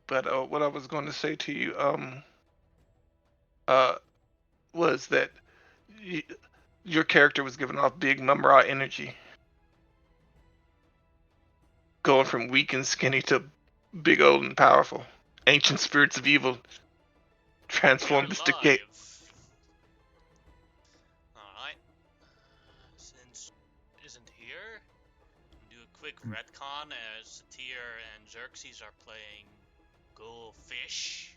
But what I was going to say to you uh, was that y your character was giving off big Mumra energy, going from weak and skinny to big old and powerful. Ancient spirits of evil We are transformed this decay. live. Alright. Since isn't here, do a quick retcon as Satir and Xerxes are playing Go Fish.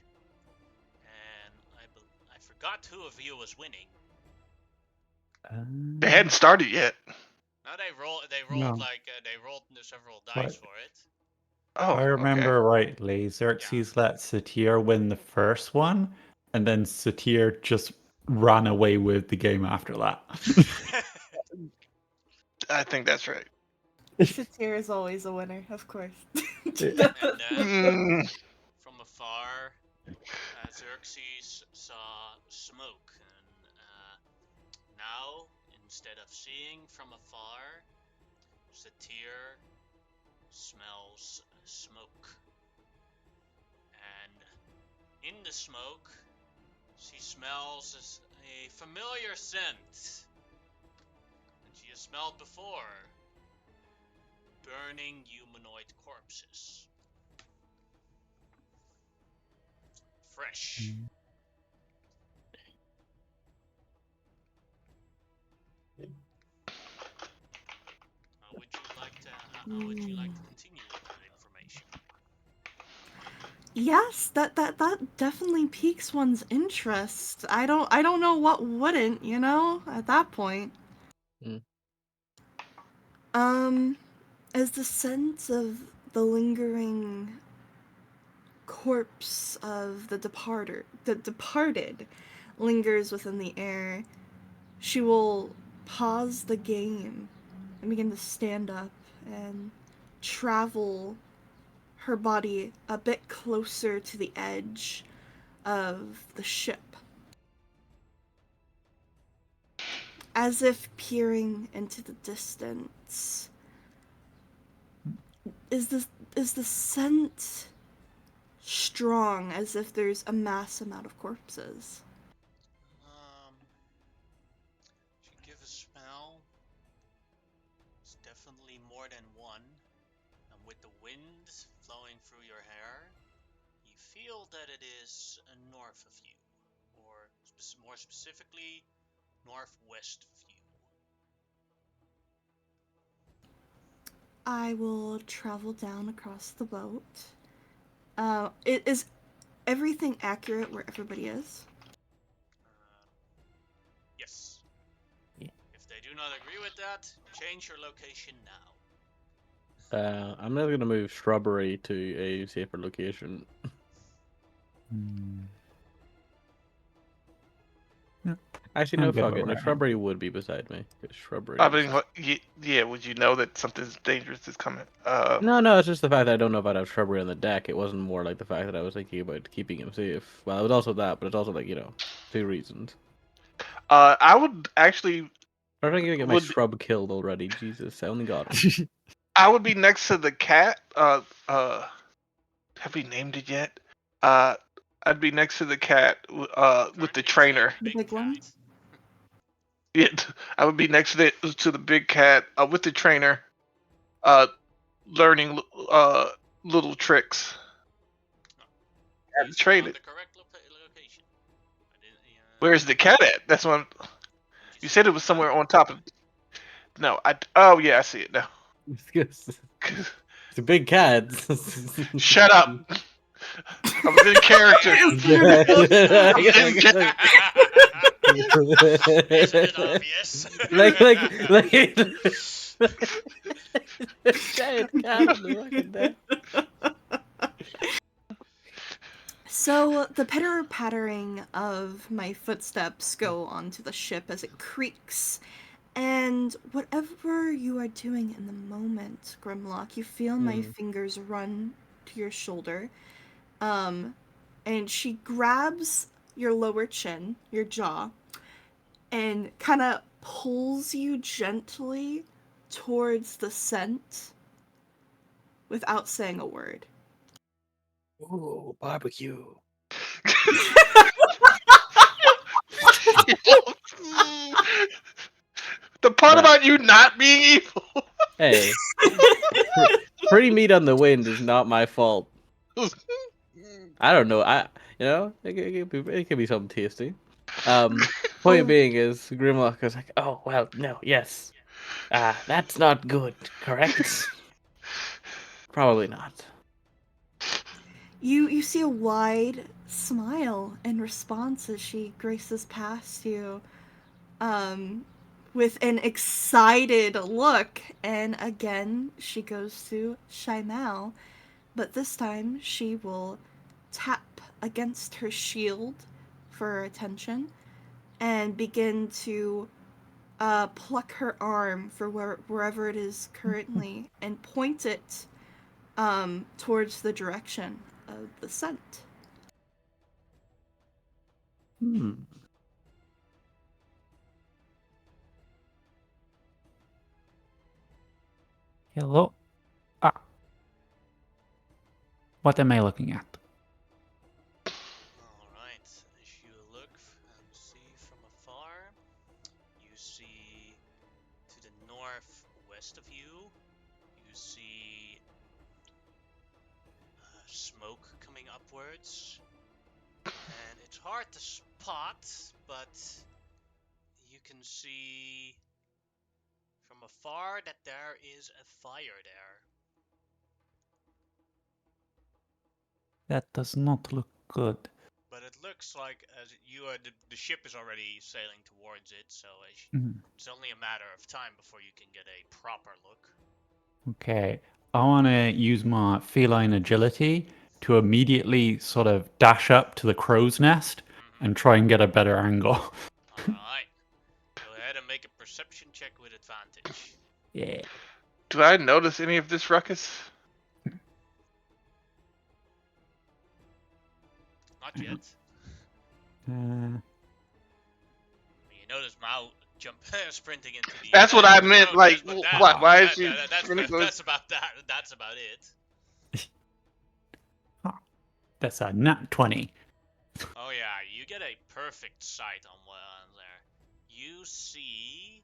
And I forgot who of you was winning. They hadn't started yet. Now they rolled No. they rolled several dice What? for it. Oh, If I okay. remember rightly, Xerxes let Satir win the first one, and then Satir just ran away with the game after that. I think that's right. Shatir is always a winner, of course. And then Mm, from afar, Xerxes saw smoke, and now instead of seeing from afar, Satir smells smoke. And in the smoke, she smells a familiar scent that she has smelled before. Burning humanoid corpses. Fresh. How would you like to continue with that information? Yes, that definitely piques one's interest. I don't know what wouldn't, at that point. Mm. As the sense of the lingering corpse of the departed lingers within the air, she will pause the game and begin to stand up and travel her body a bit closer to the edge of the ship, as if peering into the distance. Is the scent strong, as if there's a mass amount of corpses? If you give a smell, it's definitely more than one. And with the wind flowing through your hair, you feel that it is north of you, or more specifically, northwest of you. I will travel down across the boat. Is everything accurate where everybody is? Yes. Yeah. If they do not agree with that, change your location now. I'm not gonna move shrubbery to a safer location. Actually, no, I'm good fuck it. No, where I am. shrubbery would be beside me. 'Cause shrubbery. I Is mean, yeah. Would you know that something dangerous is coming? No, it's just the fact that I don't know if I'd have shrubbery on the deck. It wasn't more like the fact that I was thinking about keeping him safe. Well, it was also that, but it's also like, 2 reasons. I would actually I'm trying to get my would shrub killed already. Jesus, I only got him. I would be next to the cat. Have we named it yet? I'd be next to the cat. With the trainer. The big one? Yeah, I would be next to the big cat with the trainer, learning little tricks. Train it. The correct location. Where's the cat at? That's one. You said it was somewhere on top of. No, Oh yeah, I see it now. It's a big cat. Shut up. I was in character. Isn't it obvious? Giant cat on the fucking deck. So the pitter-pattering of my footsteps go onto the ship as it creaks, and whatever you are doing in the moment, Grimlock, you feel my fingers run to your shoulder, and she grabs your lower chin, your jaw, and kind of pulls you gently towards the scent without saying a word. Ooh, barbecue. The part Nah. about you not being evil. Hey, pretty meat on the wind is not my fault. I don't know. It could be something tasty. Point Oh. being is Grimlock is like, oh well, no, yes, that's not good, correct? Probably not. You see a wide smile in response as she graces past you, with an excited look, and again she goes to Shaimao, but this time she will tap against her shield for attention and begin to pluck her arm for wherever it is currently and point it towards the direction of the scent. Hmm. Hello. Ah. What am I looking at? Alright, as you look and see from afar, you see to the northwest of you, you see smoke coming upwards. And it's hard to spot, but you can see from afar that there is a fire there. That does not look good. But it looks like as you are, the ship is already sailing towards it, so Mhm. it's only a matter of time before you can get a proper look. Okay. I want to use my feline agility to immediately sort of dash up to the crow's nest and try and get a better angle. Alright. Go ahead and make a perception check with advantage. Yeah. Do I notice any of this ruckus? Not yet. Uh, You notice Mao jump sprinting into the. That's what I into the meant. crow's Like, nest, but what? Why is she? that's about that. That's about it. that's a nat 20. Oh yeah, you get a perfect sight on there. You see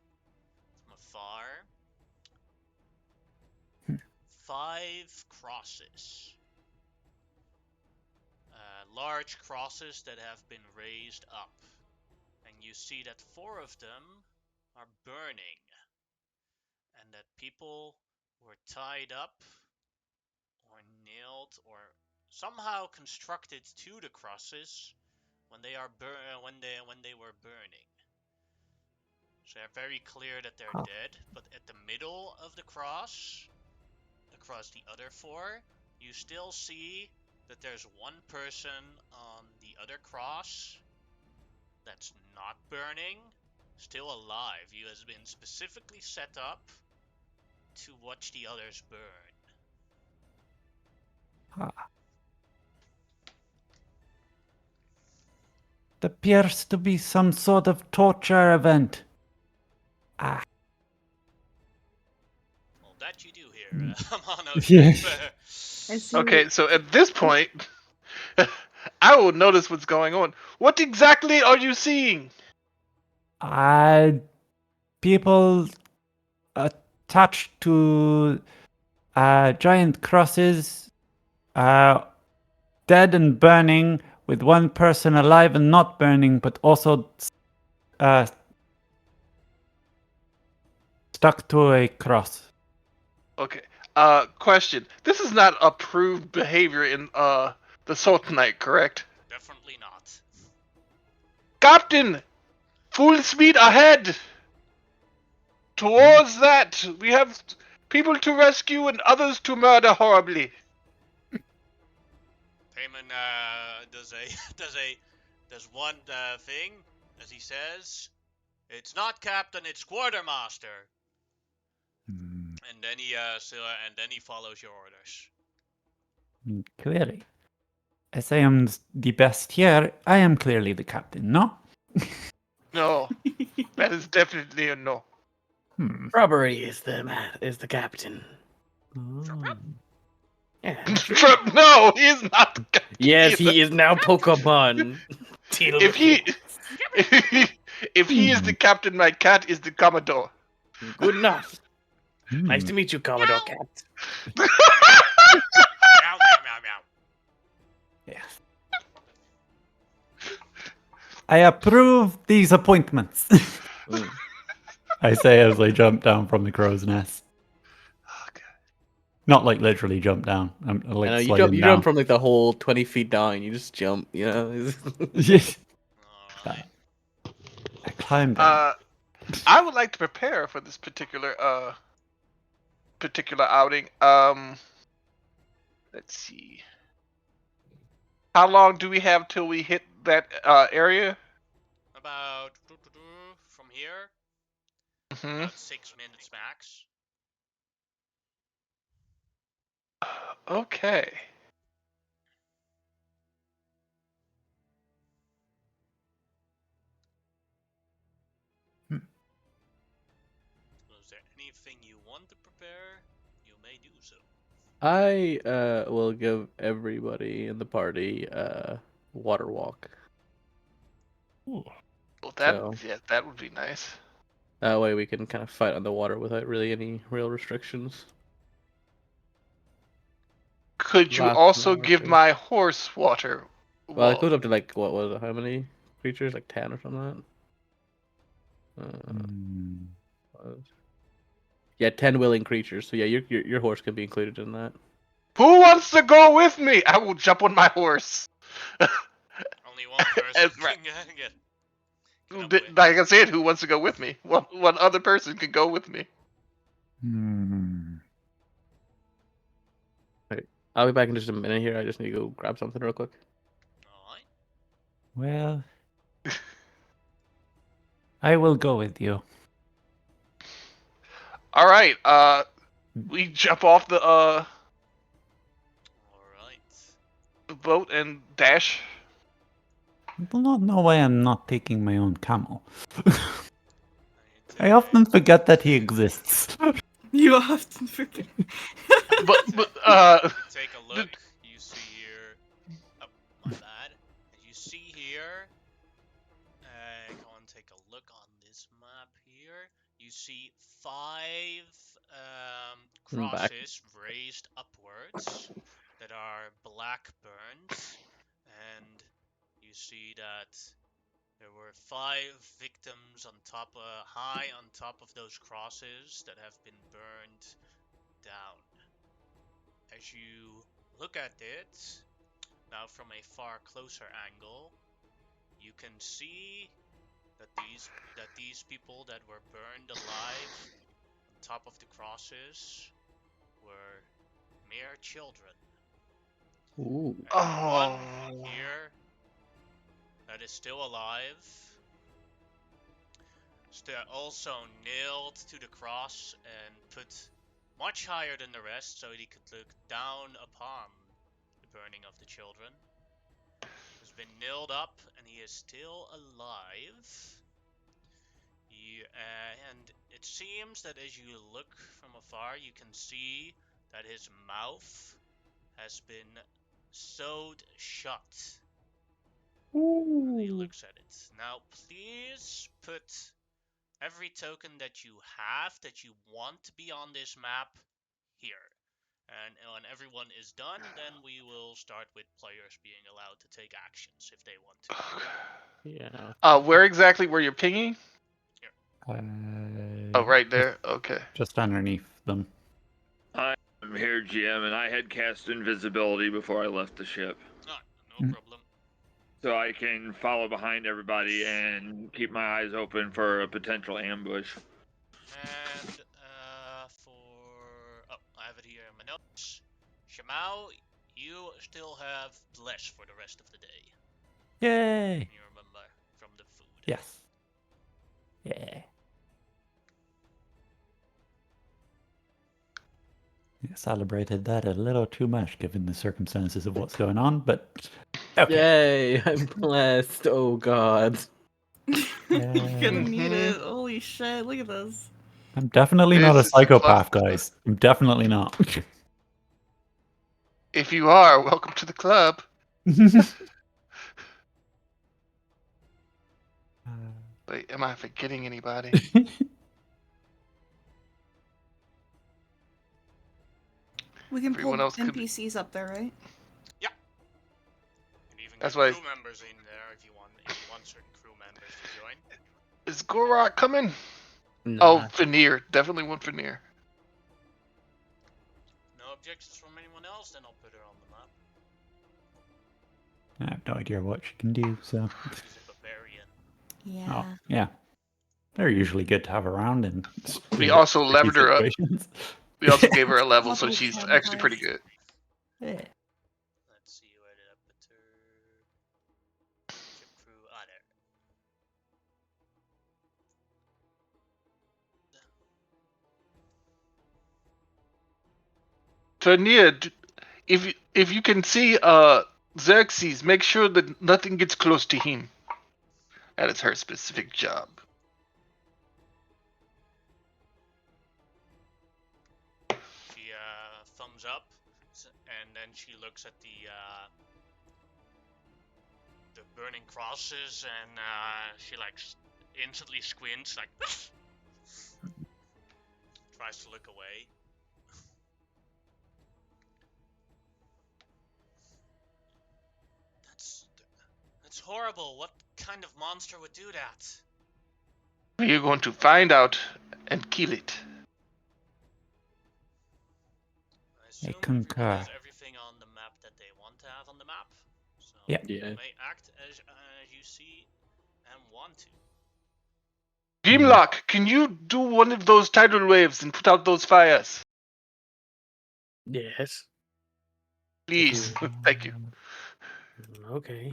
from afar 5 crosses. Large crosses that have been raised up. And you see that 4 of them are burning. And that people were tied up or nailed or somehow constructed to the crosses when they are when they were burning. So they're very clear that they're dead, but at the middle of the cross, across the other 4, you still see that there's one person on the other cross that's not burning, still alive. He has been specifically set up to watch the others burn. It appears to be some sort of torture event. Ah. Well, that you do hear, Mono Yeah. I see. Okay, so at this point, I will notice what's going on. What exactly are you seeing? People attached to giant crosses, dead and burning, with one person alive and not burning, but also stuck to a cross. Okay. Question. This is not approved behavior in the Sultanite, correct? Definitely not. Captain, full speed ahead. Towards that, we have people to rescue and others to murder horribly. Payman does one thing, as he says, it's not captain, it's quartermaster. And then he follows your orders. Clearly. As I am the best here, I am clearly the captain, no? No, that is definitely a no. Robbery is the captain. Oh. Trump, no, he is not. Yes, he is now Pokemon. If he, if he is the captain, my cat is the Commodore. Good enough. Nice Hmm. to meet you, Commodore Cat. Meow, meow, meow, meow. Yes. I approve these appointments. Mm. I say as I jump down from the crow's nest. Not like literally jump down. I'm like I know sliding you down. jump from like the whole 20 feet down. You just jump, you know. Yes. Alright. I climb down. I would like to prepare for this particular outing. Let's see. How long do we have till we hit that area? About from here, Hmm. about 6 minutes max. Okay. So is there anything you want to prepare? You may do so. I will give everybody in the party water walk. Well, So that would be nice. that way we can kind of fight on the water without really any real restrictions. Could you Last also now, give too. my horse water? Well, it goes up to like what was it? How many creatures? Like 10 or something like that. Hmm. Yeah, 10 willing creatures. So yeah, your horse can be included in that. Who wants to go with me? I will jump on my horse. Only one person That's right. can get up Like with. I said, who wants to go with me? One other person can go with me. Hmm. I'll be back in just a minute here. I just need to go grab something real quick. Alright. Well, I will go with you. All right. We jump off the Alright. boat and dash. I do not know why I'm not taking my own camel. I Take- often forget that he exists. You often forget. But Take a look. You see here. Oh, my bad. You see here. Go and take a look on this map here. You see 5 I'm back. crosses raised upwards that are black burns, and you see that there were 5 victims on top, high on top of those crosses that have been burned down. As you look at it, now from a far closer angle, you can see that these people that were burned alive on top of the crosses were mere children. Ooh. And one oh, here that is still alive, also nailed to the cross and put much higher than the rest so he could look down upon the burning of the children. Has been nailed up and he is still alive. And it seems that as you look from afar, you can see that his mouth has been sewed shut. And he looks at it. Now, please put every token that you have that you want to be on this map here. And when everyone is done, then we will start with players being allowed to take actions if they want to. Yeah. where exactly were you pinging? Oh, right there. Okay. Just underneath them. I'm here, GM, and I had cast invisibility before I left the ship. No problem. So I can follow behind everybody and keep my eyes open for a potential ambush. And I have it here in my notes. Shamao, you still have bless for the rest of the day. Yay! You remember from the food. Yes. Yeah. Celebrated that a little too much given the circumstances of what's going on, but okay. Yay! I'm blessed. Oh God. You're gonna need Mhm. it. Holy shit, look at this. I'm definitely not a This is a plus. psychopath, guys. I'm definitely not. If you are, welcome to the club. Wait, am I forgetting anybody? We can pull Everyone else could be. NPCs up there, right? Yeah. And even That's get why- crew members in there if you want certain crew members to join. Is Gorok coming? Nah. Oh, Veneer. Definitely want Veneer. No objections from anyone else, then I'll put her on the map. I have no idea what she can do, so. She's a barbarian. Yeah. Oh, yeah. They're usually good to have around in We also tricky leveled her up. situations. We also gave her a level, so Level she's 10 actually pretty price. good. Yeah. Let's see, where did I put her? Ship crew, there. Veneer, if you can see Xerxes, make sure that nothing gets close to him. That is her specific job. She thumbs up, and then she looks at the burning crosses, and she like instantly squints, like tries to look away. That's horrible. What kind of monster would do that? We are going to find out and kill it. I assume concur. everyone has everything on the map that they want to have on the map. So Yeah. Yeah. you may act as you see and want to. Grimlock, can you do one of those tidal waves and put out those fires? Yes. Please. Thank you. Okay.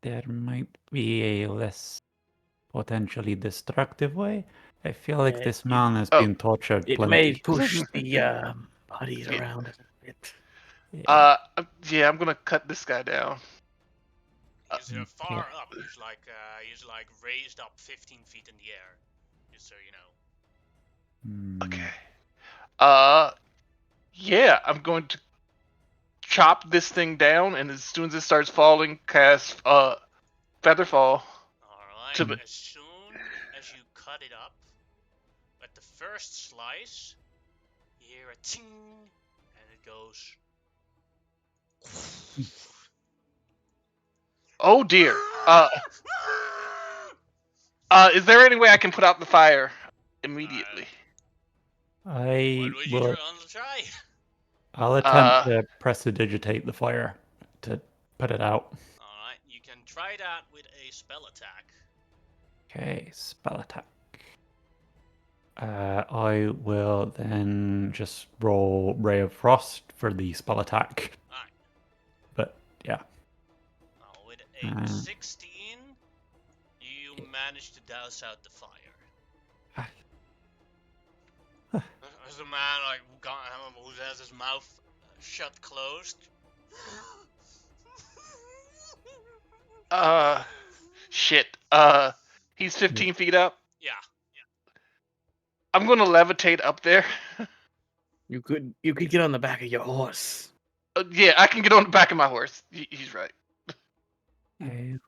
There might be a less potentially destructive way. I feel like Yeah, this man has Oh. been tortured It may plenty. push the bodies Yeah. around a bit. Yeah. Yeah, I'm gonna cut this guy down. He's far yeah. up. He's like raised up 15 feet in the air. Just so you know. Hmm. Okay. Yeah, I'm going to chop this thing down, and as soon as it starts falling, cast Featherfall. Alright, To- as soon as you cut it up, at the first slice, you hear a ting, and it goes. Oh dear. Is there any way I can put out the fire immediately? I What would you will. want to try? I'll attempt to prestidigitate the fire to put it out. Alright, you can try that with a spell attack. Okay, spell attack. I will then just roll Ray of Frost for the spell attack. Alright. But yeah. With a 16, you manage to douse out the fire. As the man who has his mouth shut closed. Shit. He's 15 feet up. Yeah. I'm gonna levitate up there. You could get on the back of your horse. Yeah, I can get on the back of my horse. He's right. I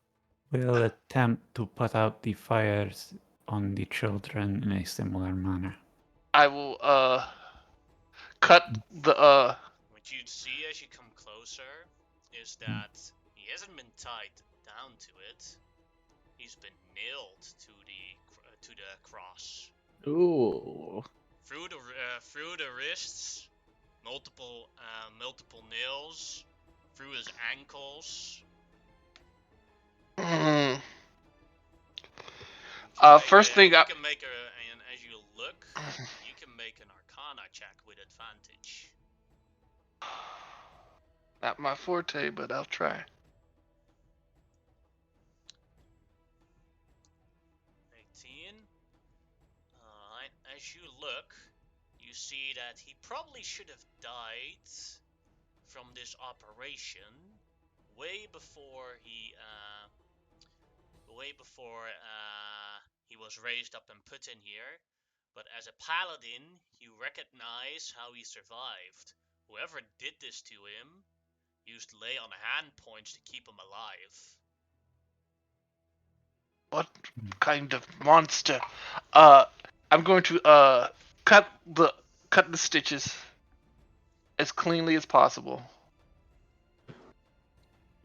will attempt to put out the fires on the children in a similar manner. I will cut the What you'd see as you come closer is that he hasn't been tied down to it. He's been nailed to the cross. Ooh. Through the wrists, multiple nails, through his ankles. First thing you can make and as you look, you can make an Arcana check with advantage. Not my forte, but I'll try. 18. Alright, as you look, you see that he probably should have died from this operation way before he was raised up and put in here. But as a paladin, you recognize how he survived. Whoever did this to him used lay on hand points to keep him alive. What kind of monster? I'm going to cut the stitches as cleanly as possible.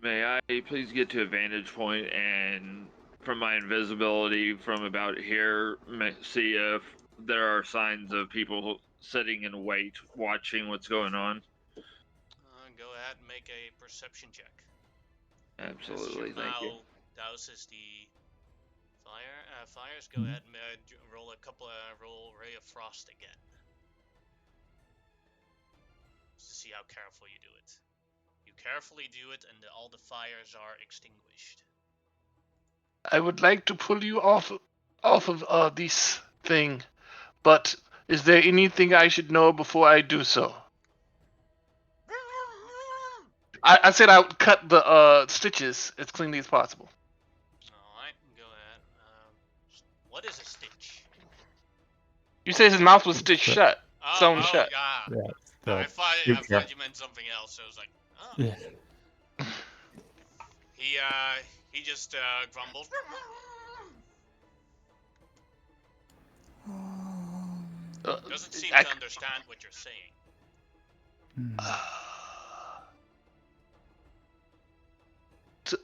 May I please get to a vantage point and, from my invisibility from about here, see if there are signs of people sitting in wait, watching what's going on? Go ahead and make a perception check. Absolutely, As thank you. Shimao douses the fires, go ahead and roll roll Ray of Frost again. Just to see how careful you do it. You carefully do it, and all the fires are extinguished. I would like to pull you off of this thing, but is there anything I should know before I do so? I said I would cut the stitches as cleanly as possible. Alright, go ahead. What is a stitch? You said his mouth was It's stitched the- shut, Oh, sewn shut. yeah. Yeah, I the thought suture. you meant something else. So I was like, oh. Yeah. He just grumbles. Doesn't seem to understand what you're saying.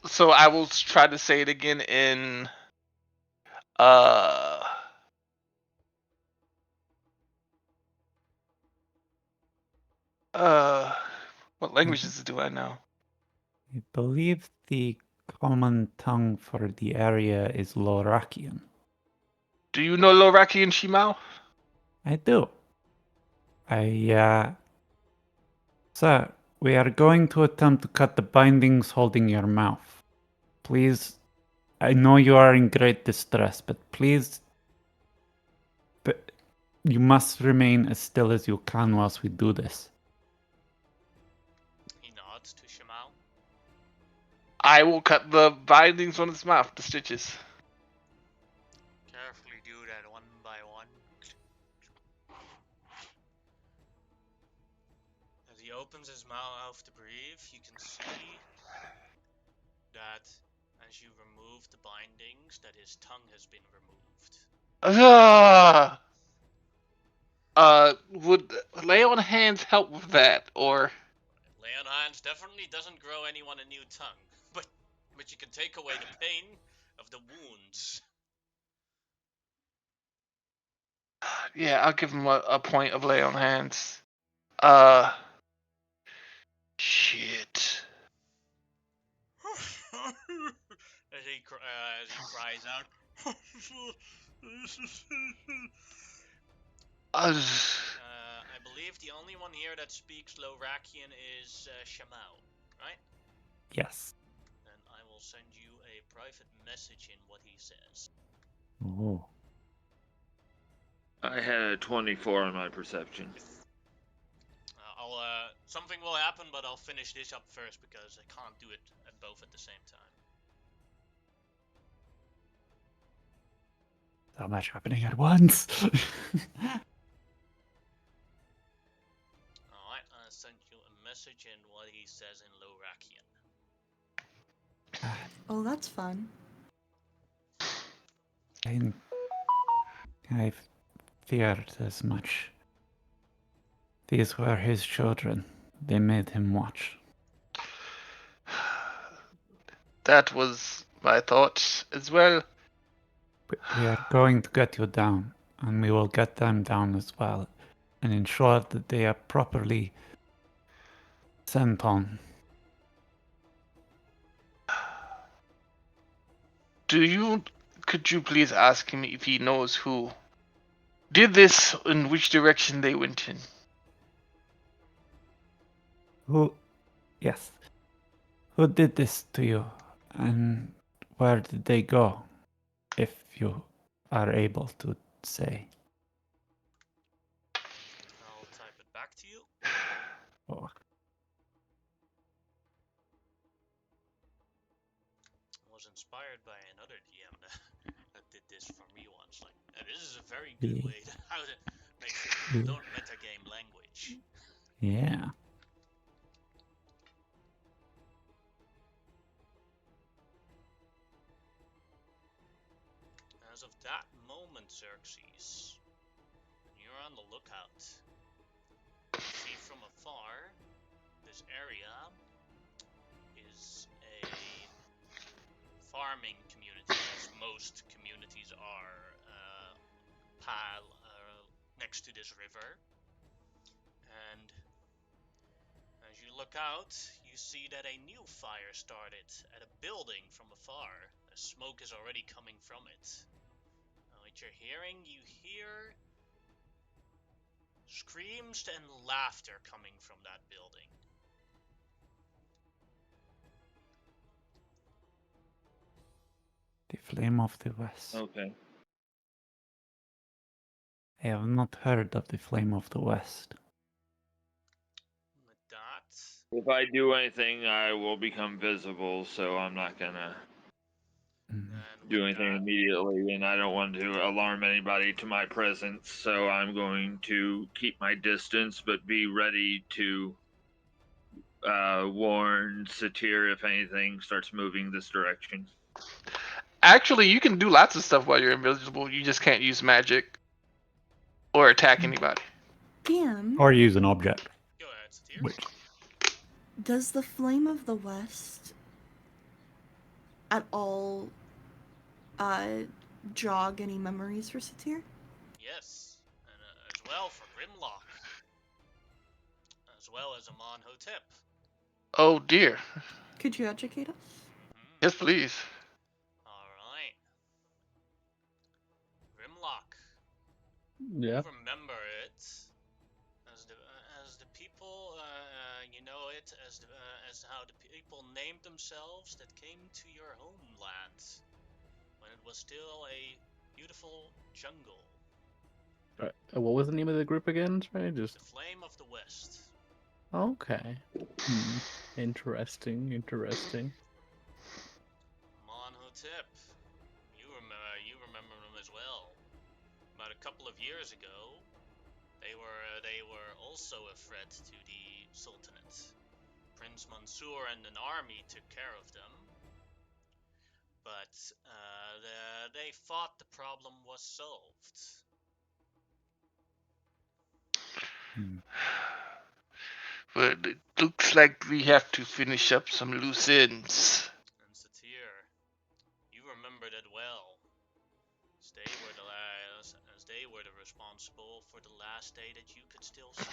So I will try to say it again in uh what languages do I know? I believe the common tongue for the area is Lorakian. Do you know Loraki and Shimao? I do. Sir, we are going to attempt to cut the bindings holding your mouth. Please, I know you are in great distress, but please, you must remain as still as you can whilst we do this. He nods to Shimao. I will cut the bindings on his mouth, the stitches. Carefully do that one by one. As he opens his mouth to breathe, you can see that as you remove the bindings, that his tongue has been removed. Would lay on hands help with that, or Lay on hands definitely doesn't grow anyone a new tongue, but you can take away the pain of the wounds. yeah, I'll give him a point of lay on hands. Shit. as he cries out. I believe the only one here that speaks Lorakian is Shimao, right? Yes. Then I will send you a private message in what he says. Oh. I had a 24 on my perception. Something will happen, but I'll finish this up first because I can't do it at both at the same time. So much happening at once. Alright, I sent you a message in what he says in Lorakian. Oh, that's fun. I feared as much. These were his children. They made him watch. That was my thought as well. We are going to get you down, and we will get them down as well, and ensure that they are properly sent on. Could you please ask him if he knows who did this and which direction they went in? Who? Yes. Who did this to you, and where did they go, if you are able to say? I'll type it back to you. Oh. Was inspired by another DM that did this for me once. Like, this is a very good way to how to make sure people don't metagame language. Yeah. As of that moment, Xerxes, you're on the lookout. You see from afar, this area is a farming community, as most communities are next to this river. And as you look out, you see that a new fire started at a building from afar. The smoke is already coming from it. What you're hearing, you hear screams and laughter coming from that building. The Flame of the West. Okay. I have not heard of the Flame of the West. With that, If I do anything, I will become visible, so I'm not gonna Mm. and do with anything that, immediately, and I don't want to alarm anybody to my presence, so I'm going to keep my distance, but be ready to warn Satir if anything starts moving this direction. Actually, you can do lots of stuff while you're invisible. You just can't use magic or attack anybody. Gam, Or use an object. go ahead, Satir. Which does the Flame of the West at all jog any memories for Satir? Yes, and as well for Grimlock, as well as Amonhotep. Oh dear. Could you educate us? Yes, please. Alright. Grimlock, Yeah. you remember it as the people, you know it as how the people named themselves that came to your homeland when it was still a beautiful jungle. Right. What was the name of the group again? Sorry, just The Flame of the West. okay. Interesting. Amonhotep, you remember them as well. About a couple of years ago, they were also a threat to the Sultanate. Prince Mansour and an army took care of them, but they thought the problem was solved. But it looks like we have to finish up some loose ends. And Satir, you remembered it well, as they were the responsible for the last day that you could still see.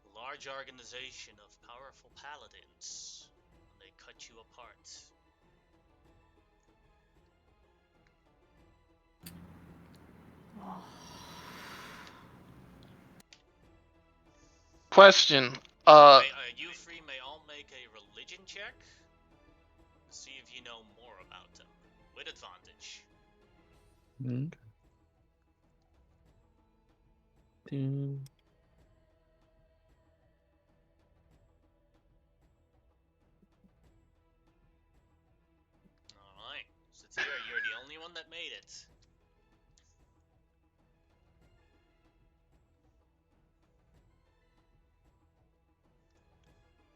A large organization of powerful paladins, and they cut you apart. Question. You three may all make a religion check to see if you know more about them, with advantage. Okay. Alright, Satir, you're the only one that made it.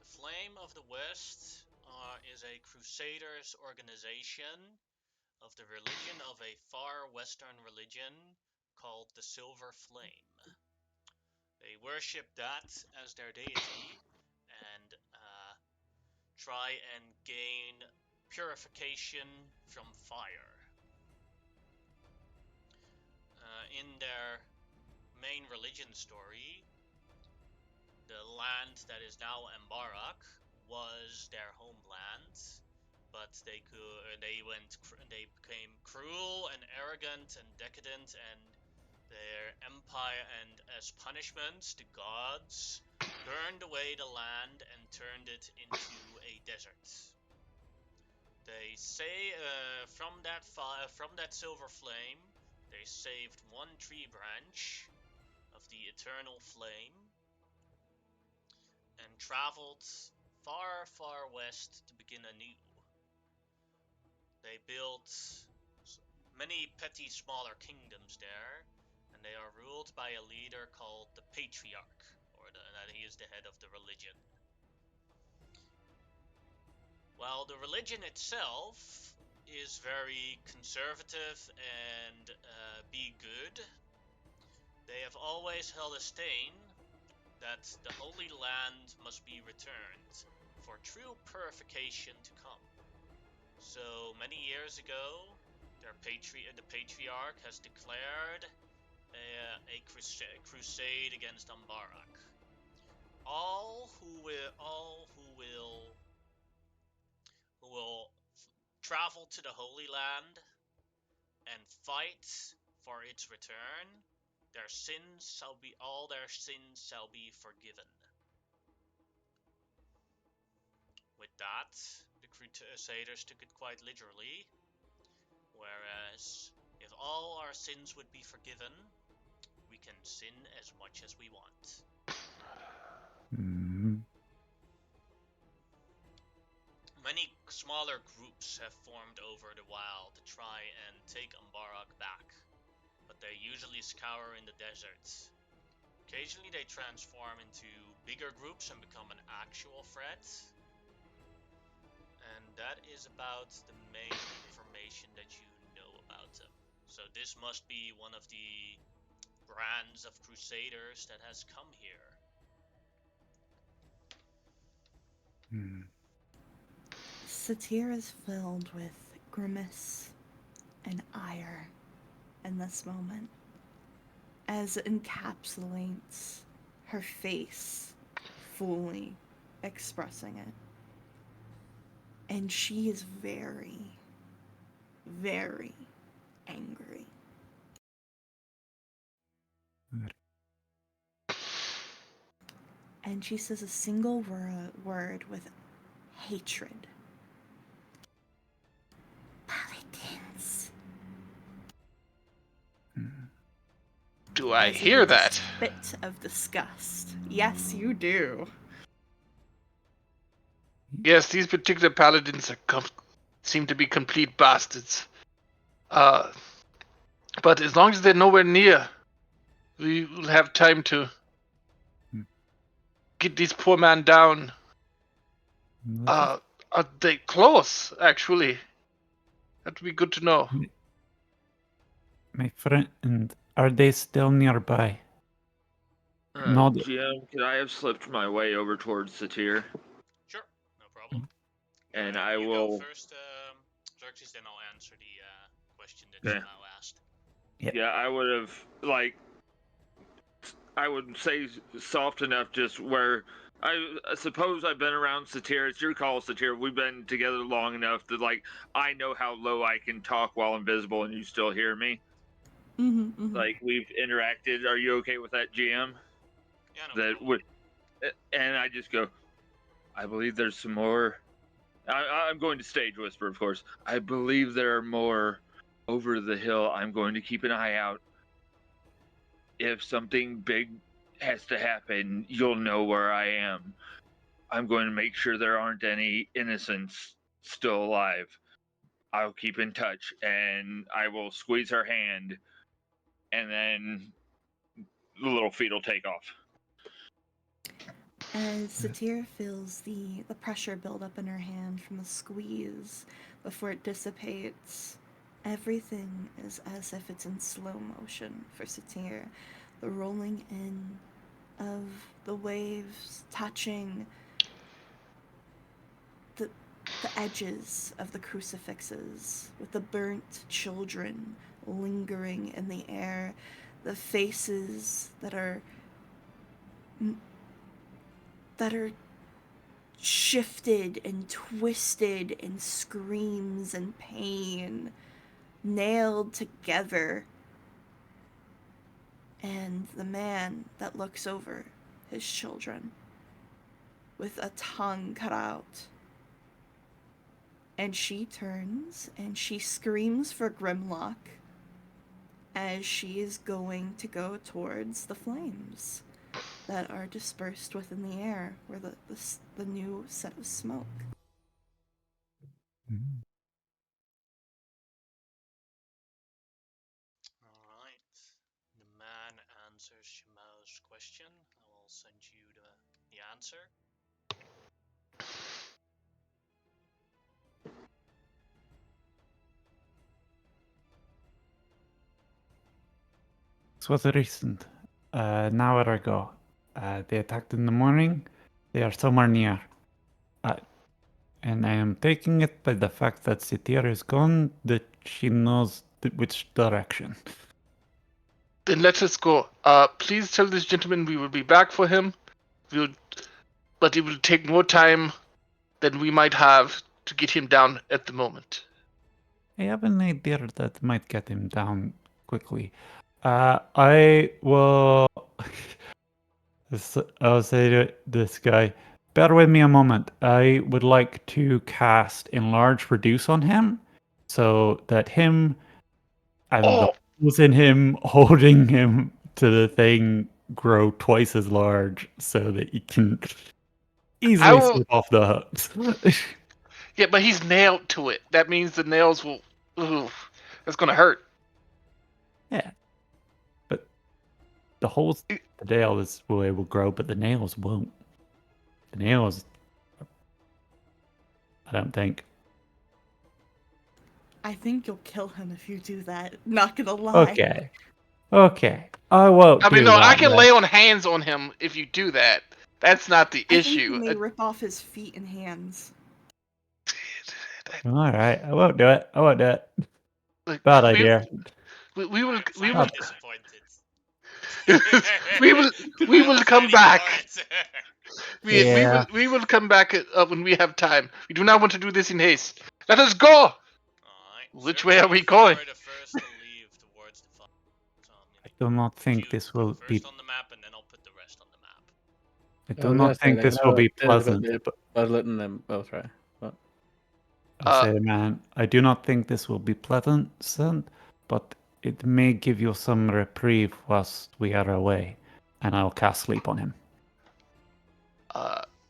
The Flame of the West is a crusaders organization of the religion of a far western religion called the Silver Flame. They worship that as their deity and try and gain purification from fire. In their main religion story, the land that is now Embarak was their homeland, but they became cruel and arrogant and decadent, and their empire, and as punishment, the gods burned away the land and turned it into a desert. They say from that silver flame, they saved one tree branch of the eternal flame and traveled far, far west to begin anew. They built many petty smaller kingdoms there, and they are ruled by a leader called the Patriarch, or that he is the head of the religion. While the religion itself is very conservative and be good, they have always held a stain that the Holy Land must be returned for true purification to come. So many years ago, the Patriarch has declared a crusade against Umbarak. All who will travel to the Holy Land and fight for its return, all their sins shall be forgiven. With that, the Crusaders took it quite literally, whereas if all our sins would be forgiven, we can sin as much as we want. Many smaller groups have formed over the while to try and take Umbarak back, but they usually scour in the deserts. Occasionally they transform into bigger groups and become an actual threat. And that is about the main information that you know about them. So this must be one of the brands of Crusaders that has come here. Satir is filled with grimace and ire in this moment, as it encapsulates her face, fully expressing it. And she is very, very angry. And she says a single word with hatred. Paladins. Do I As hear with a that? spit of disgust. Yes, you do. Yes, these particular paladins seem to be complete bastards. But as long as they're nowhere near, we will have time to get this poor man down. Are they close, actually? That would be good to know. My friend, are they still nearby? GM, could I have slipped my way over towards Satir? Sure, no problem. And Why I don't you will. go first, Xerxes, then I'll answer the question that you now asked. Yeah, I would have, I would say soft enough just where. I suppose I've been around Satir. It's your call, Satir. We've been together long enough that, I know how low I can talk while invisible and you still hear me. We've interacted. Are you okay with that, GM? Yeah, no problem. And I just go, I believe there's some more. I'm going to stage whisper, of course. I believe there are more over the hill. I'm going to keep an eye out. If something big has to happen, you'll know where I am. I'm going to make sure there aren't any innocents still alive. I'll keep in touch, and I will squeeze her hand, and then the little feet will take off. As Satir feels the pressure build up in her hand from the squeeze before it dissipates, everything is as if it's in slow motion for Satir. The rolling in of the waves touching the edges of the crucifixes, with the burnt children lingering in the air, the faces that are shifted and twisted in screams and pain, nailed together, and the man that looks over his children with a tongue cut out. And she turns and she screams for Grimlock as she is going to go towards the flames that are dispersed within the air, where the new set of smoke. I'll send you the answer. This was recent. An hour ago. They attacked in the morning. They are somewhere near. And I am taking it by the fact that Sitir is gone that she knows which direction. Then let us go. Please tell this gentleman we will be back for him. But it will take more time than we might have to get him down at the moment. I have an idea that might get him down quickly. I will. I'll say to this guy, bear with me a moment. I would like to cast Enlarge Reduce on him so that him and the holes in him holding him to the thing grow twice as large so that he can easily slip off the hooks. Yeah, but he's nailed to it. That means the nails will. Ooh, that's gonna hurt. Yeah. But the holes, the nails will grow, but the nails won't. The nails, I don't think. I think you'll kill him if you do that. Not gonna lie. Okay. I won't do that. I can lay on hands on him if you do that. That's not the I think you issue. may rip off his feet and hands. All right. I won't do it. Like, Bad idea. We will. We I'm will. disappointed. we will come back. Yeah. We will come back when we have time. We do not want to do this in haste. Let us go. Which way are we going? You were the first to leave towards the fire. So I do not think this will be. First on the map, and then I'll put the rest on the map. I do not think this will be pleasant. I was letting them. Oh, sorry. What? I say, man, I do not think this will be pleasant, but it may give you some reprieve whilst we are away, and I'll cast sleep on him.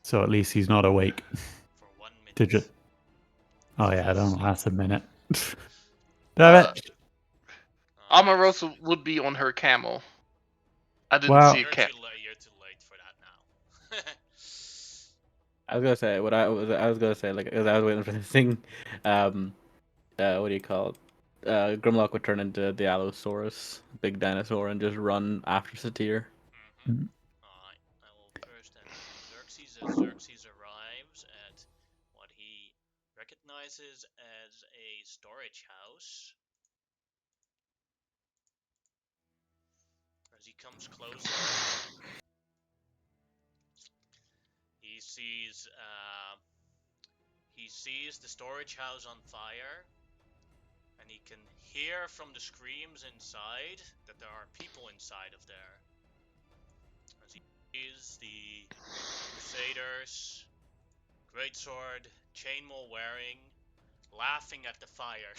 So at least he's not awake. For 1 minute. Oh yeah, it don't last a minute. Damn it! Omarosa would be on her camel. I didn't see a cat. You're too late for that now. I was gonna say I was gonna say, like, as I was waiting for this thing, what do you call it? Grimlock would turn into the Allosaurus, big dinosaur, and just run after Satyr. Mm-hmm. Alright, I will first then Xerxes as Xerxes arrives at what he recognizes as a storage house. As he comes closer, he sees the storage house on fire, and he can hear from the screams inside that there are people inside of there. As he sees the Crusaders, greatsword, chainmail wearing, laughing at the fire.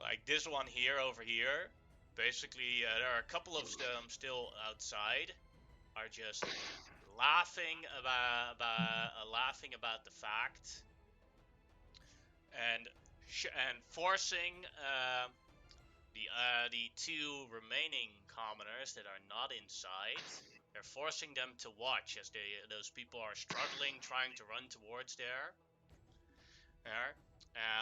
Like this one here over here. Basically, there are a couple of them still outside, are just laughing about the fact and forcing the two remaining commoners that are not inside. They're forcing them to watch as those people are struggling, trying to run towards there.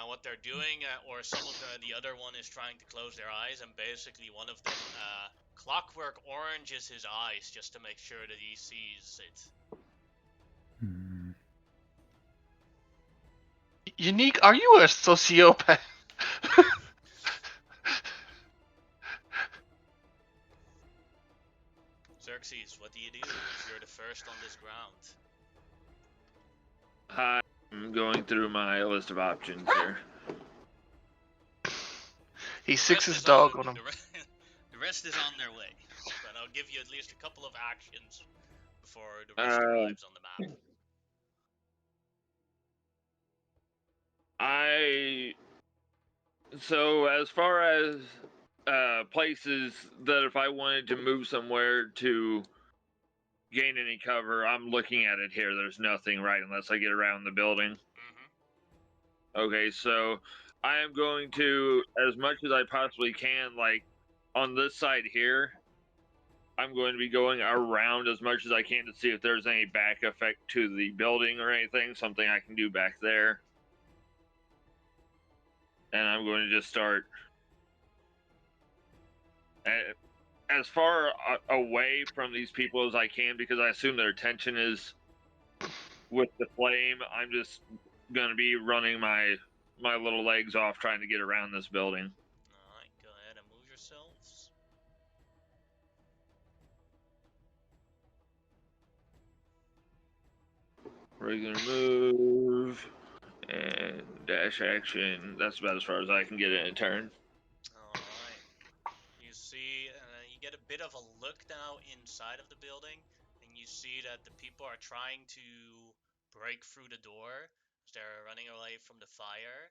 What they're doing, or some of the other one is trying to close their eyes, and basically one of them clockwork oranges his eyes just to make sure that he sees it. Unique, are you a sociopath? Xerxes, what do you do? You're the first on this ground. I'm going through my list of options here. He sicks his dog on him. The rest is on their way, but I'll give you at least a couple of actions before the rest arrives on the map. So as far as places that if I wanted to move somewhere to gain any cover, I'm looking at it here. There's nothing, right, unless I get around the building. Okay, so I am going to, as much as I possibly can, like on this side here, I'm going to be going around as much as I can to see if there's any back effect to the building or anything, something I can do back there. And I'm going to just start as far away from these people as I can, because I assume their attention is with the flame. I'm just going to be running my little legs off trying to get around this building. Alright, go ahead and move yourselves. Regular move and dash action. That's about as far as I can get in a turn. Alright. You see, you get a bit of a look now inside of the building, and you see that the people are trying to break through the door. They're running away from the fire,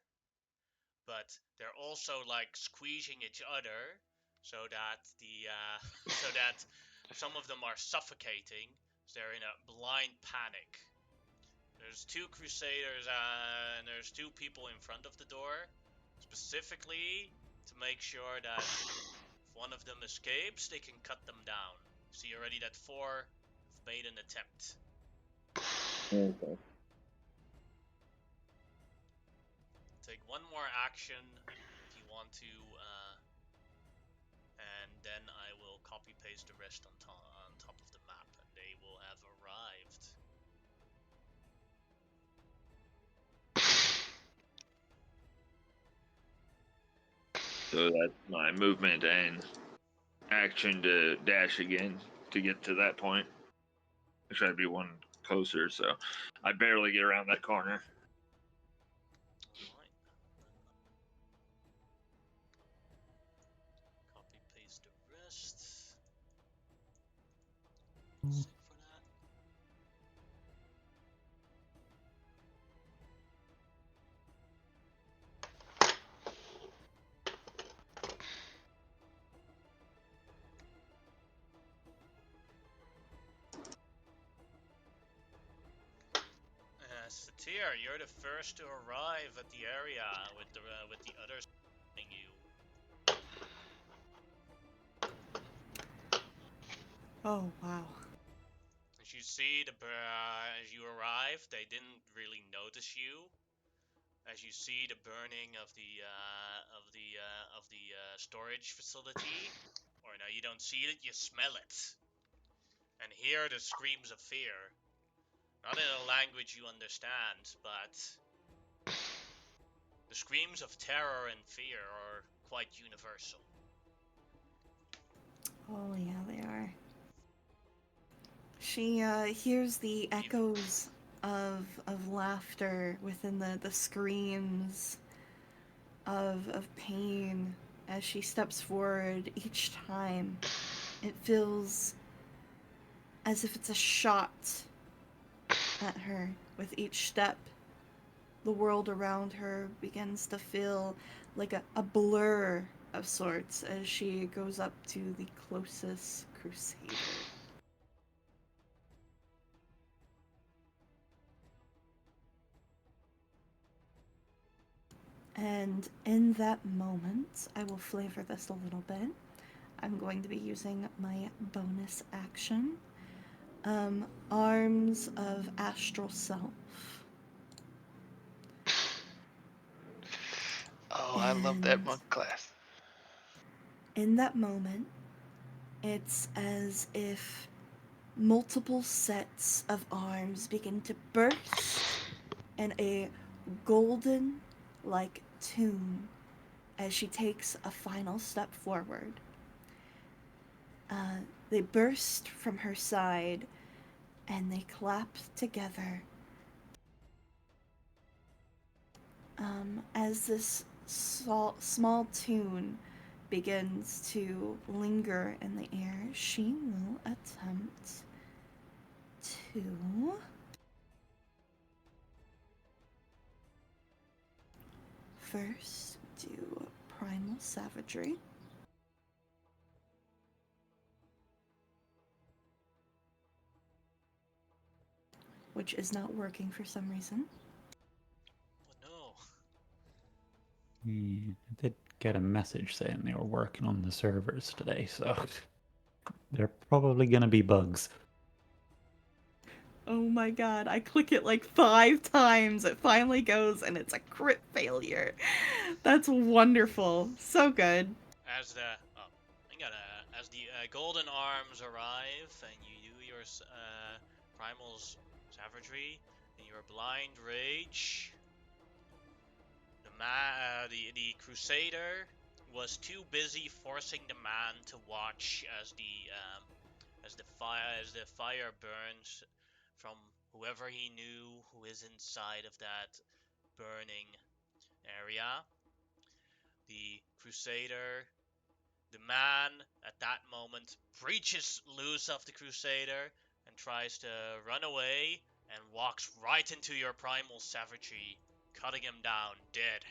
but they're also like squeezing each other, so that so that some of them are suffocating. They're in a blind panic. There's two crusaders and there's two people in front of the door, specifically to make sure that if one of them escapes, they can cut them down. See already that 4 have made an attempt. Okay. Take one more action if you want to, and then I will copy paste the rest on top of the map, and they will have arrived. So that's my movement and action to dash again to get to that point. Actually, I'd be one closer, so I barely get around that corner. Alright. Copy paste the rest. Save for that. Satir, you're the first to arrive at the area with the others following you. Oh, wow. As you see as you arrive, they didn't really notice you. As you see the burning of the storage facility, or no, you don't see it, you smell it, and hear the screams of fear. Not in a language you understand, but the screams of terror and fear are quite universal. Oh, yeah, they are. She hears the echoes of laughter within the screams of pain as she steps forward each time. It feels as if it's a shot at her with each step. The world around her begins to feel like a blur of sorts as she goes up to the closest crusader. And in that moment, I will flavor this a little bit. I'm going to be using my bonus action, Arms of Astral Self. Oh, I love that monk class. In that moment, it's as if multiple sets of arms begin to burst in a golden like tune as she takes a final step forward. They burst from her side and they clap together as this small tune begins to linger in the air. She will attempt to first do Primal Savagery. Which is not working for some reason. Oh no. I did get a message saying they were working on the servers today, so they're probably gonna be bugs. Oh my god, I click it like 5 times. It finally goes and it's a crit failure. That's wonderful. So good. As the as the golden arms arrive and you do your primal's savagery and your blind rage, the crusader was too busy forcing the man to watch as the fire burns from whoever he knew who is inside of that burning area. The crusader, the man at that moment breaches loose of the crusader and tries to run away and walks right into your primal savagery, cutting him down dead.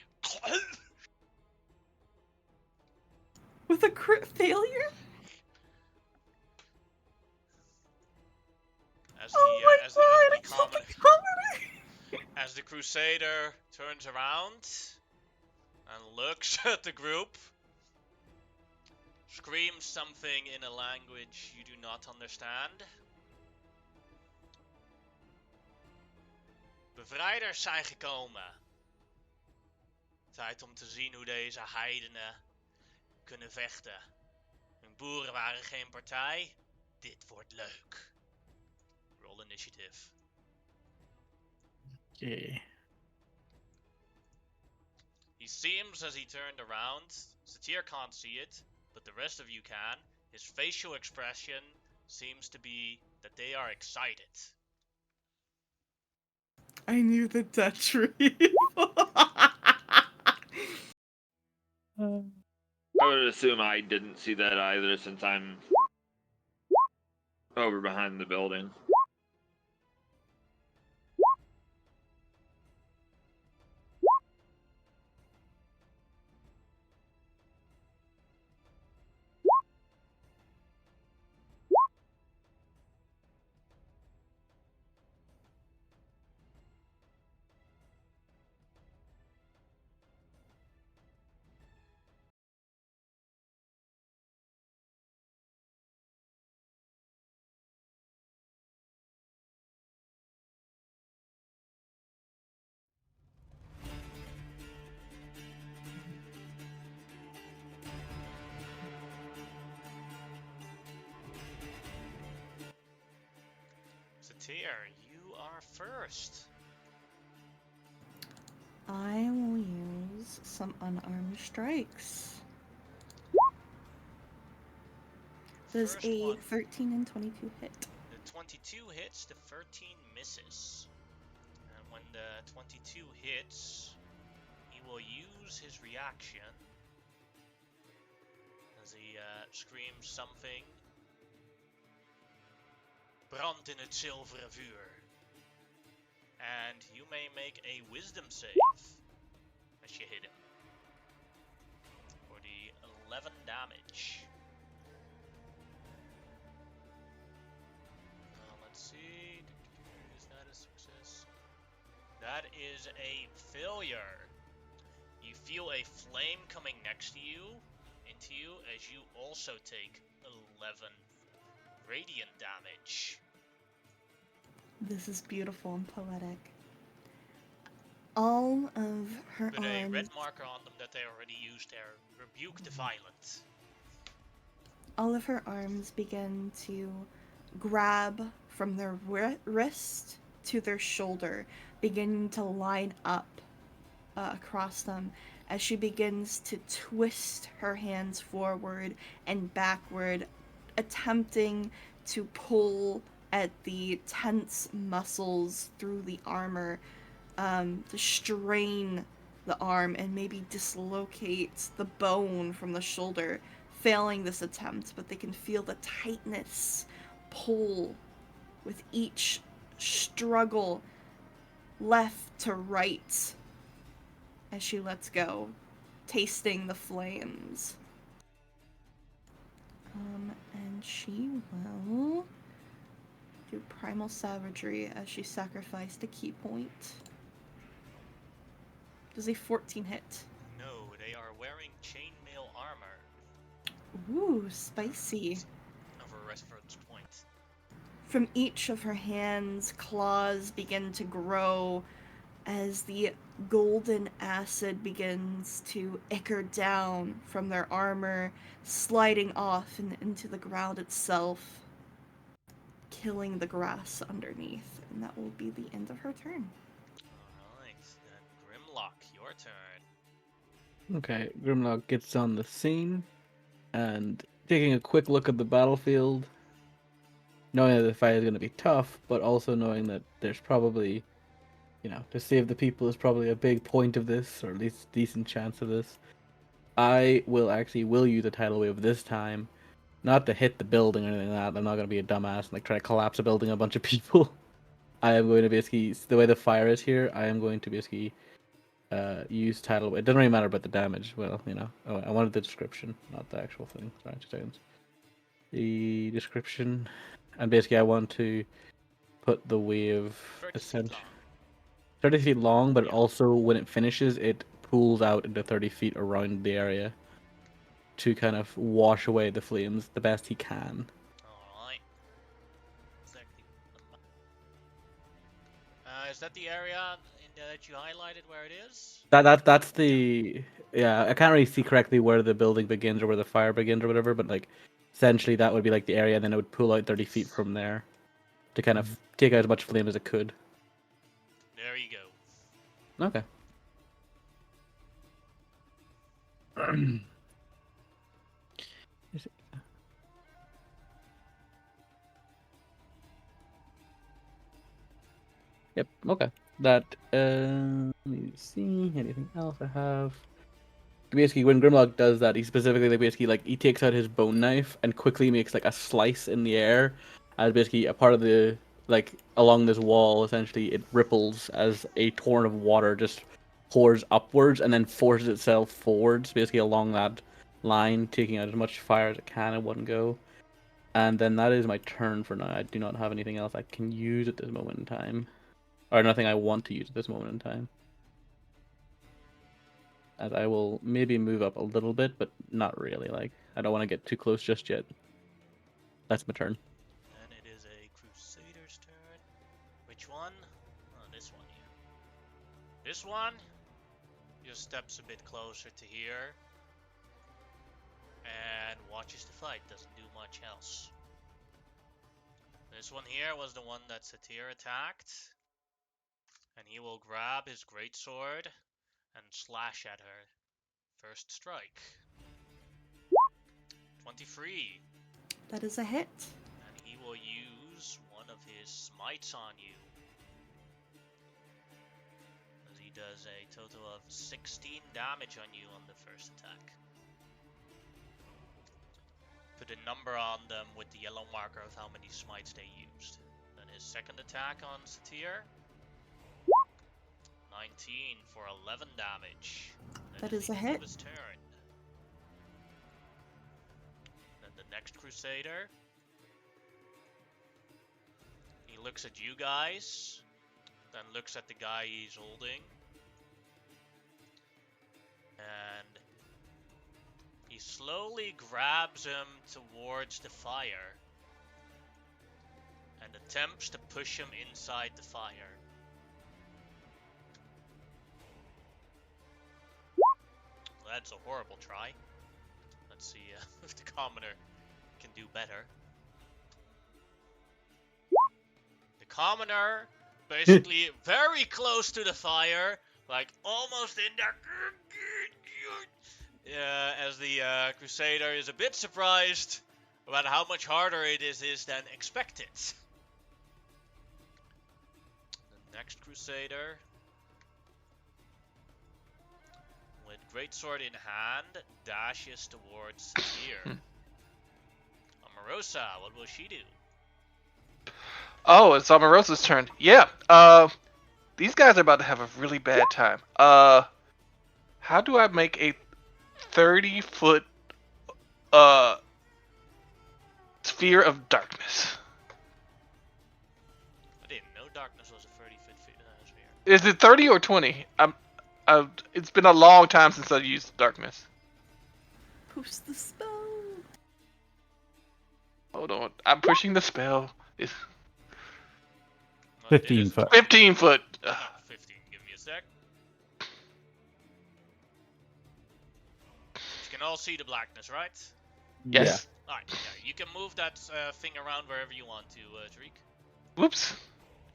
With a crit failure? As Oh the my as the as god, the I common fucking commoner! as the crusader turns around and looks at the group, screams something in a language you do not understand. Bevrijders zijn gekomen. Tijd om te zien hoe deze heidenen kunnen vechten. Hun boeren waren geen partij. Dit wordt leuk. Roll initiative. Yeah. He seems as he turned around. Satir can't see it, but the rest of you can. His facial expression seems to be that they are excited. I knew the Dutch reef. I would assume I didn't see that either since I'm over behind the building. Satir, you are first. I will use some unarmed strikes. Does First a one. 13 and 22 hit? The 22 hits, the 13 misses. And when the 22 hits, he will use his reaction as he screams something. Brand in het zilveren vuur. And you may make a wisdom save as you hit him for the 11 damage. Let's see. Is that a success? That is a failure. You feel a flame coming next to you, into you, as you also take 11 radiant damage. This is beautiful and poetic. All of her With a red arms, marker on them that they already used there. Rebuke the violent. all of her arms begin to grab from their wrist to their shoulder, beginning to line up across them as she begins to twist her hands forward and backward, attempting to pull at the tense muscles through the armor, to strain the arm and maybe dislocate the bone from the shoulder, failing this attempt, but they can feel the tightness pull with each struggle left to right as she lets go, tasting the flames. And she will do primal savagery as she sacrificed a key point. Does a 14 hit? No, they are wearing chainmail armor. Ooh, spicy. From each of her hands, claws begin to grow as the golden acid begins to ichor down from their armor, sliding off and into the ground itself, killing the grass underneath. And that will be the end of her turn. Alright, then Grimlock, your turn. Okay, Grimlock gets on the scene and taking a quick look at the battlefield, knowing that the fight is going to be tough, but also knowing that there's probably, to save the people is probably a big point of this, or at least decent chance of this. I will use a tidal wave this time, not to hit the building or anything like that. I'm not going to be a dumbass and like try to collapse a building on a bunch of people. I am going to basically, the way the fire is here, I am going to basically use tidal wave. It doesn't really matter about the damage. Well, oh, I wanted the description, not the actual thing. Sorry, 2 seconds. The description, and basically I want to put the wave 30 feet long. 30 feet long, but Yeah. also when it finishes, it pools out into 30 feet around the area to kind of wash away the flames the best he can. Alright. Exactly. Is that the area that you highlighted where it is? That's the I can't really see correctly where the building begins or where the fire begins or whatever, but like essentially that would be like the area, and then it would pull out 30 feet from there to kind of take out as much flame as it could. There you go. Okay. Yep. Okay. That. Let me see. Anything else I have? Basically, when Grimlock does that, he specifically he takes out his bone knife and quickly makes like a slice in the air, as basically a part of the along this wall. Essentially, it ripples as a torrent of water just pours upwards and then forces itself forwards, basically along that line, taking out as much fire as it can in one go. And then that is my turn for now. I do not have anything else I can use at this moment in time, or nothing I want to use at this moment in time. As I will maybe move up a little bit, but not really. Like, I don't want to get too close just yet. That's my turn. Then it is a Crusader's turn. Which one? Oh, this one here. This one just steps a bit closer to here and watches the fight. Doesn't do much else. This one here was the one that Satyr attacked. And he will grab his greatsword and slash at her. First strike. 23. That is a hit. And he will use one of his smites on you. As he does a total of 16 damage on you on the first attack. Put a number on them with the yellow marker of how many smites they used. Then his second attack on Satyr. 19 for 11 damage. That is a hit. His turn. Then the next Crusader. He looks at you guys, then looks at the guy he's holding, and he slowly grabs him towards the fire and attempts to push him inside the fire. That's a horrible try. Let's see if the commoner can do better. The commoner, basically very close to the fire, like almost in there. As the Crusader is a bit surprised about how much harder it is than expected. The next Crusader, with greatsword in hand, dashes towards Satyr. Omarosa, what will she do? Oh, it's Omarosa's turn. Yeah. These guys are about to have a really bad time. How do I make a 30-foot sphere of darkness? I didn't know darkness was a 30-foot sphere. Is it 30 or 20? It's been a long time since I've used darkness. Push the spell. Hold on. I'm pushing the spell. But it 15 is foot. 15 foot. Not 15. Give me a sec. But you can all see the blackness, right? Yes. Alright, yeah, you can move that thing around wherever you want to, Tariq. Whoops.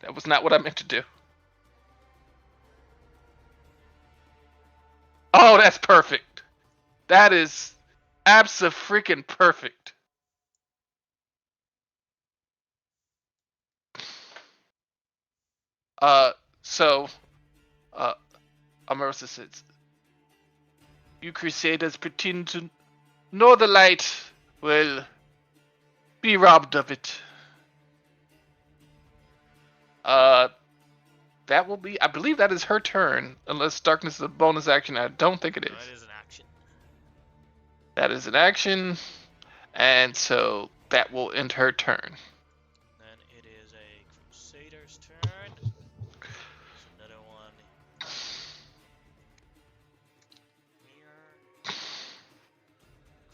That was not what I meant to do. Oh, that's perfect. That is abso-freaking-perfect. So, Omarosa says, you crusaders pretend to know the light. Well, be robbed of it. That will be, I believe that is her turn, unless darkness is a bonus action. I don't think it No, is. it is an action. That is an action, and so that will end her turn. Then it is a Crusader's turn. There's another one here.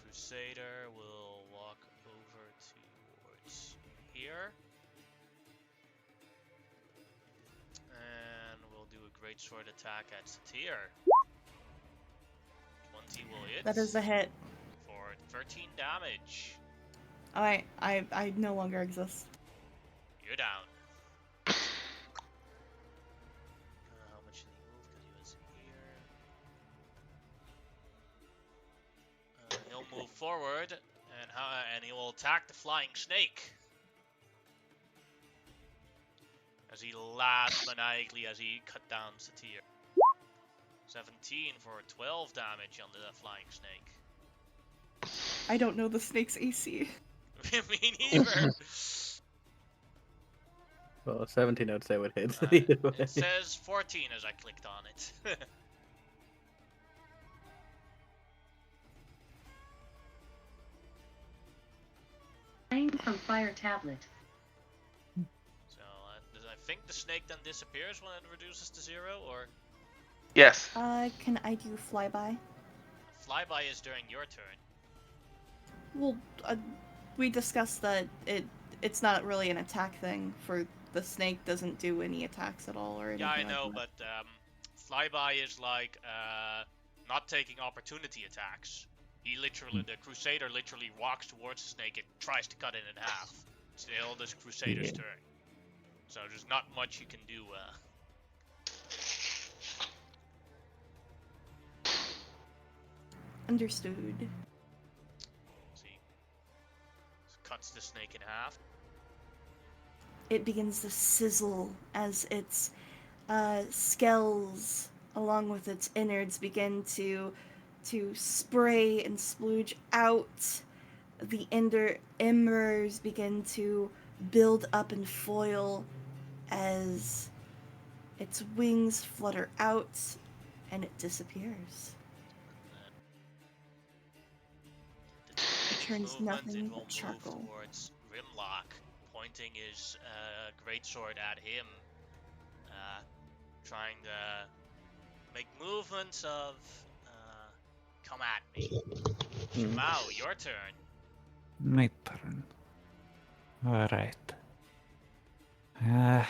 Crusader will walk over towards here. And we'll do a great sword attack at Satir. 20 will hit. That is a hit. For 13 damage. I no longer exist. You're down. How much did he move? Because he was here. He'll move forward, and he will attack the flying snake. As he laughs maniacally as he cut down Satir. 17 for 12 damage on the flying snake. I don't know the snake's AC. Me neither. Well, 17 I'd say would hit. It says 14 as I clicked on it. Playing from fire tablet. So I think the snake then disappears when it reduces to 0, or Yes. Can I do flyby? flyby is during your turn. Well, we discussed that it's not really an attack thing. For the snake doesn't do any attacks at all or anything. Yeah, I know, like that. but flyby is like not taking opportunity attacks. The Crusader literally walks towards the snake and tries to cut it in half. It's the eldest Crusader's turn. So there's not much you can do. Understood. See. Cuts the snake in half. It begins to sizzle as its scales, along with its innards, begin to spray and splooge out. The embers begin to build up and foil as its wings flutter out and it disappears. It turns nothing but charcoal. Move towards Grimlock, pointing his greatsword at him, trying to make movements of come at me. Shimao, your turn. My turn. Alright. I'm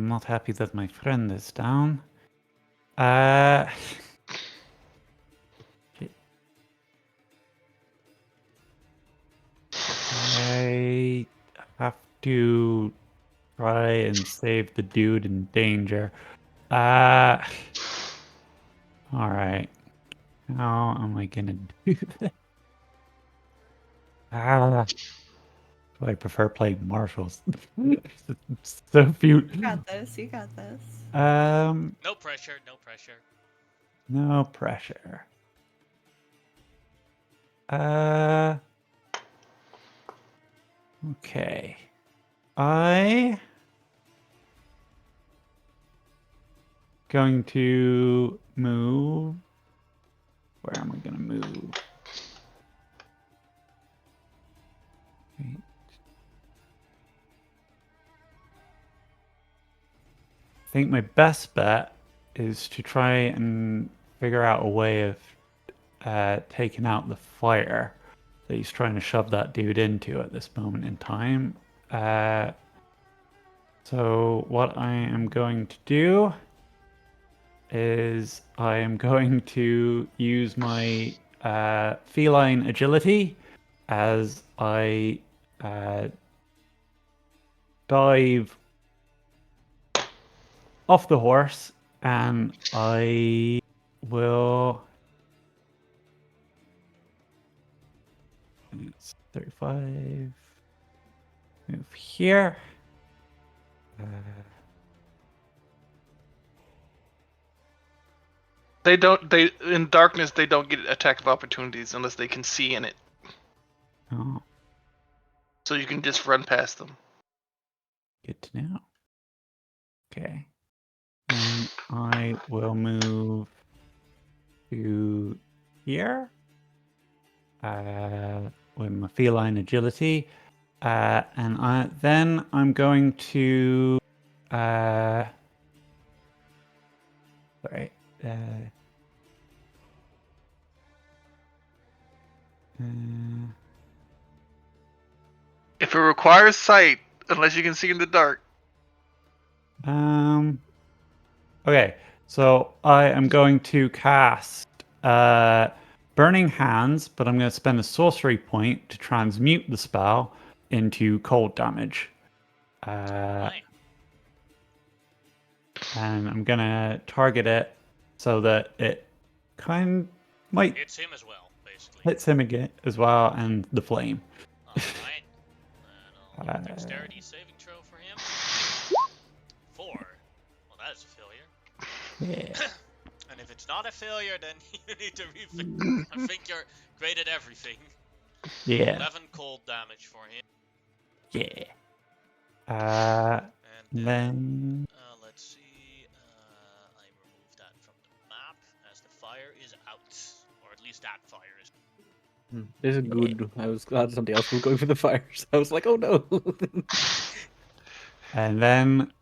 not happy that my friend is down. I have to try and save the dude in danger. Alright. How am I gonna do this? Do I prefer playing marshals? So few. You got this. You got this. No pressure, no pressure. No pressure. Okay. Going to move. Where am I going to move? Wait. I think my best bet is to try and figure out a way of taking out the fire that he's trying to shove that dude into at this moment in time. So what I am going to do is I am going to use my feline agility as I dive off the horse, and I will. It's 35. Move here. They don't. They in darkness. They don't get attack of opportunities unless they can see in it. Oh, So you can just run past them. good to know. Okay. Then I will move to here with my feline agility. And then I'm going to. Sorry. If it requires sight, unless you can see in the dark. Okay, so I am going to cast Burning Hands, but I'm going to spend a sorcery point to transmute the spell into cold damage. Right. And I'm going to target it so that it might Hits him as well, basically. hits him again as well, and the flame. Alright. And I'll need a dexterity saving throw for him. 4. Well, that is a failure. Yeah. And if it's not a failure, then you need to rethink. I think you're great at everything. Yeah. 11 cold damage for him. Yeah. And Then let's see. I removed that from the map as the fire is out, or at least that fire is. This is good. I was glad somebody else was going for the fires. I was like, oh no. And then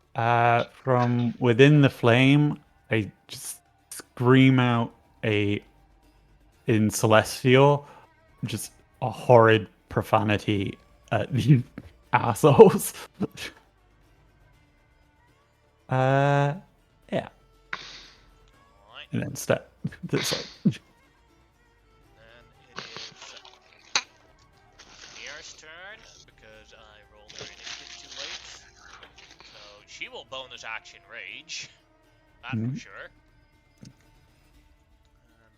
from within the flame, I just scream out in Celestial, just a horrid profanity at these assholes. Yeah. Alright. And then step this way. Then it is Mir's turn because I rolled her initiative too late. So she will bonus action rage. That for sure. And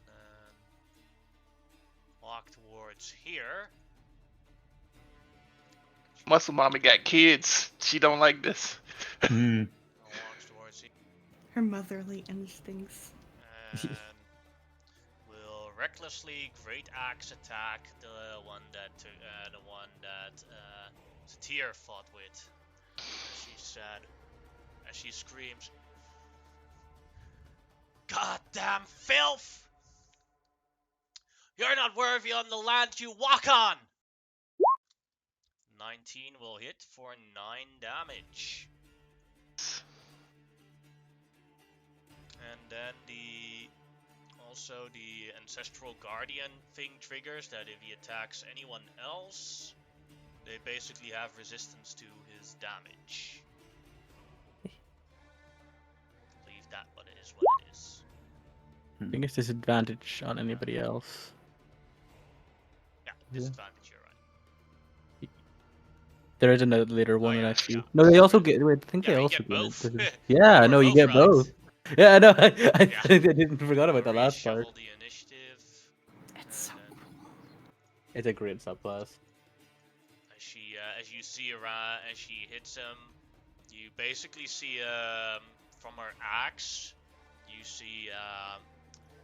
then walk towards here. Muscle Mommy got kids. She don't like this. Mm. Walks towards here. Her motherly instincts. And will recklessly great axe attack the one that Satir fought with. She said, as she screams, "Goddamn filth! You're not worthy on the land you walk on!" 19 will hit for 9 damage. And then the Ancestral Guardian thing triggers that if he attacks anyone else, they basically have resistance to his damage. Leave that, but it is what it is. I think it's disadvantage on anybody else. Yeah, disadvantage, you're right. There is another later one yeah, actually. yeah. No, they also get. Wait, I think Yeah, they you also get get both. it. Yeah, You no, were you get right. both. Yeah, no, I Yeah. didn't forgot about the last part. Reshuffle the initiative. It's so and then It's a great subclass. as you see around, as she hits him, you basically see from her axe, you see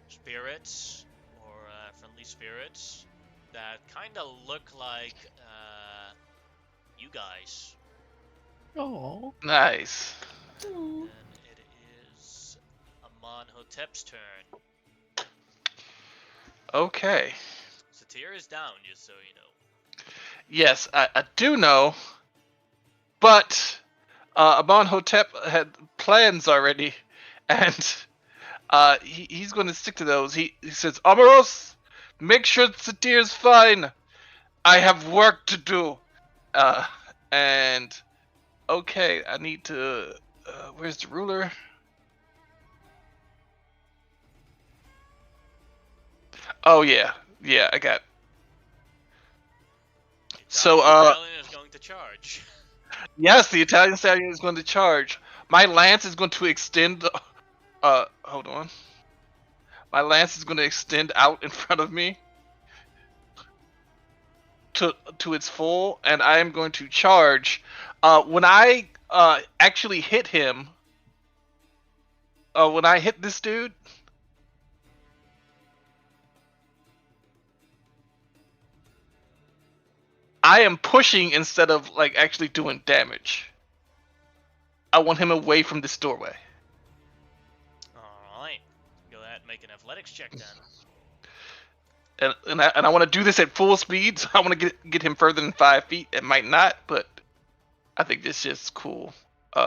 spirits or friendly spirits that kind of look like you guys. Oh. Nice. Aw. And it is Amonhotep's turn. Okay. Satir is down, just so you know. Yes, I do know. But Amonhotep had plans already, and he's going to stick to those. He says, Amoros, make sure Satir's fine. I have work to do. And Okay, I need to. Where's the ruler? Oh yeah, I got. So Italian is going to charge. yes, the Italian stallion is going to charge. My lance is going to extend. Hold on. My lance is going to extend out in front of me to its full, and I am going to charge. When I actually hit him, when I hit this dude, I am pushing instead of like actually doing damage. I want him away from this doorway. Alright. Go ahead and make an athletics check then. And I want to do this at full speed, so I want to get him further than 5 feet. It might not, but I think this is just cool. You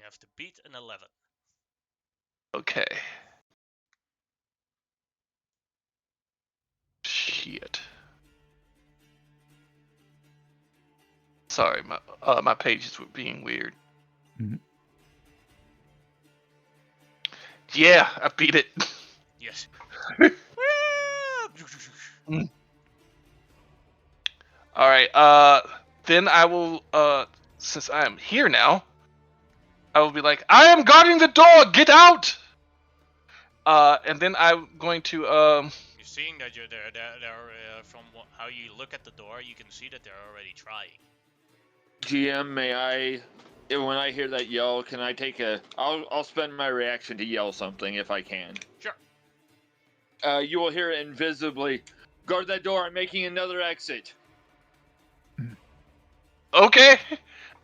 have to beat an 11. Okay. Shit. Sorry, my pages were being weird. Mhm. Yeah, I beat it. Yes. All right. Then I will. Since I am here now, I will be like, I am guarding the door. Get out. And then I'm going to You're seeing that they're from how you look at the door, you can see that they're already trying. GM, may I? When I hear that yell, can I take a? I'll spend my reaction to yell something if I can. Sure. You will hear it invisibly. Guard that door. I'm making another exit. Okay.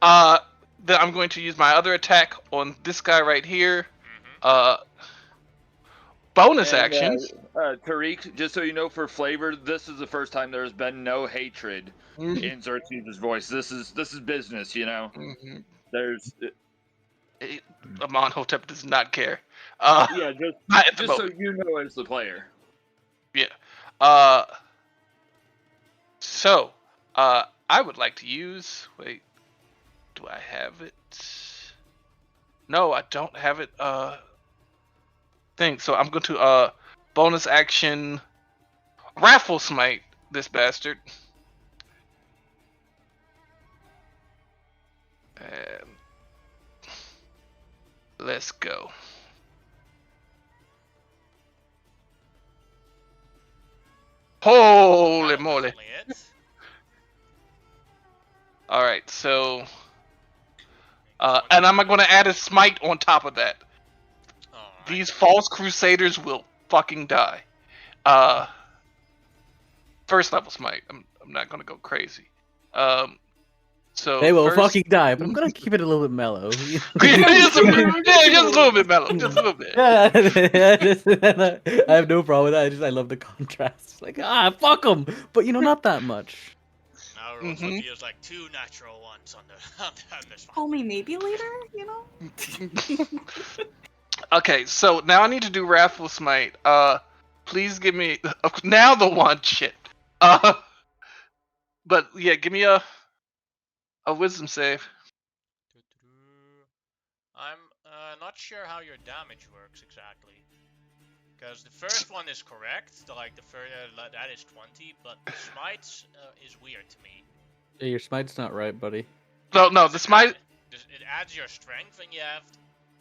Then I'm going to use my other attack on this guy right here. Bonus And, action. Tariq, just so you know, for flavor, this is the first time there's been no hatred in Xerxes' voice. This is business, you know. Mm-hmm. There's Amonhotep does not care. yeah, not at the just so moment. you know as the player. Yeah. So, I would like to use. Wait, do I have it? No, I don't have it. Thing. So I'm going to bonus action raffle smite this bastard. And let's go. Holy moly! Definitely it. All right, so and I'm going to add a smite on top of that. Alright. These false crusaders will fucking die. First level smite. I'm not going to go crazy. So They will first, fucking die, but I'm gonna keep it a little bit mellow. just a little bit mellow, just a little bit. Yeah, I have no problem with that. I love the contrast. Like, fuck them, but not that much. Now we're also use like 2 natural ones on this one. Call me maybe later, you know? Okay, so now I need to do Wrathful Smite. Please give me now the one shit. But yeah, give me a Wisdom save. I'm not sure how your damage works exactly. Because the first one is correct, the first that is 20, but the smite is weird to me. Yeah, your smite's not right, buddy. No, the smite. It adds your strength, and you have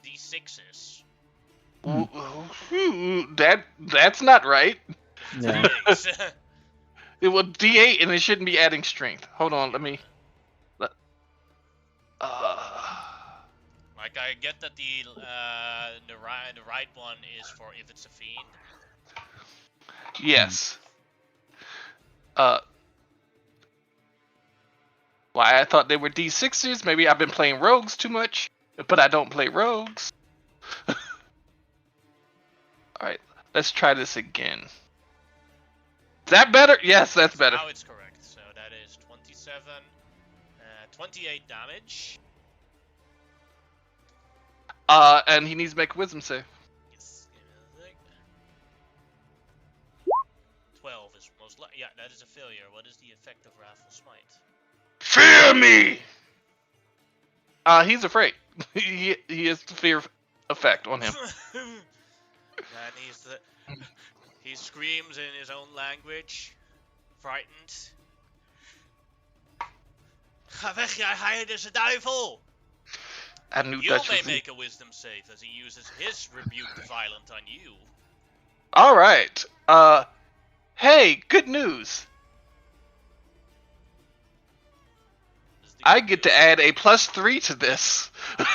d6s. That's not right. Yeah. It was D8, and it shouldn't be adding strength. Hold on, let me. Like I get that the right one is for if it's a fiend. Yes. Why I thought they were D6s. Maybe I've been playing rogues too much, but I don't play rogues. Alright, let's try this again. Is that better? Yes, that's better. Now it's correct. So that is 27, 28 damage. And he needs to make a wisdom save. Yes, 12 is most likely. Yeah, that is a failure. What is the effect of Wrathful Smite? Fear me! He's afraid. He has the fear effect on him. And he screams in his own language, frightened. Ga weg, jij heidense duivel! I knew You Dutch may was. make a wisdom save as he uses his rebuke to violent on you. All right. Hey, good news. This is the I good get to news. add a +3 to this. Yeah.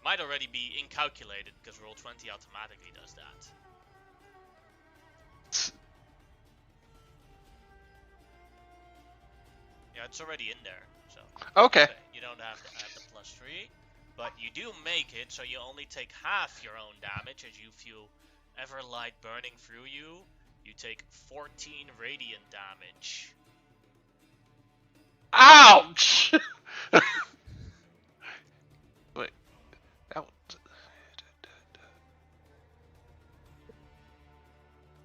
Might already be incalculated because Roll20 automatically does that. Yeah, it's already in there, so Okay. you don't have to add the +3. But you do make it, so you only take half your own damage as you feel Everlight burning through you. You take 14 radiant damage. Ouch! Wait. That was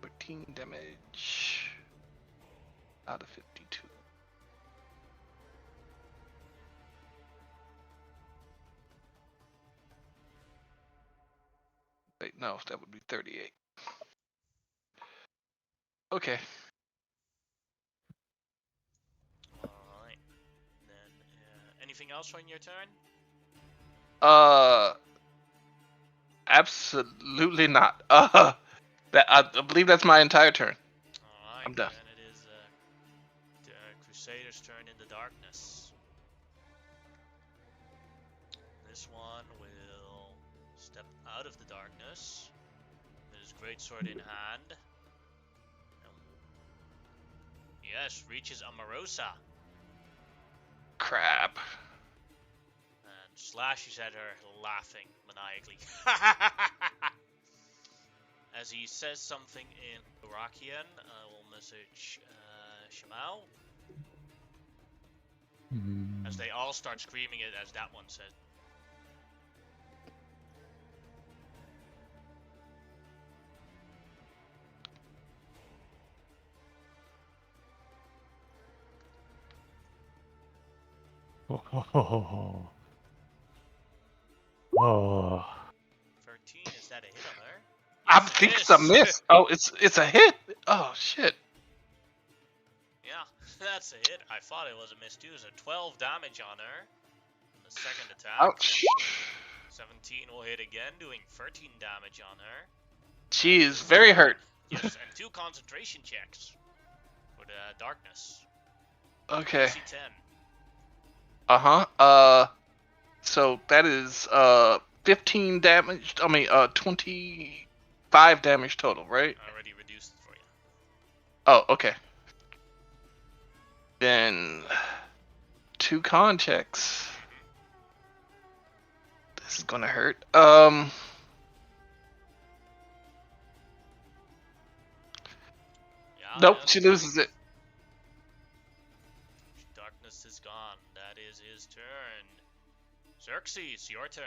14 damage out of 52. Wait, no, that would be 38. Okay. Alright. Then, anything else on your turn? Absolutely not. That I believe that's my entire turn. Alright, I'm done. then it is the Crusader's turn in the darkness. This one will step out of the darkness with his greatsword in hand. Yes, reaches Amarosa Crap. and slashes at her, laughing maniacally. As he says something in Iraqian, I will message Shamal. As they all start screaming it as that one said. Oh. 13, is that a hit on her? I Yes, it think it's a is. miss. Oh, it's a hit. Oh shit. Yeah, that's a hit. I thought it was a miss too. So 12 damage on her. The second attack. Ouch. 17 will hit again, doing 13 damage on her. She is very hurt. Yes, and 2 concentration checks for the darkness. Okay. DC 10. So that is 15 damage. I mean 25 damage total, right? I already reduced it for you. Oh, okay. Then 2 con checks. This is gonna hurt. Yeah, Nope, yeah, she loses it. Darkness is gone. That is his turn. Xerxes, your turn.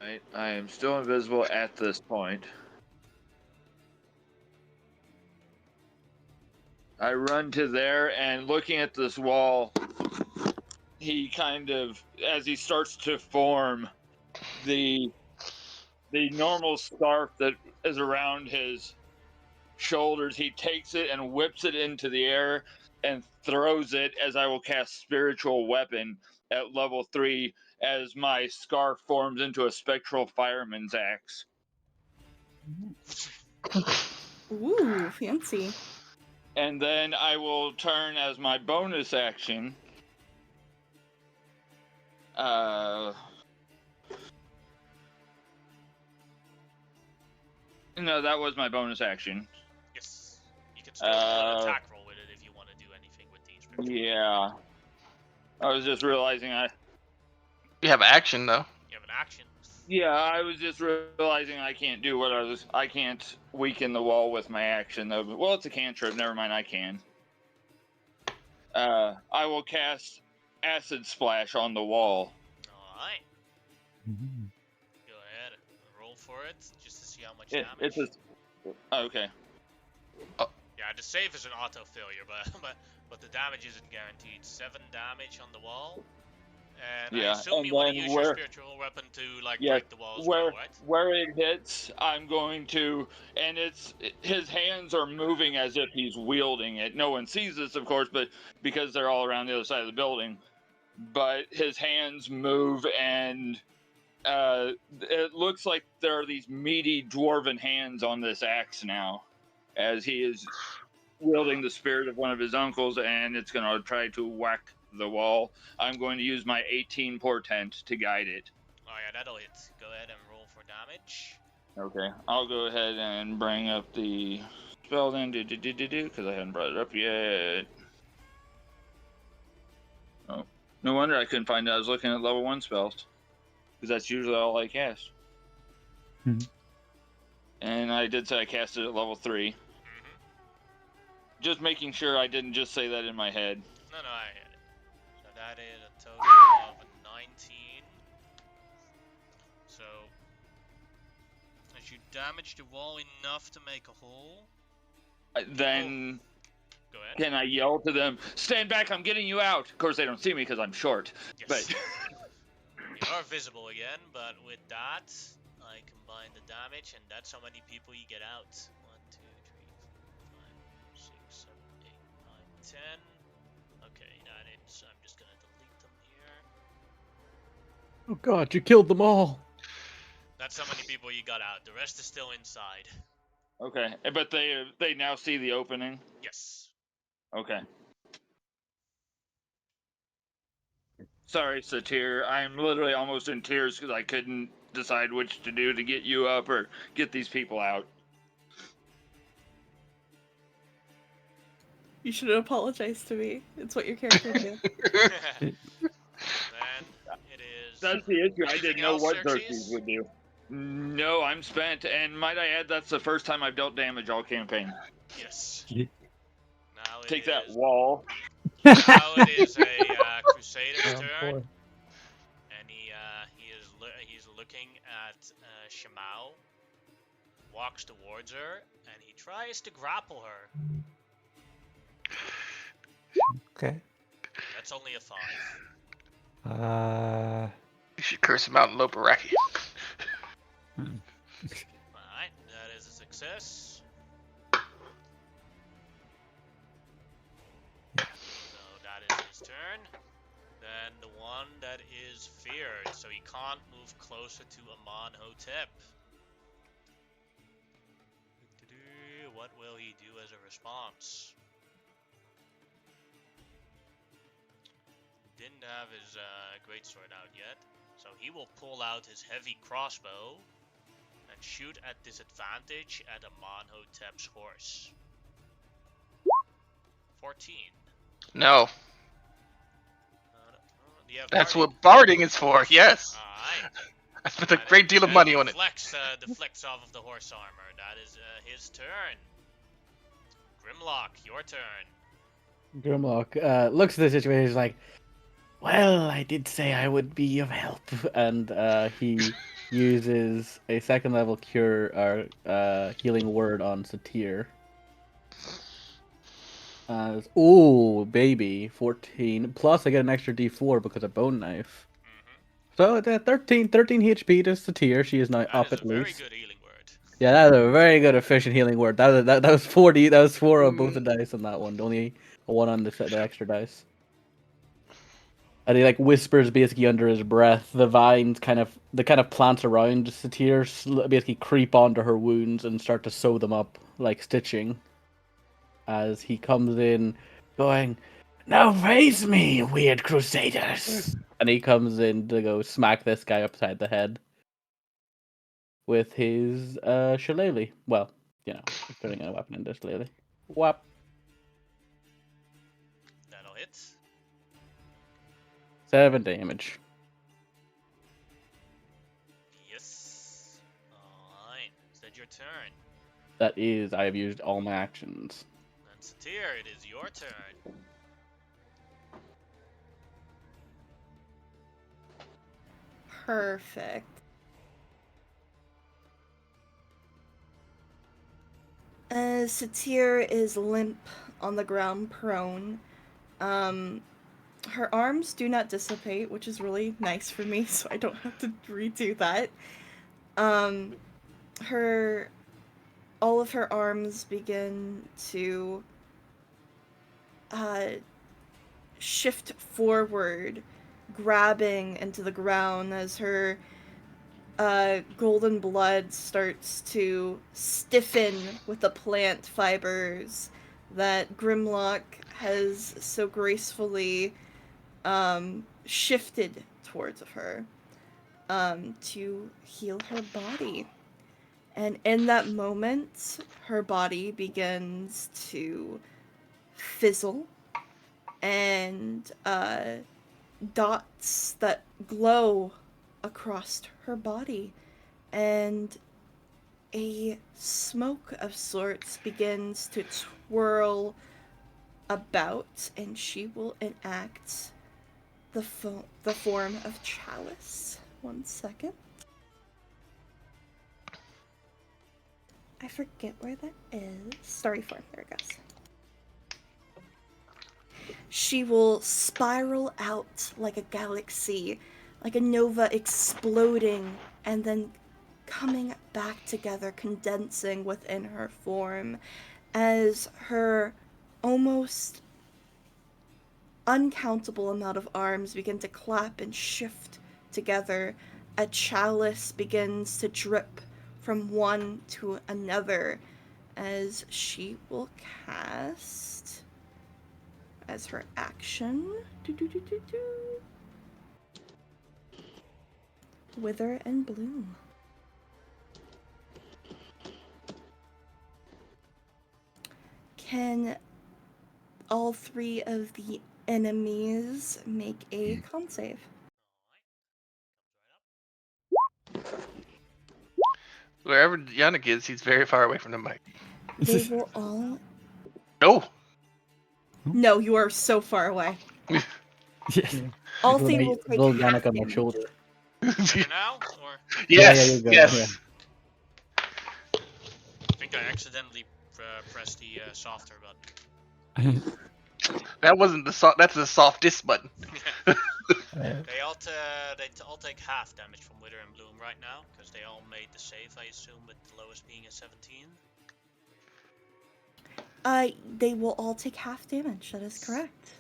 Right, I am still invisible at this point. I run to there, and looking at this wall, he kind of, as he starts to form the normal scarf that is around his shoulders, he takes it and whips it into the air and throws it as I will cast Spiritual Weapon at level 3 as my scarf forms into a spectral fireman's axe. Ooh, fancy. And then I will turn as my bonus action. No, that was my bonus action. Yes. You can still do an attack roll with it if you want to do anything with the inscription. Yeah. I was just realizing You have action though. You have an action. Yeah, I was just realizing I can't do what I can't weaken the wall with my action though. Well, it's a cantrip. Never mind, I can. I will cast Acid Splash on the wall. Alright. Mhm. Go ahead. Roll for it, just to see how much It's damage. okay. Yeah, the save is an auto failure, but but the damage isn't guaranteed. 7 damage on the wall. And I Yeah, assume and you want to then use your spiritual weapon to like yes, break the wall as well, right? where it hits, I'm going to, and his hands are moving as if he's wielding it. No one sees this, of course, but because they're all around the other side of the building. But his hands move, and it looks like there are these meaty dwarven hands on this axe now, as he is wielding the spirit of one of his uncles, and it's going to try to whack the wall. I'm going to use my 18 portent to guide it. Oh yeah, that'll hit. Go ahead and roll for damage. Okay, I'll go ahead and bring up the spell then, because I hadn't brought it up yet. Oh, no wonder I couldn't find it. I was looking at level 1 spells, because that's usually all I cast. Mhm. And I did say I cast it at level 3. Just making sure I didn't just say that in my head. No, I hit it. So that is a total of 19. So, as you damage the wall enough to make a hole, Then go ahead. can I yell to them, "Stand back, I'm getting you out"? Of course, they don't see me because I'm short. Yes. But You are visible again, but with that, I combine the damage, and that's how many people you get out. 1, 2, 3, 4, 5, 6, 7, 8, 9, 10. Okay, that is. I'm just gonna delete them here. Oh god, you killed them all. That's how many people you got out. The rest is still inside. okay, but they now see the opening. Yes. Okay. Sorry, Satir. I'm literally almost in tears because I couldn't decide which to do to get you up or get these people out. You should apologize to me. It's what your character did. Then it is. That's the issue. I Anything didn't know else, what Xerxes? Xerxes would do. No, I'm spent, and might I add, that's the first time I've dealt damage all campaign. Yes. Yeah. Now it Take that, is. wall. Now it is a Crusader's Oh, turn, boy. and he's looking at Shimao. Walks towards her, and he tries to grapple her. Okay. That's only a 5. You should curse him out in Lobaraki. Alright, that is a success. So that is his turn. Then the one that is feared, so he can't move closer to Amonhotep. What will he do as a response? Didn't have his greatsword out yet, so he will pull out his heavy crossbow and shoot at disadvantage at Amonhotep's horse. 14. No, Do you have that's barding? what barding is for. Yes, Alright. I spent a great deal of money on it. Deflects off of the horse armor. That is his turn. Grimlock, your turn. Grimlock looks at the situation. He's like, "Well, I did say I would be of help," and he uses a 2nd level cure or healing word on Satir. Ooh, baby, 14. Plus, I get an extra D4 because of bone knife. So 13 HP to Satir. She is now That up is at a very least. good healing word. Yeah, that's a very good efficient healing word. That was 40. That was 4 on both the dice on that one. Only a 1 on the extra dice. And he like whispers basically under his breath. The kind of plants around Satir basically creep onto her wounds and start to sew them up like stitching. As he comes in, going, "Now face me, weird crusaders!" And he comes in to go smack this guy upside the head with his shillelagh. Well, you know, he's turning a weapon into shillelagh. Whap. That'll hit. 7 damage. Yes. Alright. Is that your turn? That is, I have used all my actions. And Satir, it is your turn. Perfect. Satir is limp on the ground, prone. Her arms do not dissipate, which is really nice for me, so I don't have to redo that. All of her arms begin to shift forward, grabbing into the ground as her golden blood starts to stiffen with the plant fibers that Grimlock has so gracefully shifted towards her to heal her body. And in that moment, her body begins to fizzle, and dots that glow across her body, and a smoke of sorts begins to twirl about, and she will enact the form of Chalice. 1 second. I forget where that is. Starry form. There it goes. She will spiral out like a galaxy, like a nova exploding, and then coming back together, condensing within her form, as her almost uncountable amount of arms begin to clap and shift together. A chalice begins to drip from one to another as she will cast as her action. Wither and Bloom. Can all three of the enemies make a con save? Wherever Yannick is, he's very far away from the mic. They will all. No. No, you are so far away. Yes. All three will take Little half Yannick on my damage. shoulder. For now, or Yes. you're good, Yes. I think I accidentally pressed the softer button. That wasn't the soft. That's the softest button. They all take half damage from Wither and Bloom right now, because they all made the save, I assume, with the lowest being a 17. They will all take half damage. That is correct.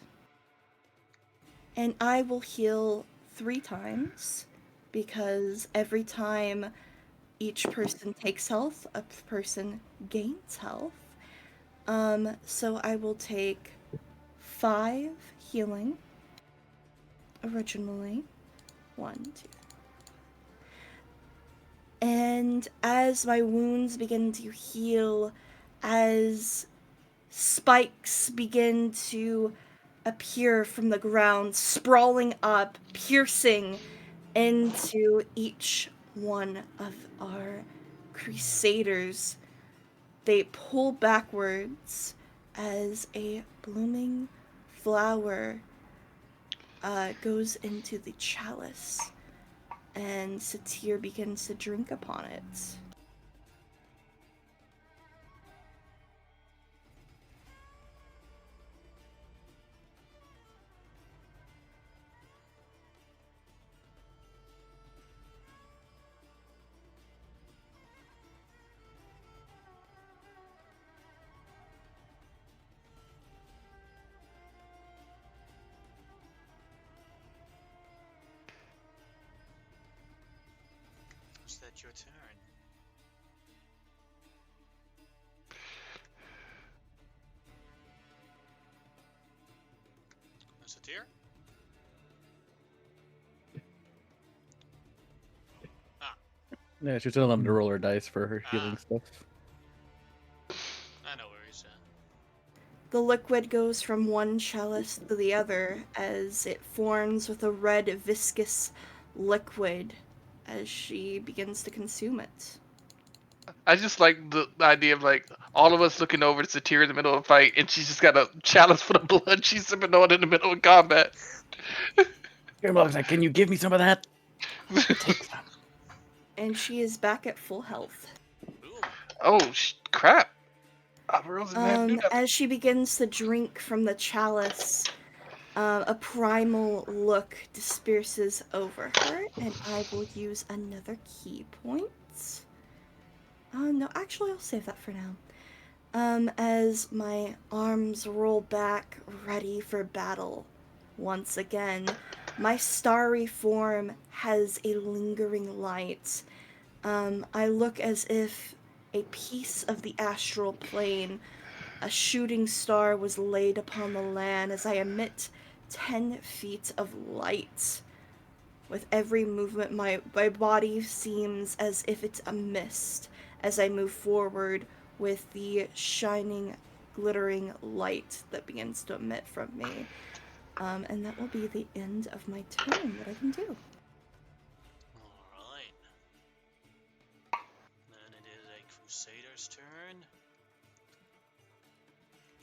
And I will heal 3 times, because every time each person takes health, a person gains health. So I will take 5 healing originally. 1, 2. And as my wounds begin to heal, as spikes begin to appear from the ground, sprawling up, piercing into each one of our crusaders, they pull backwards as a blooming flower goes into the chalice, and Satir begins to drink upon it. Is that your turn? Satir? Yeah, she's telling him to roll her dice for her healing stuff. I know where he's at. The liquid goes from one chalice to the other as it forms with a red viscous liquid as she begins to consume it. I just like the idea of like all of us looking over to Satir in the middle of a fight, and she's just got a chalice full of blood she's sipping on in the middle of combat. Grimlock's like, can you give me some of that? Take some. And she is back at full health. Ooh. Oh crap! Alvaro's didn't have to do nothing. As she begins to drink from the chalice, A primal look disperses over her, and I will use another key point. No, actually, I'll save that for now. As my arms roll back, ready for battle. Once again, my starry form has a lingering light. I look as if a piece of the astral plane, a shooting star, was laid upon the land as I emit 10 feet of light. With every movement, my body seems as if it's a mist as I move forward with the shining, glittering light that begins to emit from me. And that will be the end of my turn that I can do. Alright. Then it is a Crusader's turn.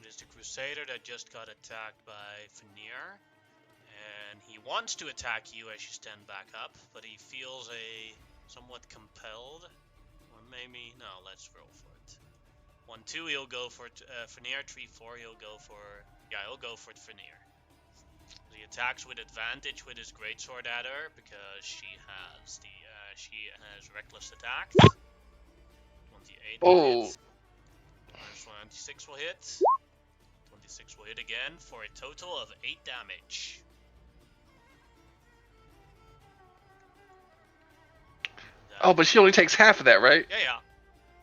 It is the Crusader that just got attacked by Fenrir. And he wants to attack you as you stand back up, but he feels somewhat compelled. Or maybe, no, let's roll for it. 1-2, he'll go for Fenrir. 3-4, he'll go for, he'll go for Fenrir. He attacks with advantage with his greatsword at her because she has reckless attack. 28 will hit. 26 will hit. 26 will hit again for a total of 8 damage. Oh, but she only takes half of that, right? Yeah.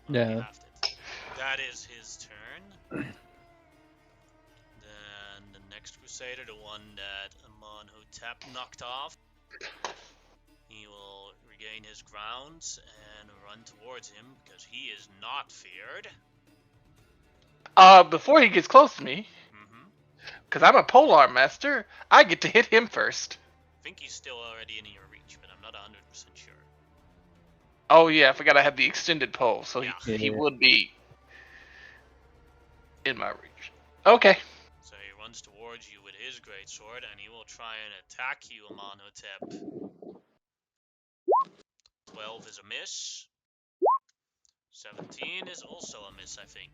Yeah. Halved it. That is his turn. Then the next Crusader, the one that Amonhotep knocked off, he will regain his grounds and run towards him because he is not feared. Before he gets close to me, because I'm a polearm master, I get to hit him first. I think he's still already in your reach, but I'm not 100% sure. Oh yeah, I forgot I have the extended pole, so Yeah. he would be in my reach. Okay. So he runs towards you with his greatsword, and he will try and attack you, Amonhotep. 12 is a miss. 17 is also a miss, I think.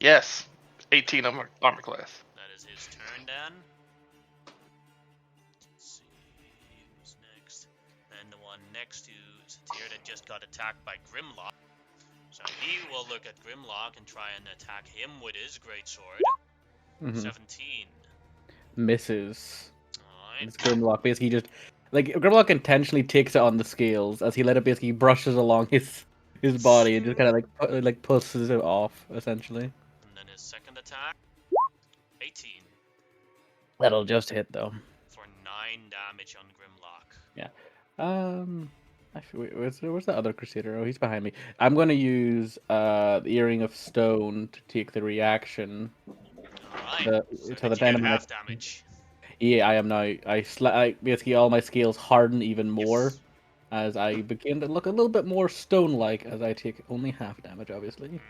Yes. 18 armor class. That is his turn then. Let's see who's next. And the one next to Satir that just got attacked by Grimlock. So he will look at Grimlock and try and attack him with his greatsword. 17. Misses. Alright. It's Grimlock basically just Grimlock intentionally takes it on the scales as he let it basically brushes along his body and just kind of like pushes it off essentially. And then his second attack. 18. That'll just hit though. For 9 damage on Grimlock. Yeah. Actually, wait, where's the other Crusader? Oh, he's behind me. I'm gonna use the Earring of Stone to take the reaction. Alright. So did you get half damage? Yeah, I am now. I basically all my scales harden even more as I begin to look a little bit more stone-like as I take only half damage, obviously. Then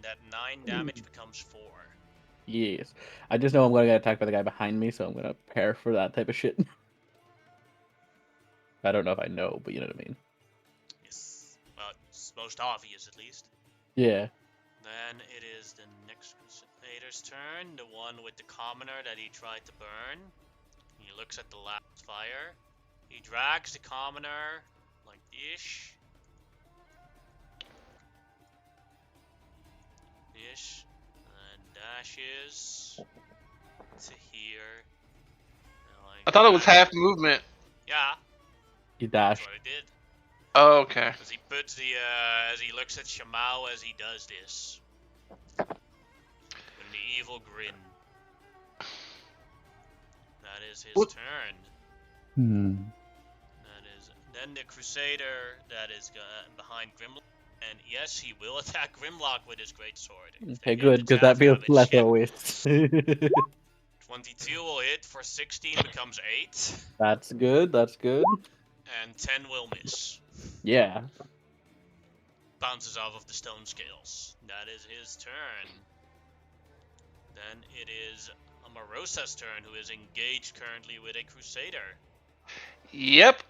that 9 damage becomes 4. Yes. I just know I'm going to get attacked by the guy behind me, so I'm going to prepare for that type of shit. I don't know if I know, but you know what I mean. Yes. Well, it's most obvious, at least. Yeah. Then it is the next Crusader's turn, the one with the commoner that he tried to burn. He looks at the last fire. He drags the commoner like ish. And dashes to here. Like I thought it was half movement. Yeah. He dashed. That's what I did. Oh, okay. Because he puts the, as he looks at Shamao as he does this. With the evil grin. That is his turn. That is then the Crusader that is behind Grimlock, and yes, he will attack Grimlock with his greatsword. Okay, good, because that feels less of a waste. 22 will hit for 16 becomes 8. That's good. That's good. And 10 will miss. Yeah. Bounces off of the stone scales. That is his turn. Then it is Amarosa's turn, who is engaged currently with a Crusader. Yep.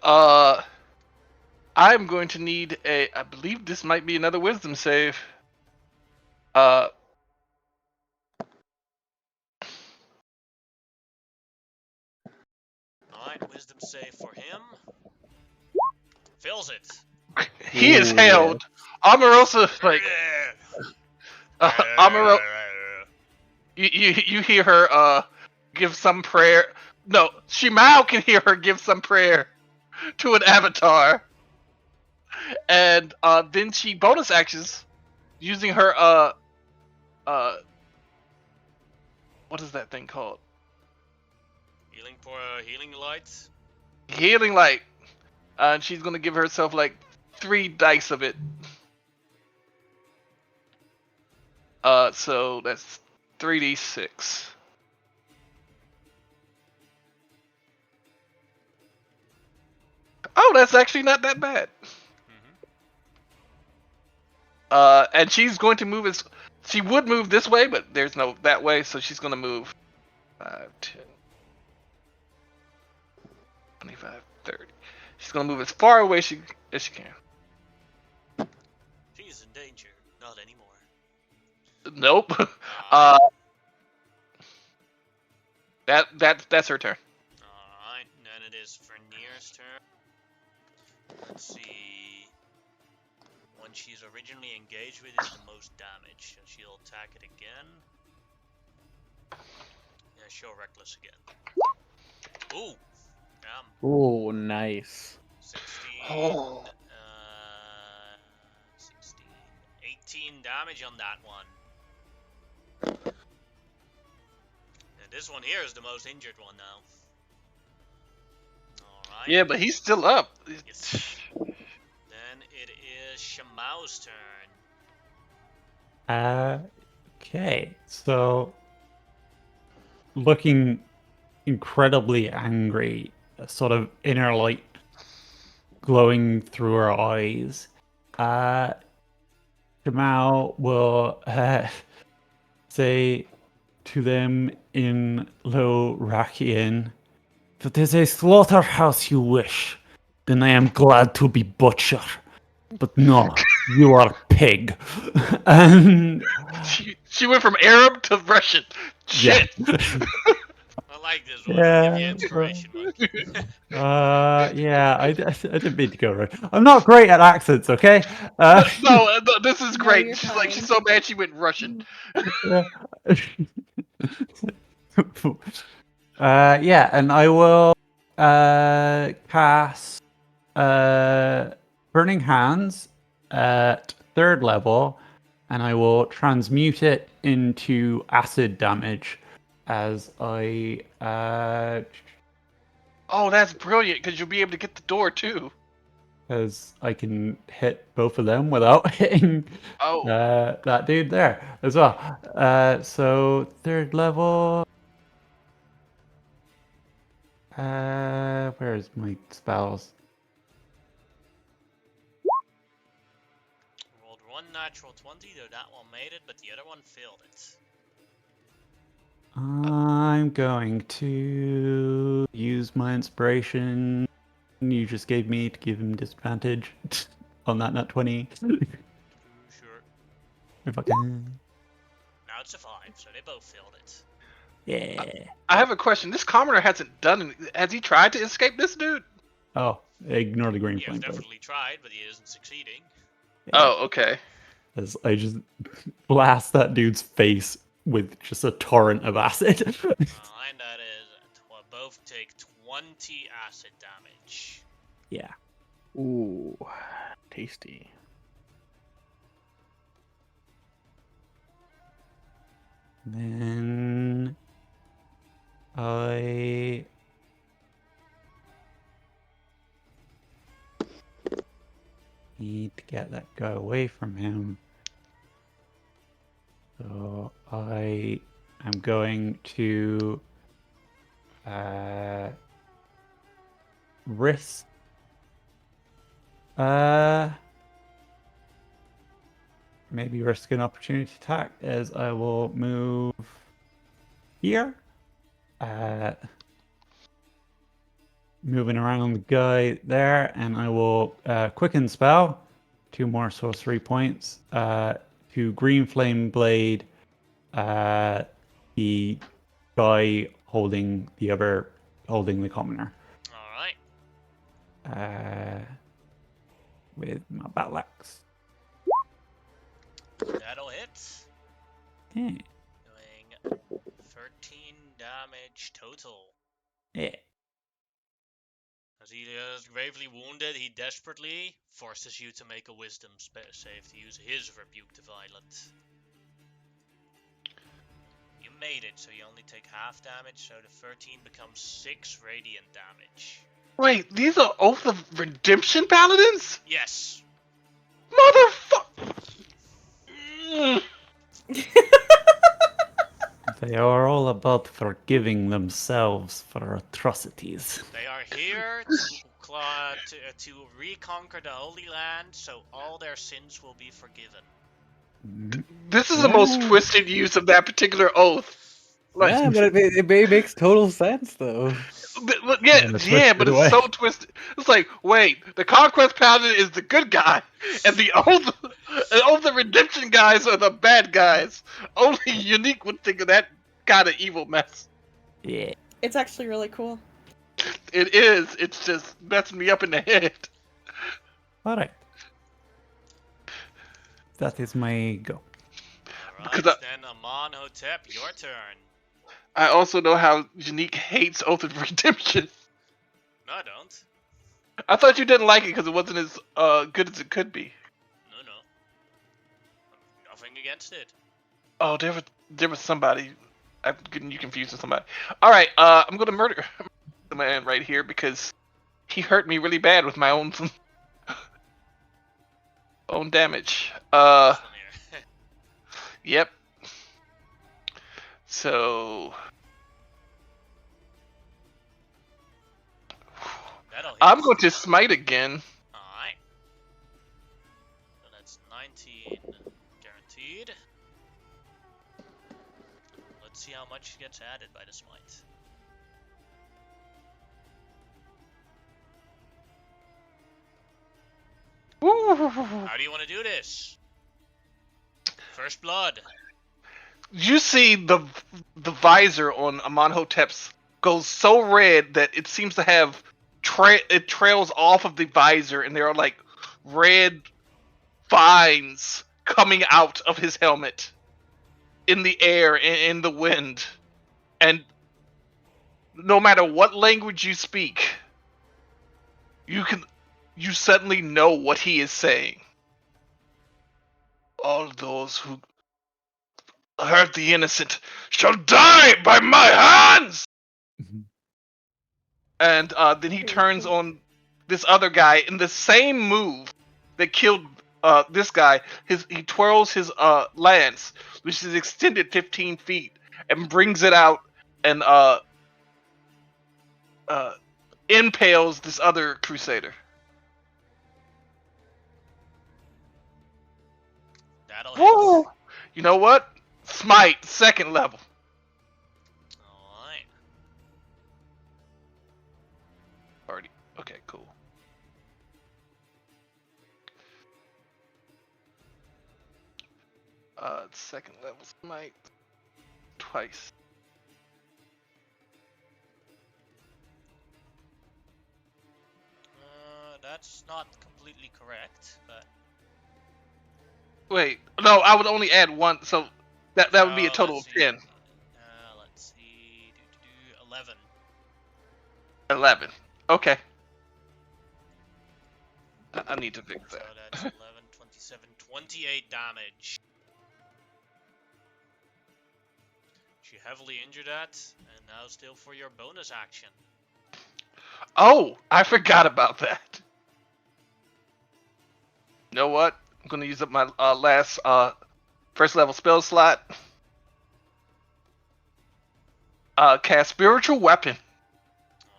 I'm going to need I believe this might be another wisdom save. Alright, wisdom save for him. Fails it. He is Ooh, held. Omarosa, like, Amaro, you hear her give some prayer. No, Shimao can hear her give some prayer to an avatar, and then she bonus actions using her what is that thing called? Healing lights. Healing light. And she's gonna give herself like 3 dice of it. So that's 3d6. Oh, that's actually not that bad. And she's going to move as she would move this way, but there's no that way, so she's gonna move 5, 10, 25, 30. She's gonna move as far away as she can. She's in danger. Not anymore. Nope. That's her turn. Alright, then it is Fernier's turn. Let's see. One she's originally engaged with is the most damage, so she'll attack it again. Yeah, she'll reckless again. Ooh! Damn. Ooh, nice. 16. Oh. 16. 18 damage on that one. And this one here is the most injured one now. Alright. Yeah, but he's still up. Yes. Then it is Shamao's turn. Okay, so looking incredibly angry, a sort of inner light glowing through her eyes, Jamal will say to them in low Rakian, "If it is a slaughterhouse you wish, then I am glad to be butcher. But no, you are pig." And She went from Arab to Russian. Shit. yeah. I like this one. Yeah, Give you inspiration, Monkey. yeah, I didn't mean to go right. I'm not great at accents, okay? No, this is No, great. you're She's fine. like, she's so mad she went Russian. Yeah, and I will cast Burning Hands at 3rd level, and I will transmute it into acid damage as I Oh, that's brilliant, because you'll be able to get the door too. as I can hit both of them without hitting Oh. that dude there as well. So 3rd level. Where's my spells? Rolled one natural 20, though that one made it, but the other one failed it. I'm going to use my inspiration you just gave me to give him disadvantage on that nat 20. Sure. If I can. Now it's a 5, so they both failed it. Yeah. I have a question. This commoner hasn't done anything. Has he tried to escape this dude? Oh, ignore the green He has flame. definitely tried, but he isn't succeeding. Yeah. Oh, okay. As I just blast that dude's face with just a torrent of acid. And that is, both take 20 acid damage. Yeah. Ooh, tasty. Then I need to get that guy away from him. So I am going to risk maybe risk an opportunity attack as I will move here. Moving around the guy there, and I will quicken spell, 2 more sorcery points, to Green Flame Blade, the guy holding the commoner. with my battle axe. That'll hit. Yeah. Doing 13 damage total. Yeah. As he is gravely wounded, he desperately forces you to make a wisdom save to use his rebuke to violent. You made it, so you only take half damage, so the 13 becomes 6 radiant damage. Wait, these are Oath of Redemption paladins? Yes. Motherfucker! They are all about forgiving themselves for atrocities. They are here to reconquer the Holy Land, so all their sins will be forgiven. This is the most Yeah. twisted use of that particular oath. Like, Yeah, but it makes total sense though. yeah, In a yeah, but twisted it's way. so twisted. It's like, wait, the Conquest Paladin is the good guy, and the Oath of Redemption guys are the bad guys. Only Unique would think of that kind of evil mess. Yeah. It's actually really cool. It is. It's just messing me up in the head. Alright. That is my go. Alright, Because then Amonhotep, your turn. I also know how Unique hates Oath of Redemption. No, I don't. I thought you didn't like it because it wasn't as good as it could be. No. Nothing against it. Oh, there was somebody. I'm getting you confused with somebody. All right, I'm gonna murder the man right here because he hurt me really bad with my own own damage. This one here. Yep. So That'll hit. I'm going to smite again. Alright. So that's 19 guaranteed. Let's see how much gets added by the smite. How do you want to do this? First blood. You see the visor on Amonhotep's goes so red that it seems to have it trails off of the visor, and there are like red vines coming out of his helmet in the air and in the wind, and no matter what language you speak, you suddenly know what he is saying. All those who hurt the innocent shall die by my hands. And then he turns on this other guy in the same move that killed this guy. He twirls his lance, which is extended 15 feet, and brings it out and impales this other crusader. That'll hit. Woo! You know what? Smite, second level. Alright. Already. Okay, cool. Second level smite. Twice. That's not completely correct, but... Wait, no, I would only add one, so that would be a total of let's see. 10. Let's see. 11. 11. Okay. I need to fix So that. that's 11, 27, 28 damage. She heavily injured that, and now still for your bonus action. Oh, I forgot about that. You know what? I'm gonna use up my last first level spell slot. Cast Spiritual Weapon.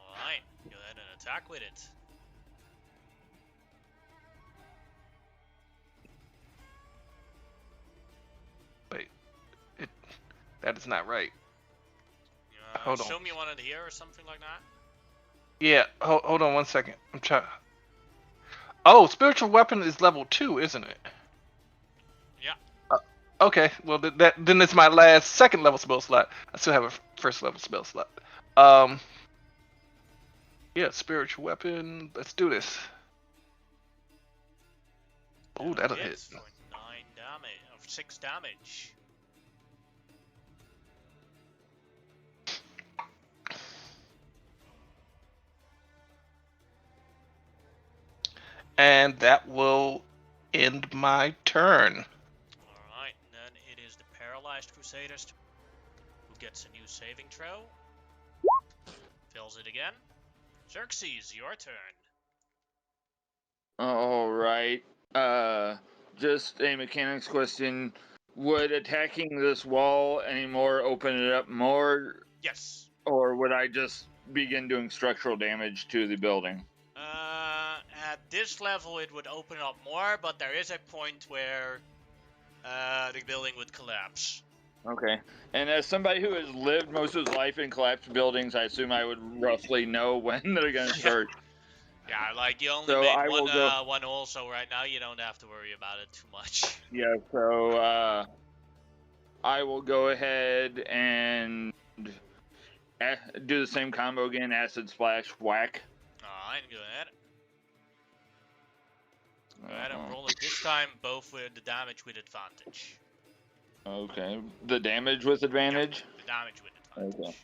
Alright, go ahead and attack with it. Wait, that is not right. Hold on. Show me one in here or something like that. Yeah, hold on one second. I'm trying. Oh, Spiritual Weapon is level 2, isn't it? Yeah. Okay, well then it's my last second level spell slot. I still have a first level spell slot. Yeah, spiritual weapon. Let's do this. Oh, that'll hit. For 9 damage, of 6 damage. And that will end my turn. Alright, then it is the paralyzed Crusader's turn, who gets a new saving throw. Fails it again. Xerxes, your turn. All right. Just a mechanics question. Would attacking this wall anymore open it up more, Yes. or would I just begin doing structural damage to the building? At this level it would open up more, but there is a point where the building would collapse. Okay. And as somebody who has lived most of his life in collapsed buildings, I assume I would roughly know when they're going to start. Yeah, like you only So made I will go. one hole, so right now you don't have to worry about it too much. Yeah, so I will go ahead and do the same combo again: acid splash, whack. Alright, go ahead. Go ahead and roll it this time, both with the damage with advantage. Okay, the damage with advantage. Yeah, the damage with advantage. Okay.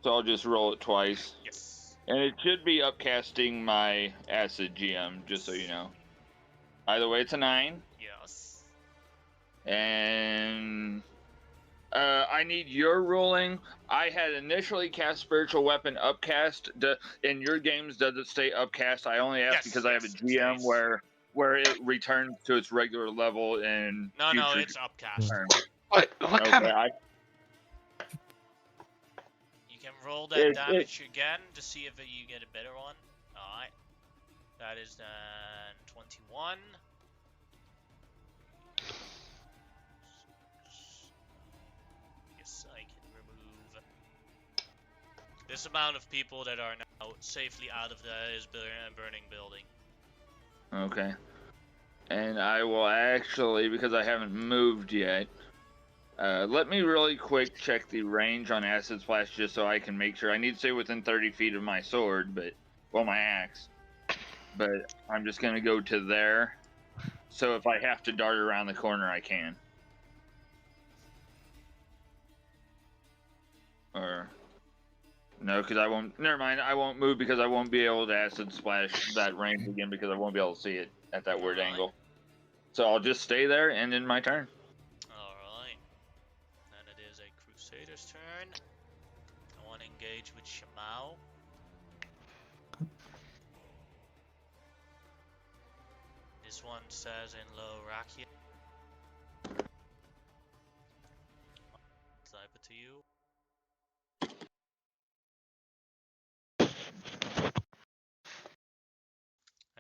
So I'll just roll it twice. Yes. And it should be upcasting my acid GM, just so you know. Either way, it's a 9. Yes. And I need your ruling. I had initially cast Spiritual Weapon upcast. In your games, does it stay upcast? I only ask because I have a GM where it returns to its regular level in No, future it's upcast. What kind of? You can roll that damage again to see if you get a better one. Alright. That is then 21. Yes, I can remove this amount of people that are now safely out of this burning building. Okay. And I will actually, because I haven't moved yet, let me really quick check the range on Acid Splash just so I can make sure. I need to stay within 30 feet of my sword, my axe. But I'm just going to go to there. So if I have to dart around the corner, I can. Or... No, because I won't... Never mind, I won't move because I won't be able to Acid Splash that range again because I won't be able to see it at that weird angle. So I'll just stay there and end my turn. Alright. Then it is a Crusader's turn. I want to engage with Shamao. This one says in low Rakia. Type it to you.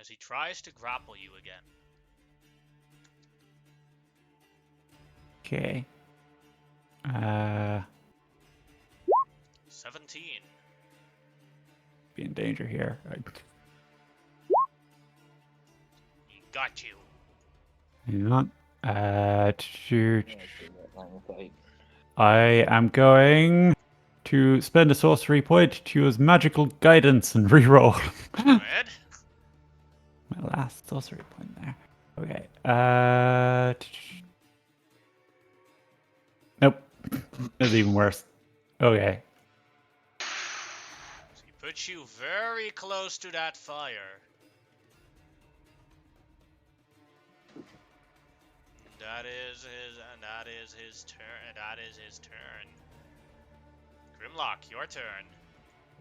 As he tries to grapple you again. Okay. 17. Be in danger here. He got you. Hang on. I am going to spend a sorcery point to use magical guidance and reroll. Go ahead. My last sorcery point there. Okay. Nope. That's even worse. Okay. So he puts you very close to that fire. That is his turn. That is his turn. Grimlock, your turn.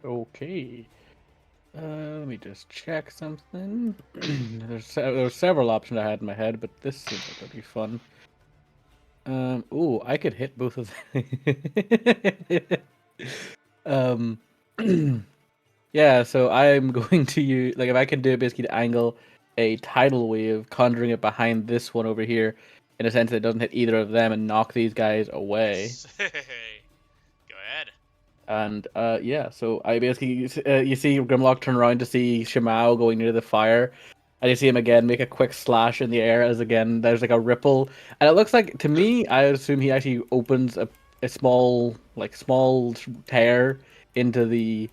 Okay. Let me just check something. There's several options I had in my head, but this seems like it'll be fun. Ooh, I could hit both of them. Yeah, so I'm going to use, like, if I can do basically to angle a tidal wave, conjuring it behind this one over here, in a sense that it doesn't hit either of them and knock these guys away. Yes. Go ahead. And yeah, so I basically you see Grimlock turn around to see Shimao going near the fire, and you see him again make a quick slash in the air as again there's like a ripple, and it looks like to me I assume he actually opens a small tear into the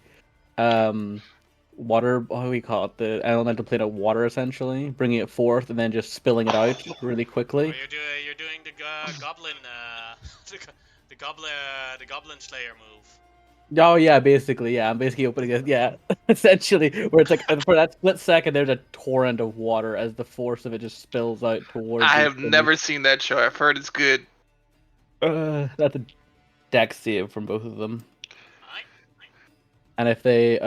water. What do we call it? The elemental plate of water, essentially, bringing it forth and then just spilling it out really Oh, quickly. you're doing the goblin the goblin slayer move. Oh yeah, basically, yeah. I'm basically opening it. Yeah, essentially, where it's like for that split second, there's a torrent of water as the force of it just spills out towards I you. have never seen that show. I've heard it's good. That's a dex save from both of them. Alright. And if they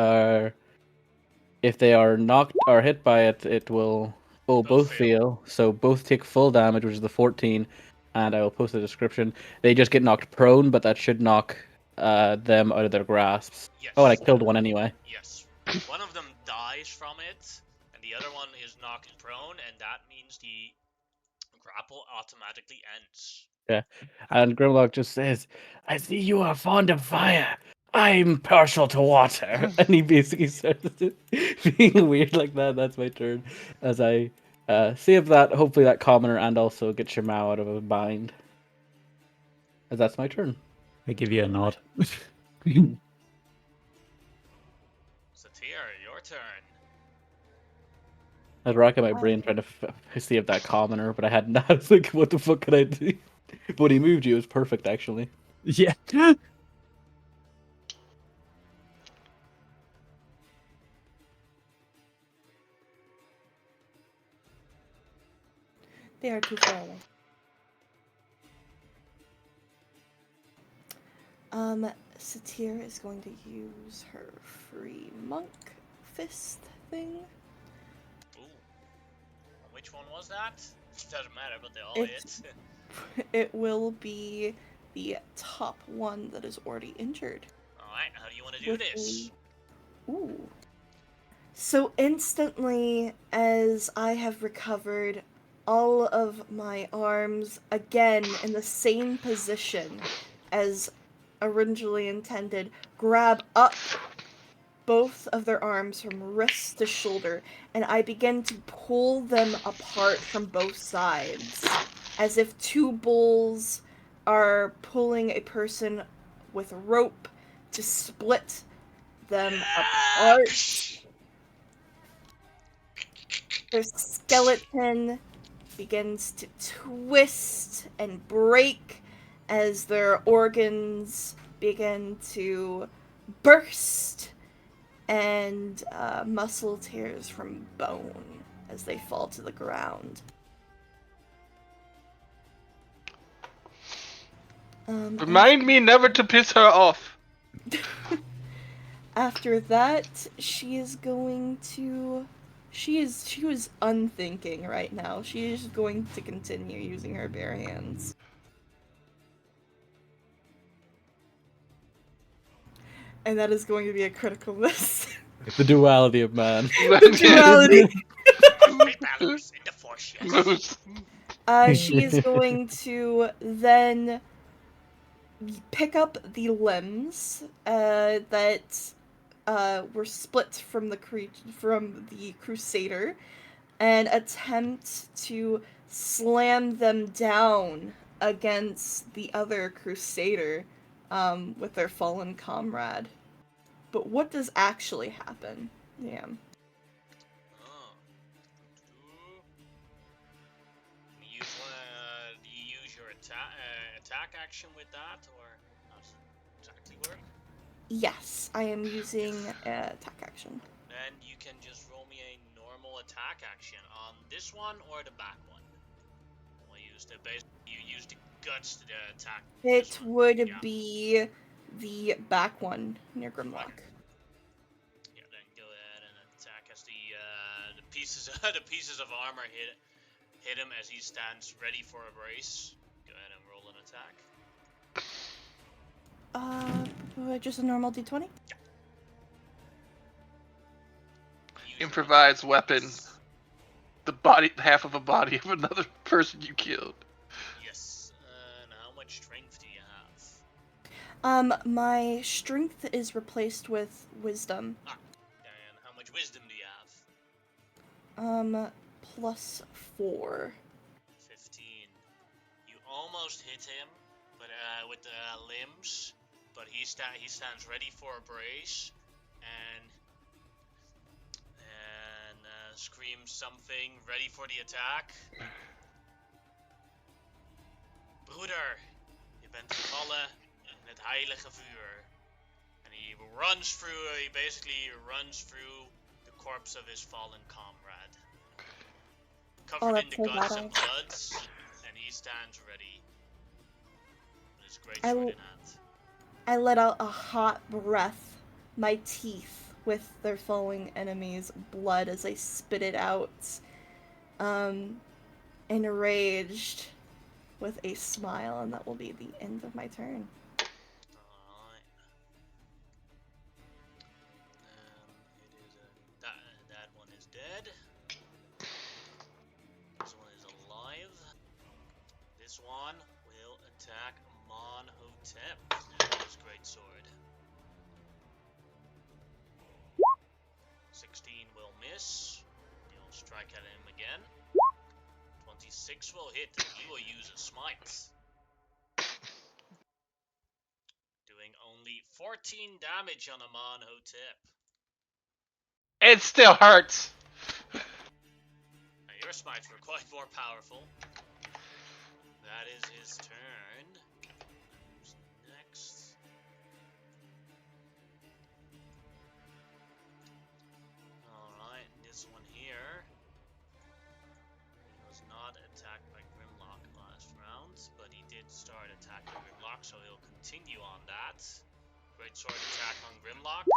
are knocked or hit by it, it will both fail. So both take full damage, which is the 14, and I will post a description. They just get knocked prone, but that should knock them out of their grasps. Yes. Oh, and I killed one anyway. Yes. One of them dies from it, and the other one is knocked prone, and that means the grapple automatically ends. Yeah. And Grimlock just says, "I see you are fond of fire. I'm partial to water." And he basically starts being weird like that. That's my turn. As I save that, hopefully that commoner, and also get Shemao out of a bind. As that's my turn. I give you a nod. Satir, your turn. I was racking my brain trying to see if that commoner, but I had not. I was like, what the fuck could I do? But when he moved you, it was perfect, actually. Yeah. They are too far away. Satir is going to use her free monk fist thing. Ooh. Which one was that? It doesn't matter, but they all It's- hit. It will be the top one that is already injured. Alright, how do you want to do with this? Ooh. So instantly, as I have recovered all of my arms again in the same position as originally intended, grab up both of their arms from wrist to shoulder, and I begin to pull them apart from both sides, as if two bulls are pulling a person with rope to split them apart. Their skeleton begins to twist and break as their organs begin to burst, and muscle tears from bone as they fall to the ground. Remind me never to piss her off. After that, she is going to... She was unthinking right now. She is going to continue using her bare hands. And that is going to be a critical miss. The duality of man. The duality. Great balance in the force, yes. She is going to then pick up the limbs that were split from the Crusader and attempt to slam them down against the other Crusader with their fallen comrade. But what does actually happen? Yeah. Oh. Do you use your attack action with that, or how does it exactly work? Yes, I am using attack action. Then you can just roll me a normal attack action on this one or the back one. We'll use the base. You use the guts to attack. It would Yeah. be the back one near Grimlock. Yeah, then go ahead and attack as the pieces the pieces of armor hit him as he stands ready for a brace. Go ahead and roll an attack. Just a normal d20? Improvised weapon. The body, half of a body of another person you killed. Yes. And how much strength do you have? My strength is replaced with wisdom. And how much wisdom do you have? Plus 4. 15. You almost hit him, but with the limbs. But he stands ready for a brace, and something, ready for the attack. Broeder, je bent gevallen in het heilige vuur. And he basically runs through the corpse of his fallen comrade. Covered in that's the so guts and badass. bloods, and he stands ready. With his great I sword l- in hand. I let out a hot breath, my teeth with their falling enemy's blood as I spit it out. Enraged with a smile, and that will be the end of my turn. Alright. It is that one is dead. This one is alive. This one will attack Monhotep with his great sword. 16 will miss. He'll strike at him again. 26 will hit, and he will use a smite. Doing only 14 damage on Monhotep. It still hurts. Now, your smites were quite more powerful. That is his turn. Who's next? Alright, this one here. He was not attacked by Grimlock last round, but he did start attacking Grimlock, so he'll continue on that. Great sword attack on Grimlock.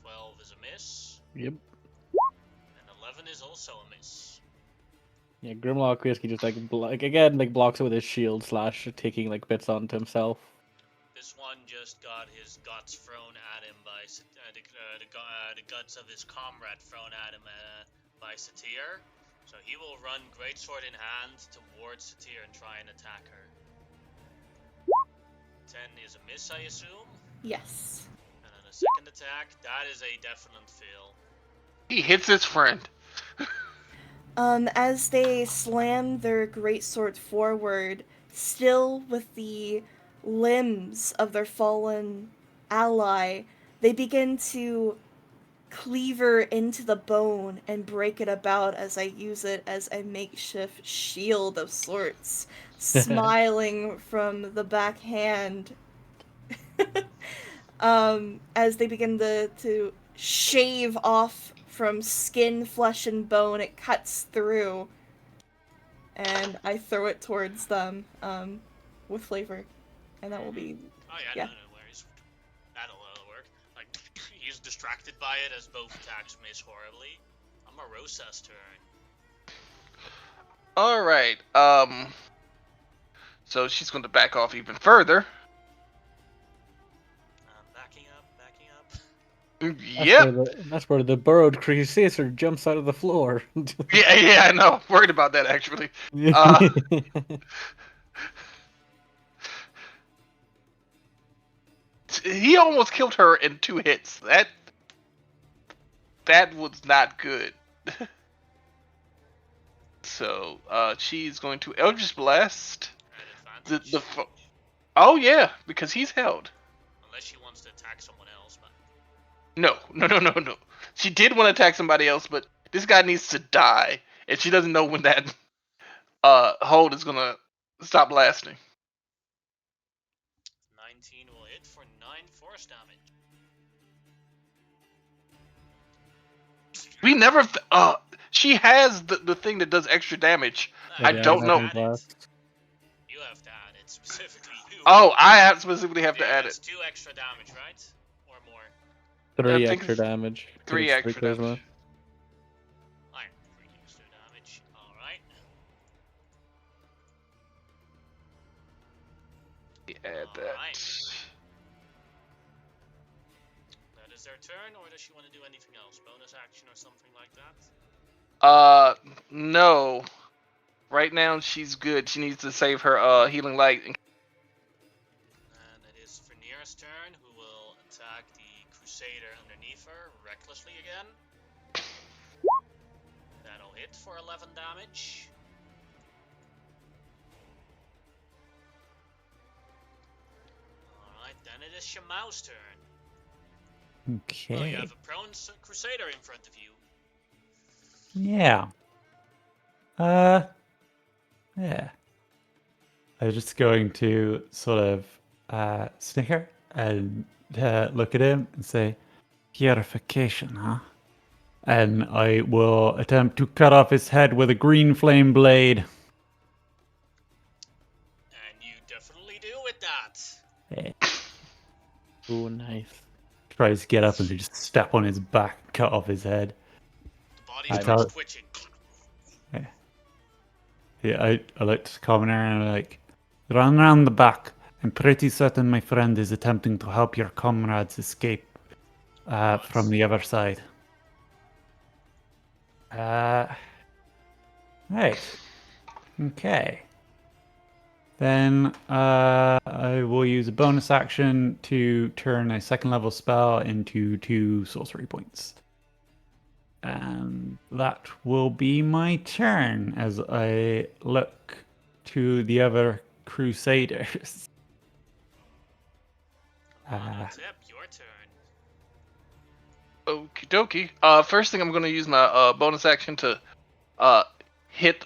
12 is a miss. Yep. And 11 is also a miss. Yeah, Grimlock basically just again blocks it with his shield / taking like bits onto himself. This one just got his guts thrown at him by the guts of his comrade thrown at him by Satyr. So he will run greatsword in hand towards Satyr and try and attack her. 10 is a miss, I assume. Yes. And then a second attack. That is a definite fail. He hits his friend. As they slam their greatsword forward, still with the limbs of their fallen ally, they begin to cleaver into the bone and break it about as I use it as a makeshift shield of sorts, smiling from the backhand. As they begin to shave off from skin, flesh, and bone, it cuts through, and I throw it towards them, with flavor, and that will be, Oh yeah, no worries. That'll work. Like, he's distracted by it as both attacks miss horribly. Amarosa's turn. All right. So she's going to back off even further. Backing up. That's where the burrowed crusader jumps out of the floor. Yeah, I know. Worried about that actually. He almost killed her in 2 hits. That was not good. So she's going to Eldritch Blast. At advantage. Oh yeah, because he's held. Unless she wants to attack someone else, but No. She did want to attack somebody else, but this guy needs to die, and she doesn't know when that hold is gonna stop lasting. 19 will hit for 9 force damage. We never. She has the thing that does extra damage. I don't know. You have to add it, specifically you. Oh, I specifically have to add That's it. 2 extra damage, right? Or more? 3 I think extra it's damage. 3 'cause it's extra 3 charisma. damage. Alright, 3 extra damage. Alright. Add that. That is their turn, or does she want to do anything else? Bonus action or something like that? No. Right now she's good. She needs to save her healing light. And it is Fenrir's turn, who will attack the Crusader underneath her recklessly again. That'll hit for 11 damage. Alright, then it is Shamau's turn. Okay. Well, you have a prone Crusader in front of you. Yeah. Yeah. I was just going to sort of snicker and look at him and say, purification, huh? And I will attempt to cut off his head with a green flame blade. And you definitely do with that. Eh. Oh, nice. Tries to get up and they just step on his back, cut off his head. The body I starts thought- twitching. Yeah, I look to the commoner and I'm like, run around the back. I'm pretty certain my friend is attempting to help your comrades escape from the other side. Right. Okay. Then I will use a bonus action to turn a second level spell into 2 sorcery points. And that will be my turn as I look to the other crusaders. Tip, your turn. Okie dokie. First thing I'm gonna use my bonus action to hit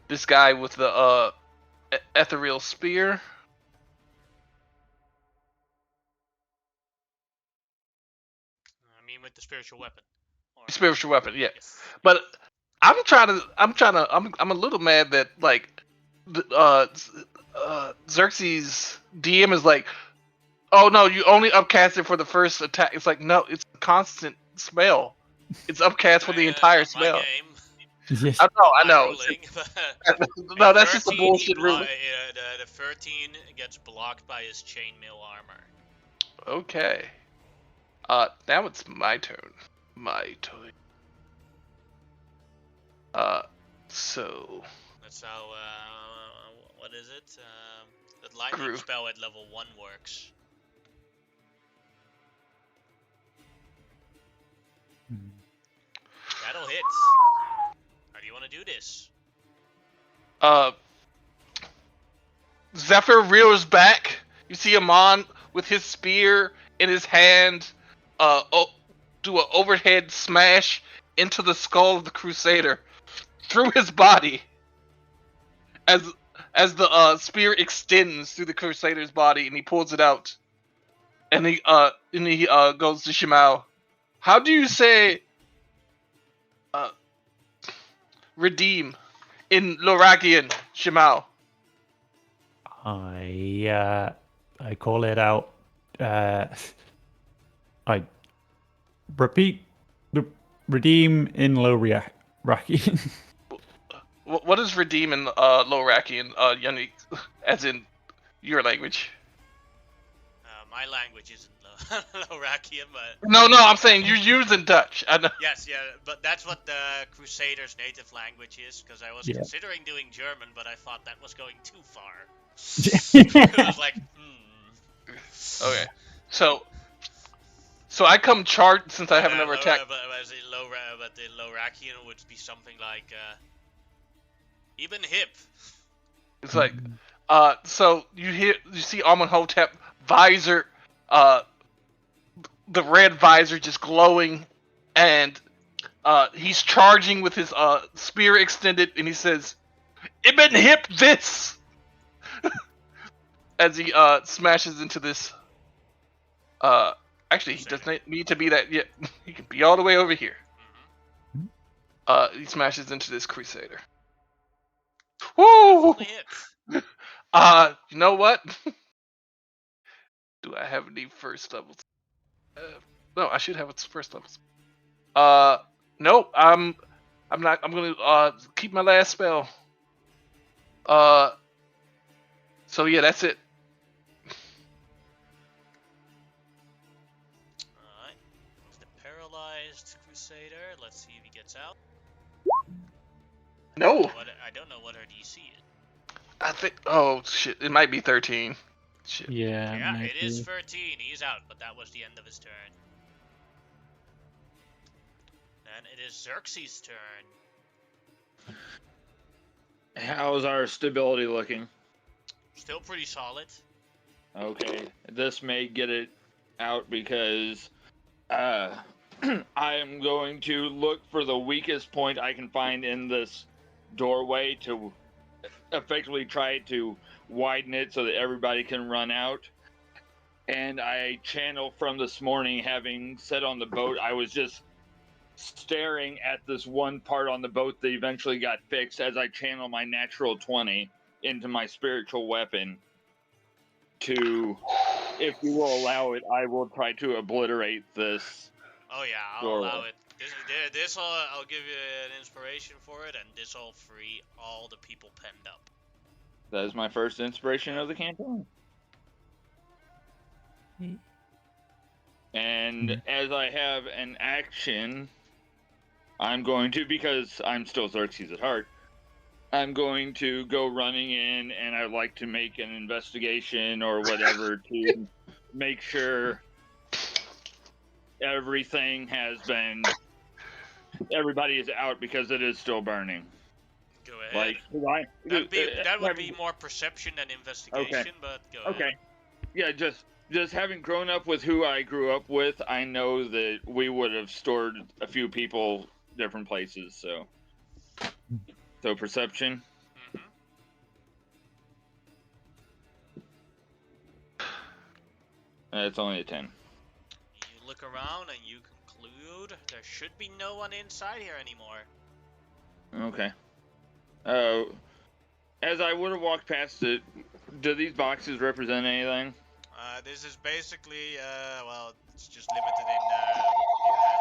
this guy with the ethereal spear. I mean, with the spiritual weapon. Or... Spiritual weapon, yeah. Yes. But I'm a little mad that like Xerxes DM is like, oh no, you only upcast it for the first attack. It's like, no, it's a constant spell. It's upcast for the entire not my spell. game. Yes. I know. Ruling. No, that's just a 13, bullshit rule. The 13 gets blocked by his chainmail armor. Okay. Now it's my turn. My turn. So That's how, what is it? The lightning Groove. spell at level 1 works. That'll hit. How do you want to do this? Zephyr rears back. You see Amon with his spear in his hand, do an overhead smash into the skull of the Crusader through his body. As the spear extends through the Crusader's body, and he pulls it out, and he goes to Shimao. How do you say redeem in Lorakian, Shimao? I call it out. I repeat the redeem in low Raki. What is redeem in Lorakian, Yannick, as in your language? My language isn't Lorakian, but... No, I'm saying you're using Dutch. I know. Yes, yeah, but that's what the Crusaders' native language is, because I was Yeah. considering doing German, but I thought that was going too far. I was like, Okay. So I come charged since I haven't ever attacked. But the Lorakian would be something like, even hip. It's like, so you see Amenhotep visor, the red visor just glowing, and he's charging with his spear extended, and he says, "Ibn hip this," as he smashes into this. Actually, he doesn't need to be that yet. He can be all the way over here. He smashes into this Crusader. Woo! Definitely hit. You know what? Do I have any first levels? No, I should have its first levels. Nope. I'm not. I'm gonna keep my last spell. So yeah, that's it. Alright. The paralyzed Crusader. Let's see if he gets out. No. I don't know what her DC is. I think. Oh shit! It might be 13. Shit. Yeah, Yeah, might it is be. 13. He's out, but that was the end of his turn. Then it is Xerxes' turn. How's our stability looking? Still pretty solid. Okay, this may get it out because I am going to look for the weakest point I can find in this doorway to effectively try to widen it so that everybody can run out. And I channel from this morning, having sat on the boat, I was just staring at this one part on the boat that eventually got fixed as I channel my natural 20 into my spiritual weapon to, if you will allow it, I will try to obliterate this Oh yeah, I'll doorway. allow it. This I'll give you an inspiration for it, and this will free all the people penned up. That is my first inspiration of the campaign. And as I have an action, I'm going to, because I'm still Xerxes at heart, I'm going to go running in, and I'd like to make an investigation or whatever to make sure everything has been, everybody is out, because it is still burning. Go ahead. That would be more perception than investigation, but go ahead. Okay. Yeah, just having grown up with who I grew up with, I know that we would have stored a few people different places, so perception. It's only a 10. You look around and you conclude there should be no one inside here anymore. Okay. As I would have walked past it, do these boxes represent anything? This is basically, well, it's just limited in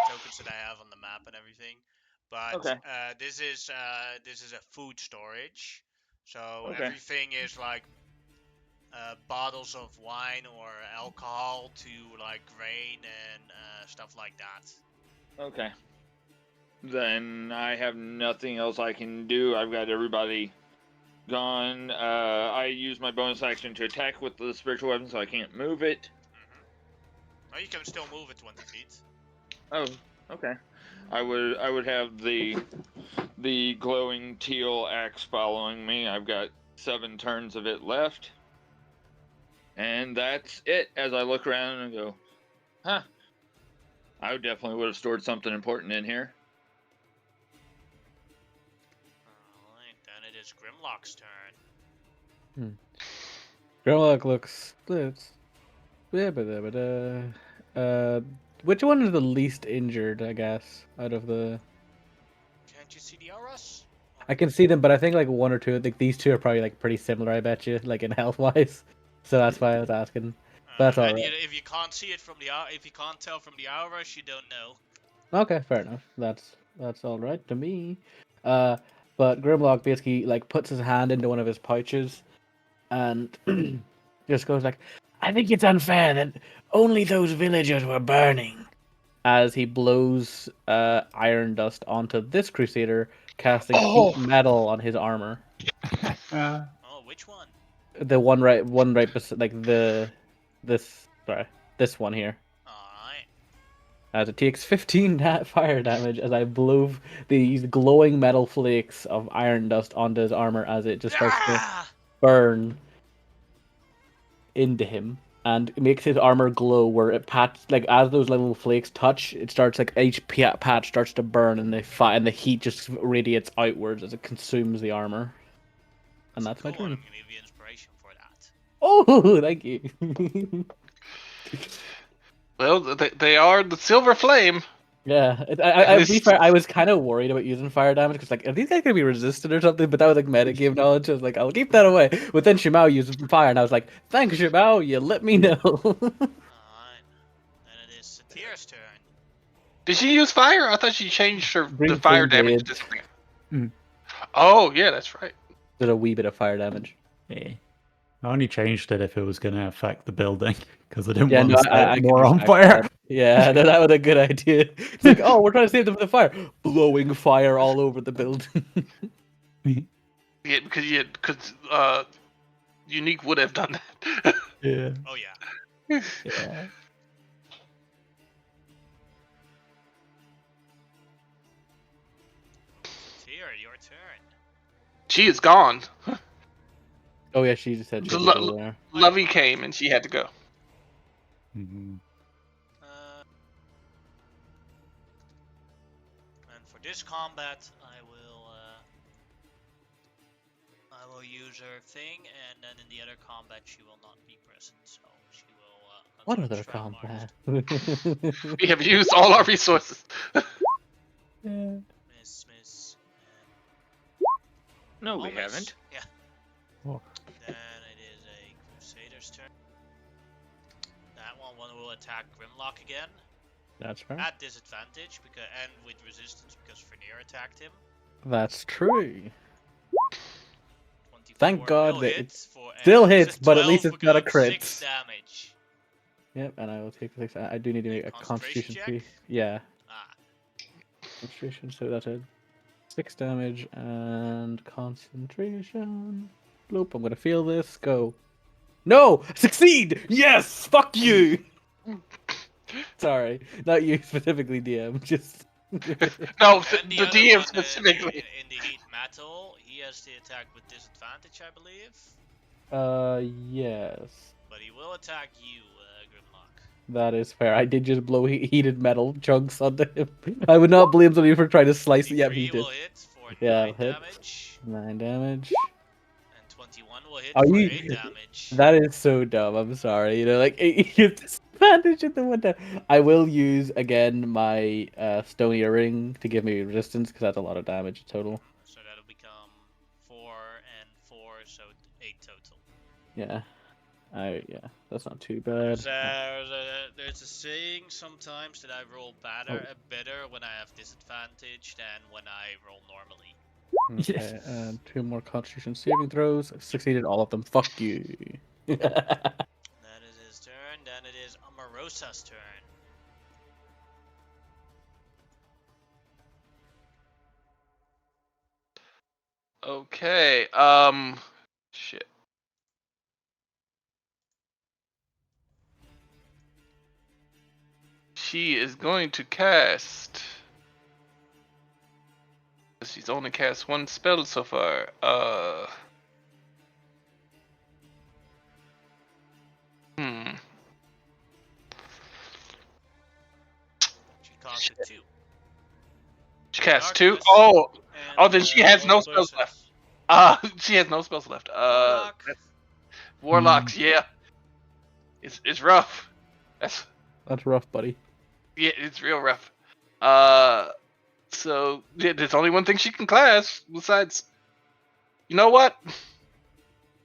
tokens that I have on the map and everything. But Okay. this is a food storage, so Okay. everything is like bottles of wine or alcohol to like grain and stuff like that. Okay. Then I have nothing else I can do. I've got everybody gone. I use my bonus action to attack with the spiritual weapon, so I can't move it. Well, you can still move it 20 feet. Oh, okay. I would have the glowing teal axe following me. I've got 7 turns of it left. And that's it. As I look around and go, huh, I definitely would have stored something important in here. Alright, then it is Grimlock's turn. Grimlock looks... which one is the least injured, I guess, out of the... Can't you see the auras? I can see them, but I think like one or two, like these two are probably like pretty similar, I bet you, like in health-wise. So that's why I was asking. But that's all right. If you can't see it from the if you can't tell from the auras, you don't know. Okay, fair enough. That's all right to me. But Grimlock basically like puts his hand into one of his pouches, and just goes like, "I think it's unfair that only those villagers were burning." As he blows iron dust onto this crusader, casting heat metal on his armor. Oh, which one? The one right like this one here. Alright. As it takes 15 fire damage as I blow these glowing metal flakes of iron dust onto his armor as it just starts to burn into him. And it makes his armor glow where it like as those little flakes touch, it starts like each patch starts to burn and the heat just radiates outwards as it consumes the armor. And that's cool. my turn. I'm gonna give you inspiration for that. Oh, thank you. Well, they are the silver flame. Yeah, I was kind of worried about using fire damage because like, are these guys gonna be resistant or something? But that was like metagame knowledge. I was like, I'll keep that away. But then Shimao uses fire, and I was like, thanks Shimao, you let me know. Alright, then it is Satir's turn. Did she use fire? I thought she changed the Green fire flame damage blades. to something. Oh, yeah, that's right. Did a wee bit of fire damage. Yeah. I only changed it if it was going to affect the building because I didn't Yeah, want no, to set I it more can on respect fire. that. Yeah, no, that was a good idea. It's like, oh, we're trying to save them from the fire, blowing fire all over the building. Yeah, because Unique would have done that. Yeah. Oh yeah. Yeah. Satir, your turn. She is gone. Oh yeah, she just said she The had to go there. Lovey came and she had to go. Mhm. And for this combat, I will use her thing, and then in the other combat she will not be present, so she will. What continue other strike combat? We have used all our resources. Yeah. Miss, No, we miss. haven't. Yeah. Oh. Then it is a Crusader's turn. That one will attack Grimlock again That's fair. at disadvantage and with resistance because Fernier attacked him. That's true. 24 Thank God will that hit it for still and hits, but at 12 least it's for not a good, crit. 6 damage. Yep, and I will take 6. I do need to make a Concentration Constitution check? Yeah, Ah, Concentration. So that's a 6 damage and Concentration. Bloop. I'm gonna feel this. Go. No! Succeed! Yes! Fuck you! Sorry, not you specifically, DM. Just. No, and the other DM one specifically. in the heat metal, he has the attack with disadvantage, I believe. Yes. But he will attack you, Grimlock. That is fair. I did just blow heated metal chunks onto him. I would not blame somebody for trying to slice it. Yeah, he 23 did. will hit for Yeah, 9 hit. damage. 9 damage. And 21 will hit Are for you? 8 damage. That is so dumb. I'm sorry. You know, like you have disadvantage at the one time. I will use again my stone earring to give me resistance because that's a lot of damage total. So that'll become 4 and 4, so 8 total. Yeah. Yeah, that's not too bad. There's a saying sometimes that I roll better when I have disadvantage than when I roll normally. Okay, and 2 more Constitution saving throws. I've succeeded all of them. Fuck you. That is his turn. Then it is Omarosa's turn. Okay. Shit. She is going to cast. She's only cast one spell so far. She casted 2. She cast 2. Darkness Oh, and, then she has no spells Orbosis. left. She has no spells left. Warlock. Warlocks, yeah. It's rough. That's rough, buddy. Yeah, it's real rough. So yeah, there's only one thing she can class besides. You know what?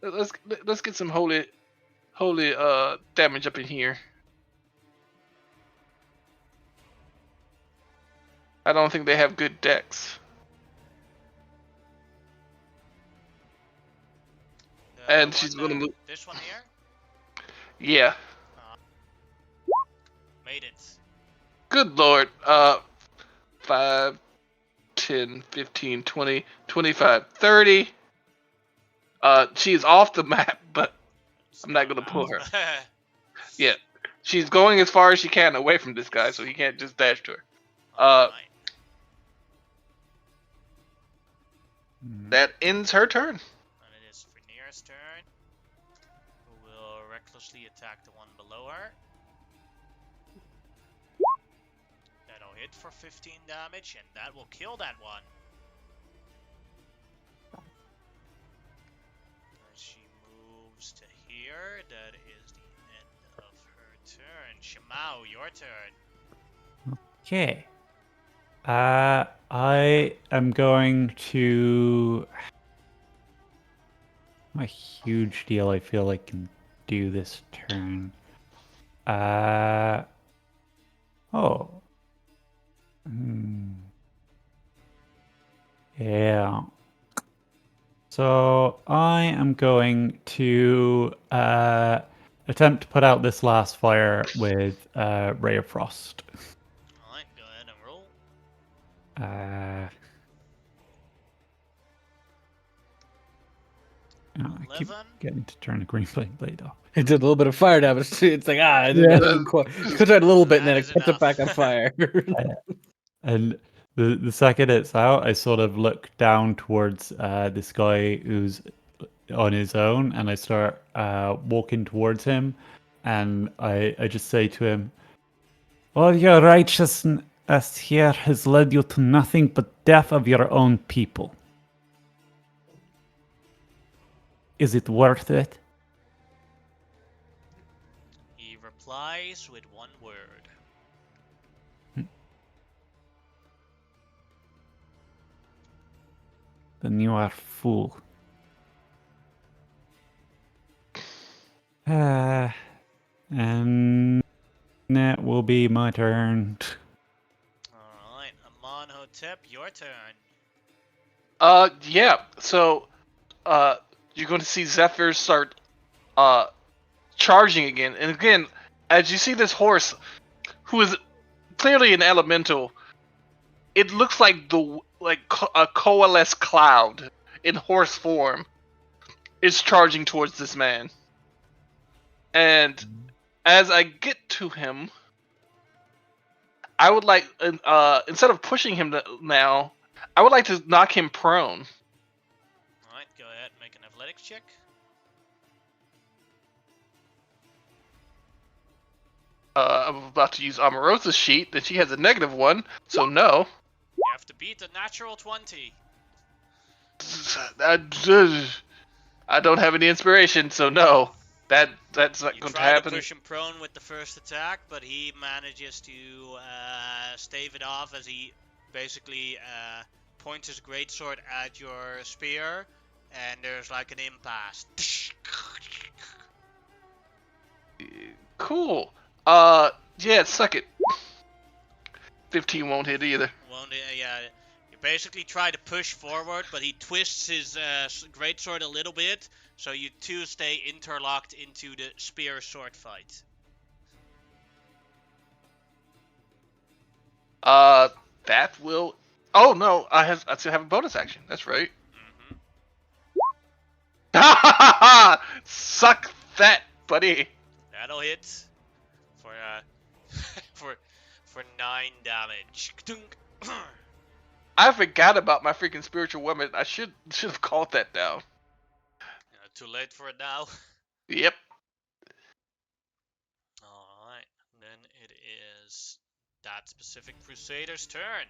Let's get some holy damage up in here. I don't think they have good decks. And she's gonna move. This one here? Yeah. Made it. Good lord. 5, 10, 15, 20, 25, 30. She's off the map, but I'm not gonna pull her. Yeah. She's going as far as she can away from this guy, so he can't just dash to her. Alright. That ends her turn. And it is Frenier's turn, who will recklessly attack the one below her. That'll hit for 15 damage, and that will kill that one. As she moves to here, that is the end of her turn. Shimao, your turn. Okay. I am going to. A huge deal. I feel I can do this turn. Oh. Yeah. So I am going to attempt to put out this last fire with Ray of Frost. Alright, go ahead and roll. I keep 11. getting to turn the green flame blade off. It did a little bit of fire damage too. It's like Yeah. it could a little bit, and then That it is puts it enough. back on fire. And the second it's out, I sort of look down towards this guy who's on his own, and I start walking towards him, and I just say to him, "All your righteousness, Asherah has led you to nothing but death of your own people. Is it worth it? He replies with one word. Then you are fool. And that will be my turn. Alright, Amonhotep, your turn. Yeah. So, you're going to see Zephyr start, charging again, and again, as you see this horse, who is clearly an elemental, it looks like a coalesced cloud in horse form is charging towards this man. And as I get to him, I would like, instead of pushing him now, I would like to knock him prone. Alright, go ahead, make an athletics check. I'm about to use Omarosa's sheet, and she has a -1, so no. You have to beat a natural 20. I don't have any inspiration, so no. That's not You going to try to happen. push him prone with the first attack, but he manages to stave it off as he basically points his greatsword at your spear, and there's like an impasse. Cool. Yeah, suck it. 15 won't hit either. Yeah. You basically try to push forward, but he twists his greatsword a little bit, so you two stay interlocked into the spear sword fight. That will. Oh no, I still have a bonus action. That's right. Suck that, buddy. That'll hit for for 9 damage. I forgot about my freaking spiritual weapon. I should have called that down. Too late for it now. Yep. Alright, then it is that specific Crusader's turn.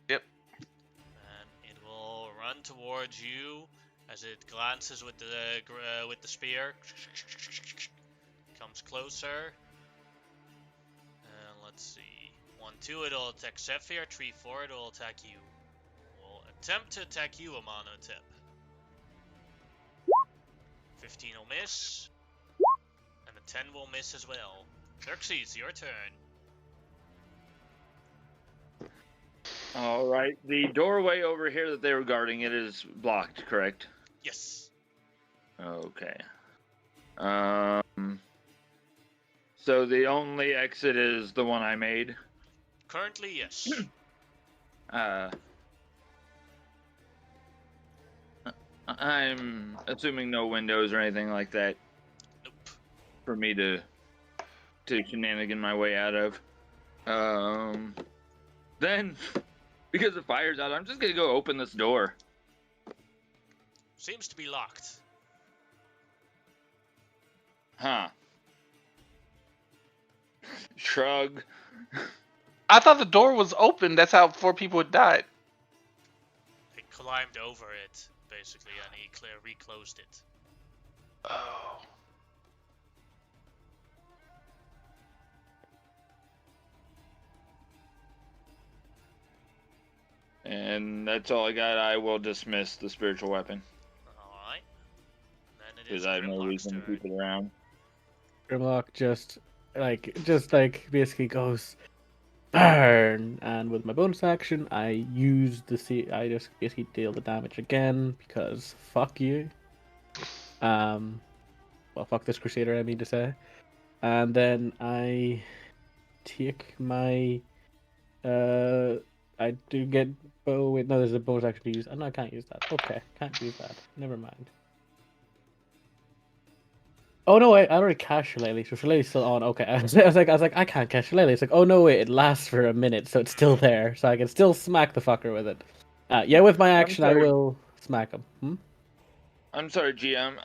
Yep. And it will run towards you as it glances with the spear. Comes closer. And let's see. 1-2 it'll attack Zephyr, 3-4 it'll attack you. We'll attempt to attack you, Amonhotep. 15 will miss. And a 10 will miss as well. Xerxes, your turn. Alright, the doorway over here that they were guarding, it is blocked, correct? Yes. Okay. So the only exit is the one I made? Currently, yes. I'm assuming no windows or anything like that. Nope. For me to shenanigan my way out of. Then, because the fire's out, I'm just gonna go open this door. Seems to be locked. Huh. Shrug. I thought the door was open. That's how 4 people had died. He climbed over it, basically, and he reclosed it. Oh. And that's all I got. I will dismiss the spiritual weapon. Alright. Then it is Because I have no Grimlock's reason to turn. keep it around. Grimlock just basically goes burn, and with my bonus action, I use I just basically deal the damage again because fuck you. Well, fuck this Crusader, I mean to say. And then I take my I do get. Oh wait, no, there's a bonus action to use. Oh, no, I can't use that. Okay, can't use that. Never mind. Oh no, wait, I already cast Shillelagh, so Shillelagh's still on. Okay, I was like, I can't cast Shillelagh. It's like, oh no, wait, it lasts for a minute, so it's still there, so I can still smack the fucker with it. Yeah, with my action, I will smack him. I'm sorry, GM.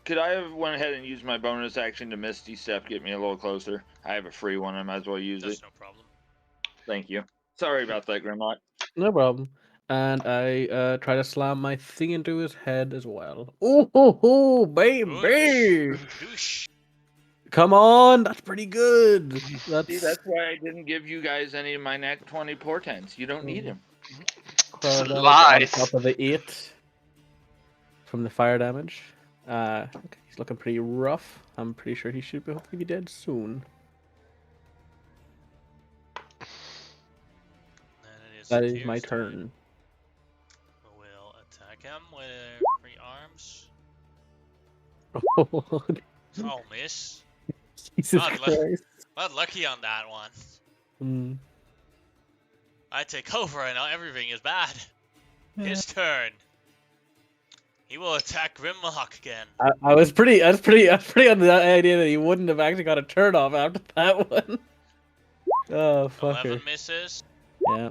Could I have went ahead and used my bonus action to Misty Step, get me a little closer? I have a free one. I might as well use That's it. no problem. Thank you. Sorry about that, Grimlock. No problem. And I try to slam my thing into his head as well. Ooh, hoo, hoo, baby! Douche. Come on, that's pretty good. See, that's why I didn't give you guys any of my Nat 20 portents. You don't need him. 12 damage on Lies. top of the 8 from the fire damage. Okay, he's looking pretty rough. I'm pretty sure he should hopefully be dead soon. Then it is That is Tyr's my turn. We'll attack him with 3 arms. Oh, Oh, miss. Jesus God, Christ. Not lucky on that one. Hmm. I take over and now everything is bad. His turn. He will attack Grimlock again. I was pretty on the idea that he wouldn't have actually got a turn off after that one. Oh, fucker. 11 misses. Yeah.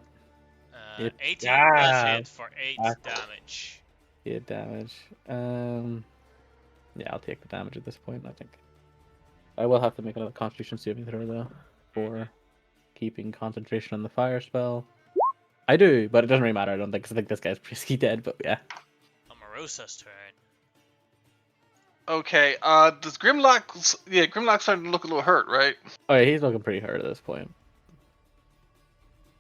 18 does Yeah. hit for 8 Ah. damage. 8 damage. Yeah, I'll take the damage at this point, I think. I will have to make another Constitution saving throw, though, for keeping concentration on the fire spell. I do, but it doesn't really matter, I don't think, because I think this guy's basically dead, but yeah. Omarosa's turn. Okay, does Grimlock... Yeah, Grimlock's starting to look a little hurt, right? Oh yeah, he's looking pretty hurt at this point.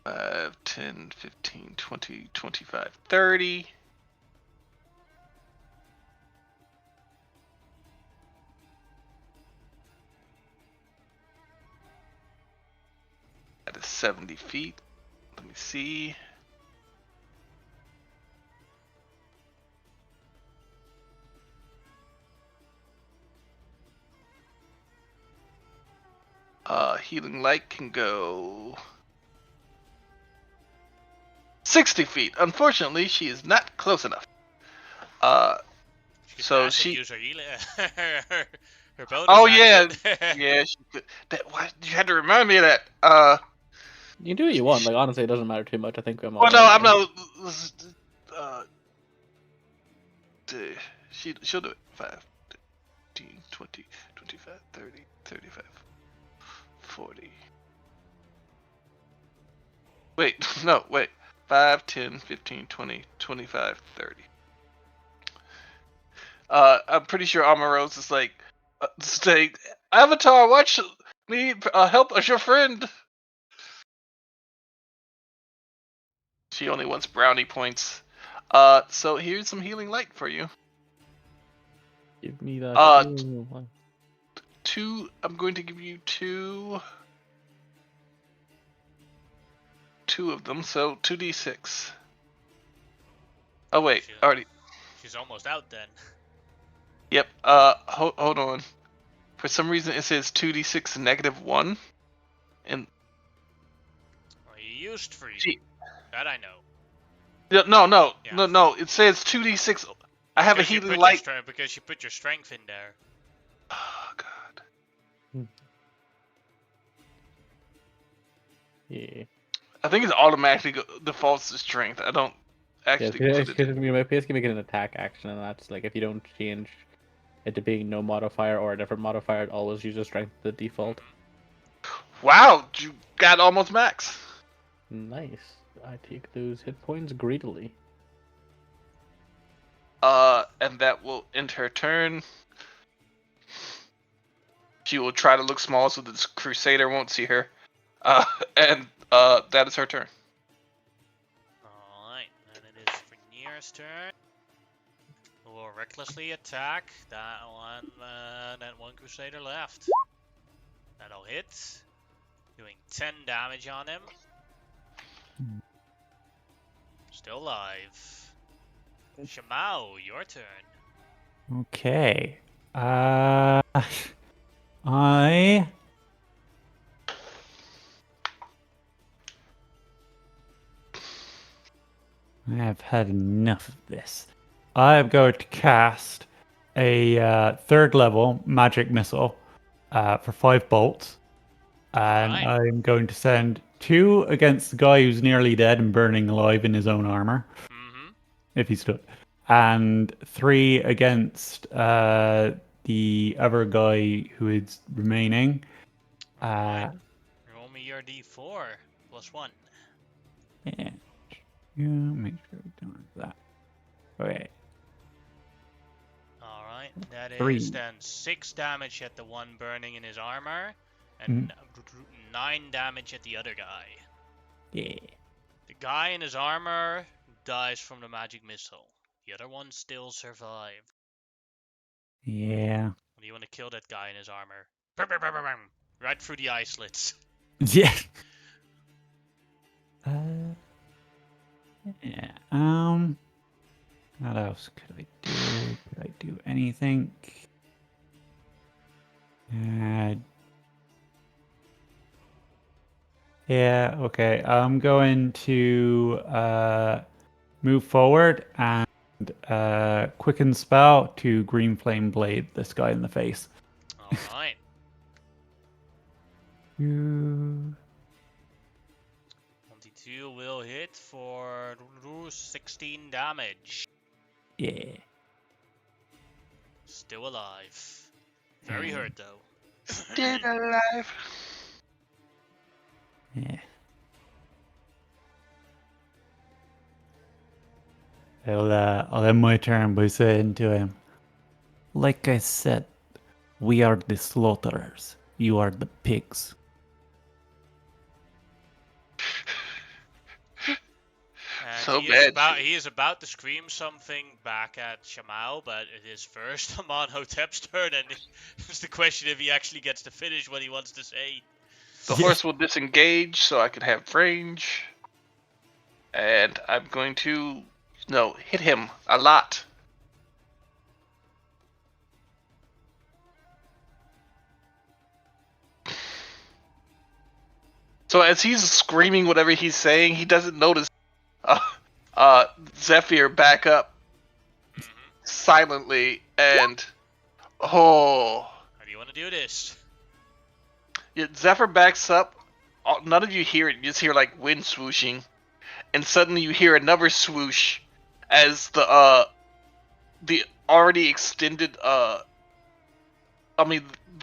5, 10, 15, 20, 25, 30. That is 70 feet. Let me see. Healing Light can go 60 feet. Unfortunately, she is not close enough. She So could she... use her her bonus Oh yeah, action. yeah. She could... Why you had to remind me of that? You can do what you want, like, honestly, it doesn't matter too much, I think I'm Well, no, I'm not. She'll do it. 5, 15, 20, 25, 30, 35, 40. Wait, no, wait. 5, 10, 15, 20, 25, 30. I'm pretty sure Amaros is like, saying, Avatar, watch me help as your friend. She only wants brownie points. So here's some healing light for you. Give me that. 2. I'm going to give you 2 of them. So 2d6. Oh wait, already. She's almost out then. Yep. Hold on. For some reason, it says 2d6 -1, and Well, you used freeze. Gee. That I know. no. Yeah. It says 2d6. I have Because a you healing put light. because you put your strength in there. Oh god. Yeah. I think it automatically defaults to strength. I don't actually Yeah, put it. because you might basically make it an attack action, and that's like if you don't change it to being no modifier or a different modifier, it always uses strength the default. Wow, you got almost max. Nice. I take those hit points greedily. And that will end her turn. She will try to look small so the Crusader won't see her. And that is her turn. Alright, then it is Rainier's turn. Who will recklessly attack that one Crusader left. That'll hit. Doing 10 damage on him. Still alive. Shamao, your turn. Okay. I have had enough of this. I'm going to cast a 3rd level magic missile for 5 bolts. And Right. I'm going to send 2 against the guy who's nearly dead and burning alive in his own armor, Mm-hmm. if he stood, and 3 against the other guy who is remaining. Alright. Roll me your d4. +1. Yeah. You make sure we don't have that. Okay. Alright, that is 3. then 6 damage at the one burning in his armor, and 9 damage at the other guy. Yeah. The guy in his armor dies from the magic missile. The other one still survived. Yeah. Do you want to kill that guy in his armor? Right through the eye slits. Yeah. Yeah. What else could I do? Could I do anything? Yeah. Okay. I'm going to move forward and quicken spell to green flame blade this guy in the face. Alright. You. 22 will hit for 16 damage. Yeah. Still alive. Very hurt though. Still alive. Yeah. I'll end my turn by saying to him, like I said, we are the slaughterers. You are the pigs. And So he bad. is about to scream something back at Shamal, but it is first Amonhotep's turn, and it's the question if he actually gets to finish what he wants to say. The horse will disengage so I can have range. And I'm going to hit him a lot. So as he's screaming whatever he's saying, he doesn't notice Zephyr back up silently and How do you want to do this? Yeah, Zephyr backs up. None of you hear it. You just hear like wind swooshing, and suddenly you hear another swoosh as the already extended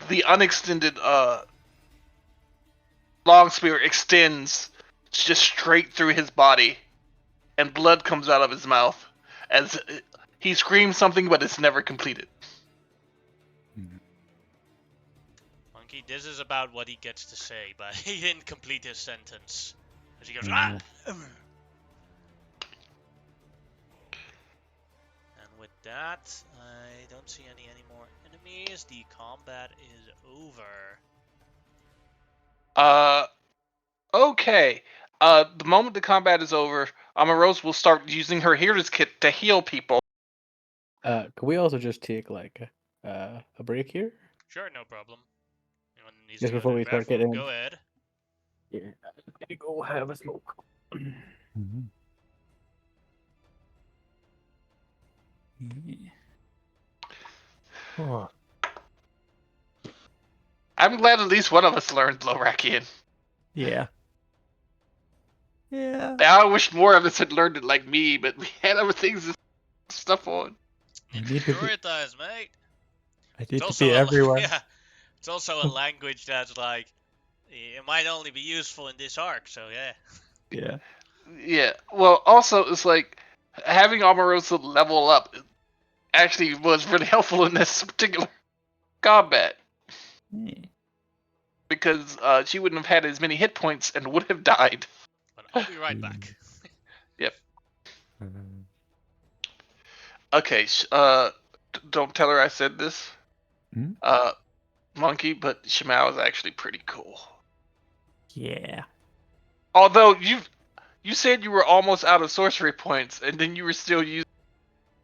the unextended long spear extends just straight through his body, and blood comes out of his mouth as he screams something, but it's never completed. Monkey, this is about what he gets to say, but he didn't complete his sentence. As he goes, Yeah. And with that, I don't see any more enemies. The combat is over. Okay. The moment the combat is over, Amarose will start using her healer's kit to heal people. Can we also just take like a break here? Sure, no problem. Anyone needs Just to go before to we the start bathroom, getting. go ahead. Yeah. Let me go have a smoke. Mhm. Yeah. Oh. I'm glad at least one of us learned Lorakian. Yeah. Yeah. I wish more of us had learned it like me, but we had other things to stuff on. I need to be, Prioritize, mate. I It's need to also be everywhere. yeah, it's also a language that's like it might only be useful in this arc. So yeah. Yeah. Yeah. Well, also it's like having Omarosa level up actually was really helpful in this particular combat Yeah. because she wouldn't have had as many hit points and would have died. But I'll be right back. Yep. Mm. Okay. Don't tell her I said this. Hmm? Monkey, but Shimao is actually pretty cool. Yeah. Although you said you were almost out of sorcery points, and then you were still using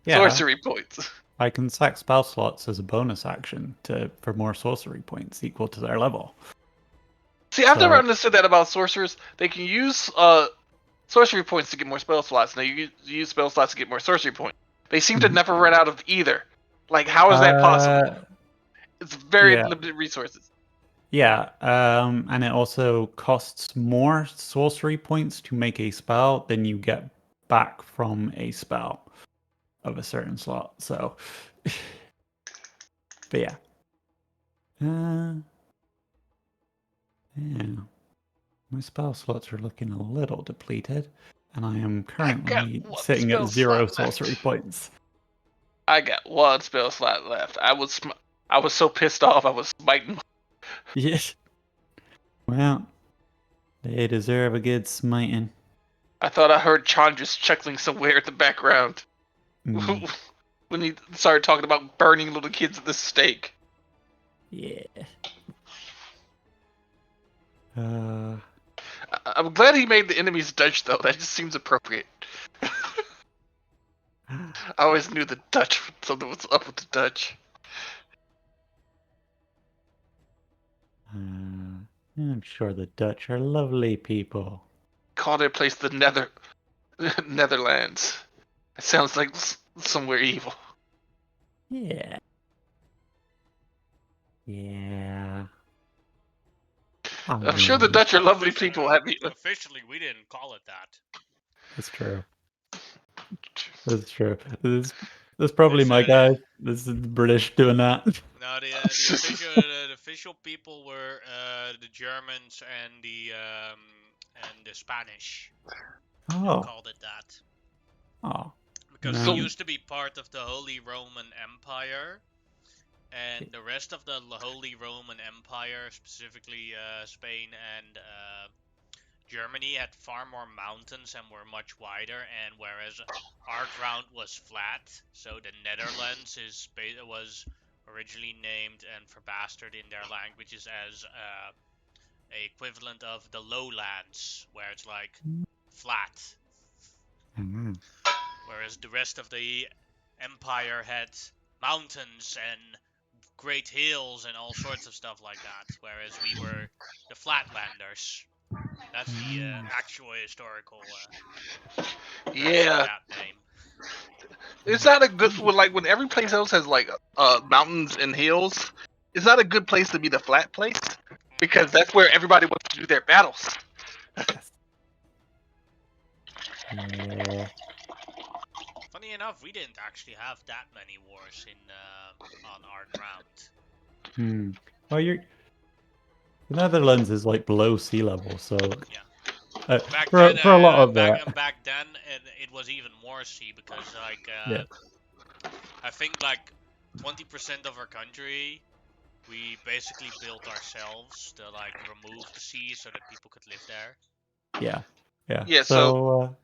Yeah. sorcery points. I can sack spell slots as a bonus action for more sorcery points equal to their level. See, I've never So- understood that about sorcerers. They can use sorcery points to get more spell slots, and they use spell slots to get more sorcery points. They seem to Mhm. never run out of either. Like, how is that possible? It's very yeah. limited resources. Yeah, and it also costs more sorcery points to make a spell than you get back from a spell of a certain slot. So, but yeah. Yeah. My spell slots are looking a little depleted, and I am I got currently one sitting at spell 0 slot left. sorcery points. I got one spell slot left. I was so pissed off. I was smiting. Yes. Well, they deserve a good smiting. I thought I heard Chandra's chuckling somewhere in the background Mm, when he started talking about burning little kids at the stake. yeah. I'm glad he made the enemies Dutch, though. That just seems appropriate. I always knew the Dutch, something was up with the Dutch. I'm sure the Dutch are lovely people. Call their place the Netherlands. It sounds like somewhere evil. Yeah. Yeah. I'm sure the Dutch are lovely people. Officially, we didn't call it that. That's true. That's true. This is probably It's, my guy. This is the British doing that. No, the official people were the Germans and the Spanish. That Oh. called it that. Oh. Because No. we used to be part of the Holy Roman Empire, and the rest of the Holy Roman Empire, specifically Spain and Germany, had far more mountains and were much wider. And whereas our ground was flat, so the Netherlands was originally named and verbastard in their languages as a equivalent of the lowlands, where it's like flat. Mm. Whereas the rest of the empire had mountains and great hills and all sorts of stuff like that. Whereas we were the flatlanders. That's the actual historical version of Yeah, that name. it's not a good when every place else has like mountains and hills. It's not a good place to be the flat place because that's where everybody wants to do their battles. Yes. Yeah. Funny enough, we didn't actually have that many wars on our ground. Well, the Netherlands is like below sea level, so Back then, for a lot of that. back then, it was even more sea because Yeah. I think like 20% of our country we basically built ourselves to like remove the sea so that people could live there. Yeah. Yeah. Yeah, So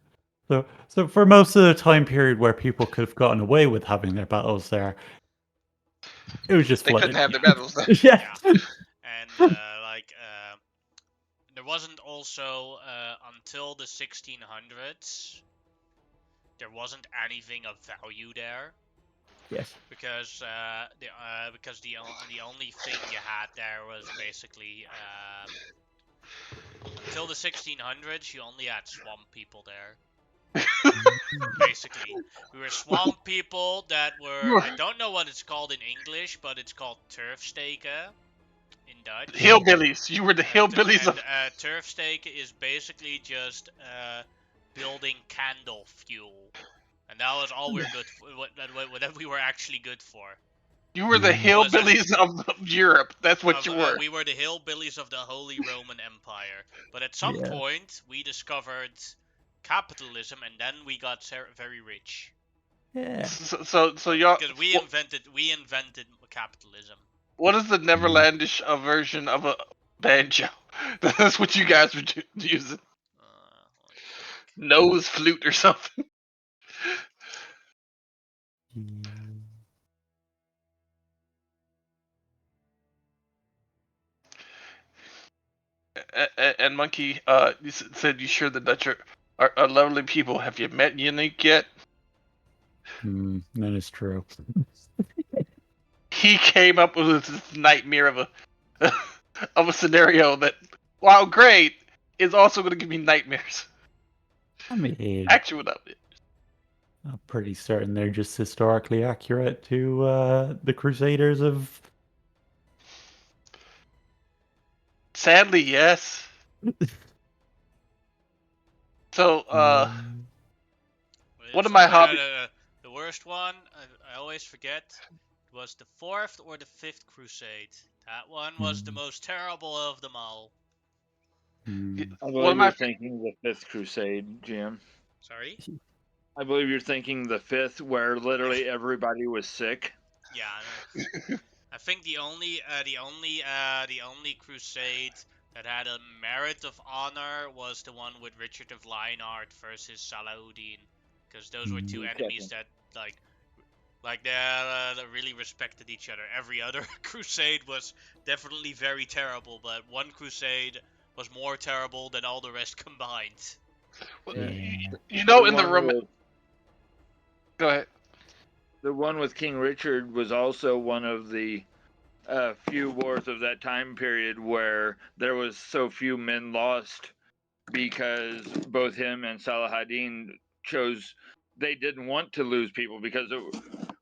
for most of the time period where people could have gotten away with having their battles there, it was just they couldn't flooded. have their battles there. Yeah. And there wasn't also until the 1600s there wasn't anything of value there. Yes. Because the only thing you had there was basically until the 1600s you only had swamp people there. Basically, we were swamp people that were, I don't know what it's called in English, but it's called turfsteken in Dutch. Hillbillies. You were the hillbillies And of. turfsteken is basically just building candle fuel. And that was all we're good for, what we were actually good for. You were the hillbillies of Europe. That's what you were. We were the hillbillies of the Holy Roman Empire. But at some Yeah. point, we discovered capitalism, and then we got very rich. Yeah. So y'all. Because we invented capitalism. What is the Neverlandish version of a banjo? That's what you guys were using. Let me think. Nose flute or something. And Monkey, you said you sure the Dutch are lovely people. Have you met Unique yet? That is true. He came up with this nightmare of a of a scenario that, while great, is also going to give me nightmares. I mean, Actual nightmares. I'm pretty certain they're just historically accurate to the Crusaders of. Sadly, yes. So, one of my hobbies. The worst one, I always forget, was the 4th or the 5th Crusade. That one was the most terrible of them all. Hmm. I One of believe my you're thinking the Fifth Crusade, Jim. Sorry? I believe you're thinking the Fifth, where literally everybody was sick. Yeah, I think the only crusade that had a merit of honor was the one with Richard of Lionheart versus Salahuddin, because those were two Mm. enemies that they really respected each other. Every other crusade was definitely very terrible, but one crusade was more terrible than all the rest combined. Yeah. you know, The in the one room. with Go ahead. the one with King Richard was also one of the few wars of that time period where there was so few men lost because both him and Salahuddin chose they didn't want to lose people because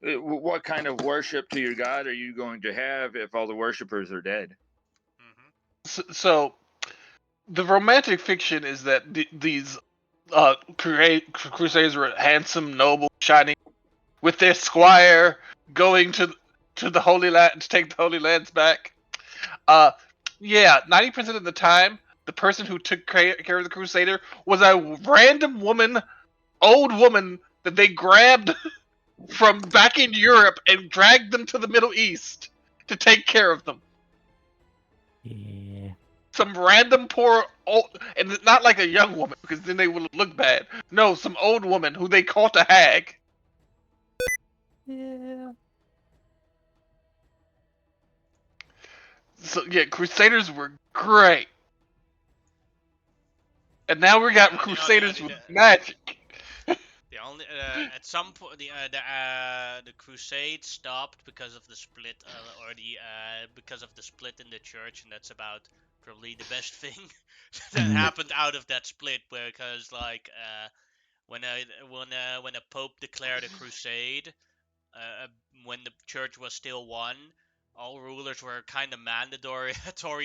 what kind of worship to your god are you going to have if all the worshippers are dead? So the romantic fiction is that these crusaders were handsome, noble, shining, with their squire going to the Holy Land to take the Holy Lands back. Yeah, 90% of the time, the person who took care of the crusader was a random woman, old woman that they grabbed from back in Europe and dragged them to the Middle East to take care of them. Yeah. Some random poor old, and not like a young woman because then they would look bad. No, some old woman who they caught a hag. Yeah. So yeah, Crusaders were great, and now we got Crusaders with magic. The only at some point the crusade stopped because of the split or the because of the split in the church, and that's about probably the best thing that Mm. happened out of that split, because like when a pope declared a crusade, uh, when the church was still one, all rulers were kind of mandatory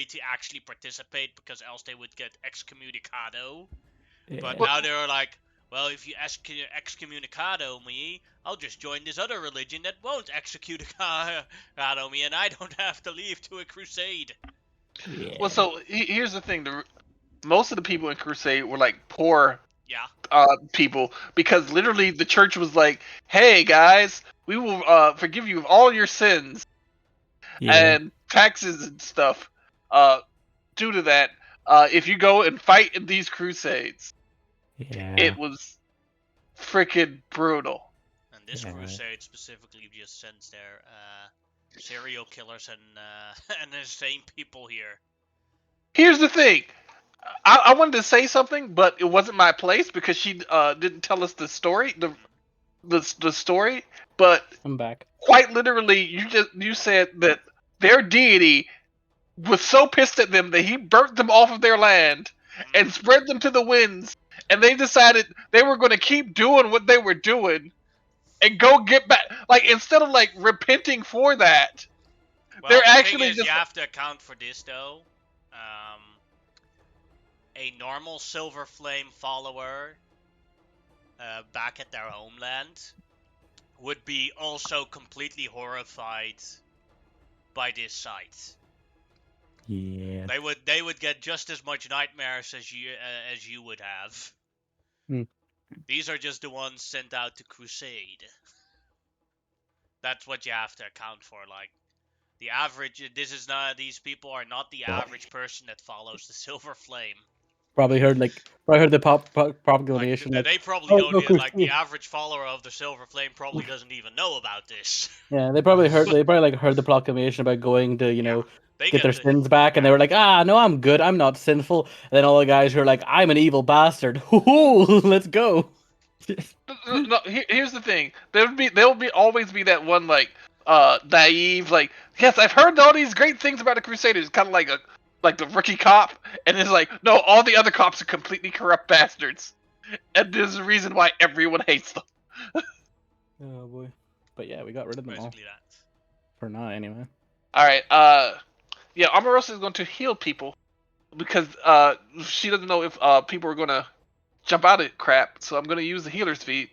to actually participate, because else they would get excommunicado. But Yeah. now they're like, well, if you excommunicado me, I'll just join this other religion that won't excommunicado me, and I don't have to leave to a crusade. Yeah. Well, so here's the thing: most of the people in Crusade were like poor Yeah. people because literally the church was like, "Hey guys, we will forgive you of all your sins Yeah. and taxes and stuff." Due to that, if you go and fight in these crusades, Yeah. it was freaking brutal. And this Yeah. crusade specifically just sends their serial killers and and insane people here. Here's the thing. I wanted to say something, but it wasn't my place because she didn't tell us the story, the story. But I'm back. quite literally, you said that their deity was so pissed at them that he burnt them off of their land and spread them to the winds, and they decided they were going to keep doing what they were doing and go get back. Like instead of like repenting for that, they're Well, the thing actually is, you just have to account for this though. A normal Silver Flame follower back at their homeland would be also completely horrified by this sight. Yeah. They would get just as much nightmares as you would have. Hmm. These are just the ones sent out to crusade. That's what you have to account for. Like the average, this is not. These people are not the average person that follows the Silver Flame. Probably heard the proclamation Like they probably oh, don't go like the crusade. average follower of the Silver Flame probably doesn't even know about this. Yeah, they probably like heard the proclamation about going to They get get their the sins back, and they were like, ah, no, I'm good, I'm not sinful. And then all the guys who are like, I'm an evil bastard. Hoo, let's go. no. Here's the thing: there will be always be that one like naive like, yes, I've heard all these great things about the Crusaders, kind of like the rookie cop, and it's like, no, all the other cops are completely corrupt bastards, and there's a reason why everyone hates them. Oh boy. But yeah, we got rid of them all basically that. for now, anyway. All right, yeah, Omarosa is going to heal people because she doesn't know if people are gonna jump out of crap, so I'm gonna use the healer's feat.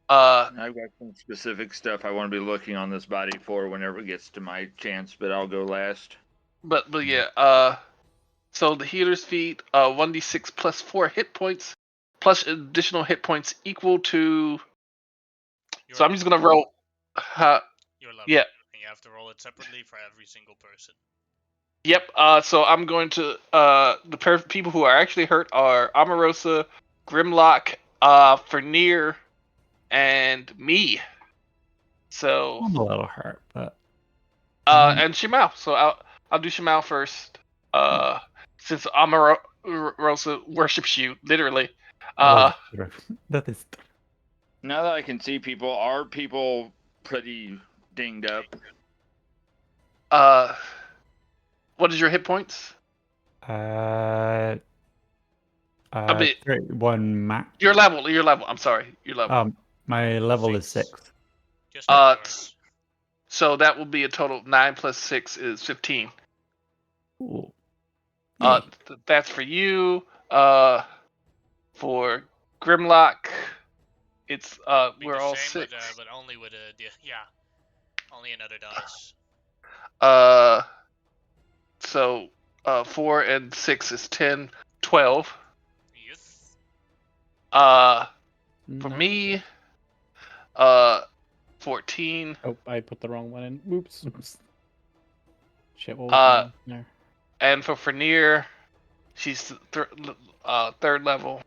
I've got some specific stuff I want to be looking on this body for whenever it gets to my chance, but I'll go last. But yeah, So the healer's feat, 1d6 plus 4 hit points, plus additional hit points equal to. Your So I'm just level. gonna roll. Your level. Yeah. And you have to roll it separately for every single person. Yep. So I'm going to the people who are actually hurt are Omarosa, Grimlock, Fernier, and me. So I'm a little hurt, but and Shimao. So I'll do Shimao first. Since Omarosa worships you literally. that is true. That is true. Now that I can see people, are people pretty dinged up? Uh, what is your hit points? Uh, I mean, 31 max. your level. Your level. I'm sorry. Your level. My level is 6. 6. Just like yours. So that will be a total of 9 plus 6 is 15. Ooh. Yay. That's for you. For Grimlock, it's Be we're the all same, 6. but only with a only another dice. So 4 and 6 is 10, 12. Yes. For No. me, 14. Oh, I put the wrong one in. Oops. Shit, what was my name there? And for Fernier, she's third level.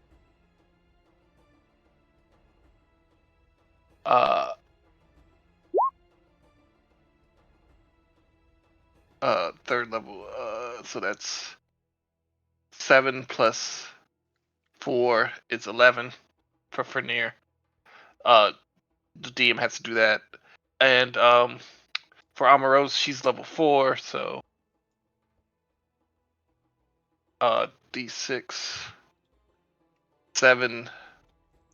Third level. So that's 7 plus 4. It's 11 for Fernier. The DM has to do that. And for Amarose, she's level 4, so D6, 7,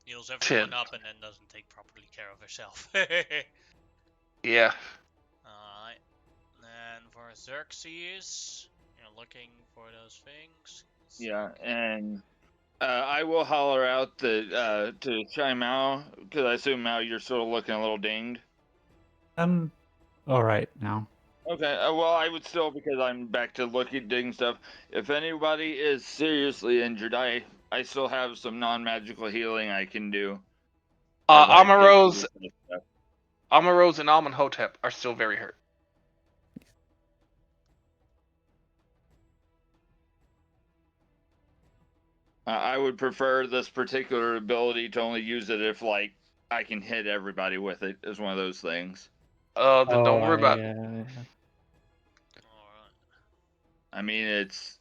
Heals everyone 10. up and then doesn't take properly care of herself. Yeah. Alright. And for Xerxes, you're looking for those things. Yeah, and I will holler out to Chai Mao, because I assume Mao you're sort of looking a little dinged. All right now. Okay, well I would still, because I'm back to looking ding stuff. If anybody is seriously injured, I still have some non-magical healing I can do. As I get Amarose, through this stuff. Amarose and Amenhotep are still very hurt. I would prefer this particular ability to only use it if, like, I can hit everybody with it. Is one of those things. Then don't worry about it. Alright. I mean, it's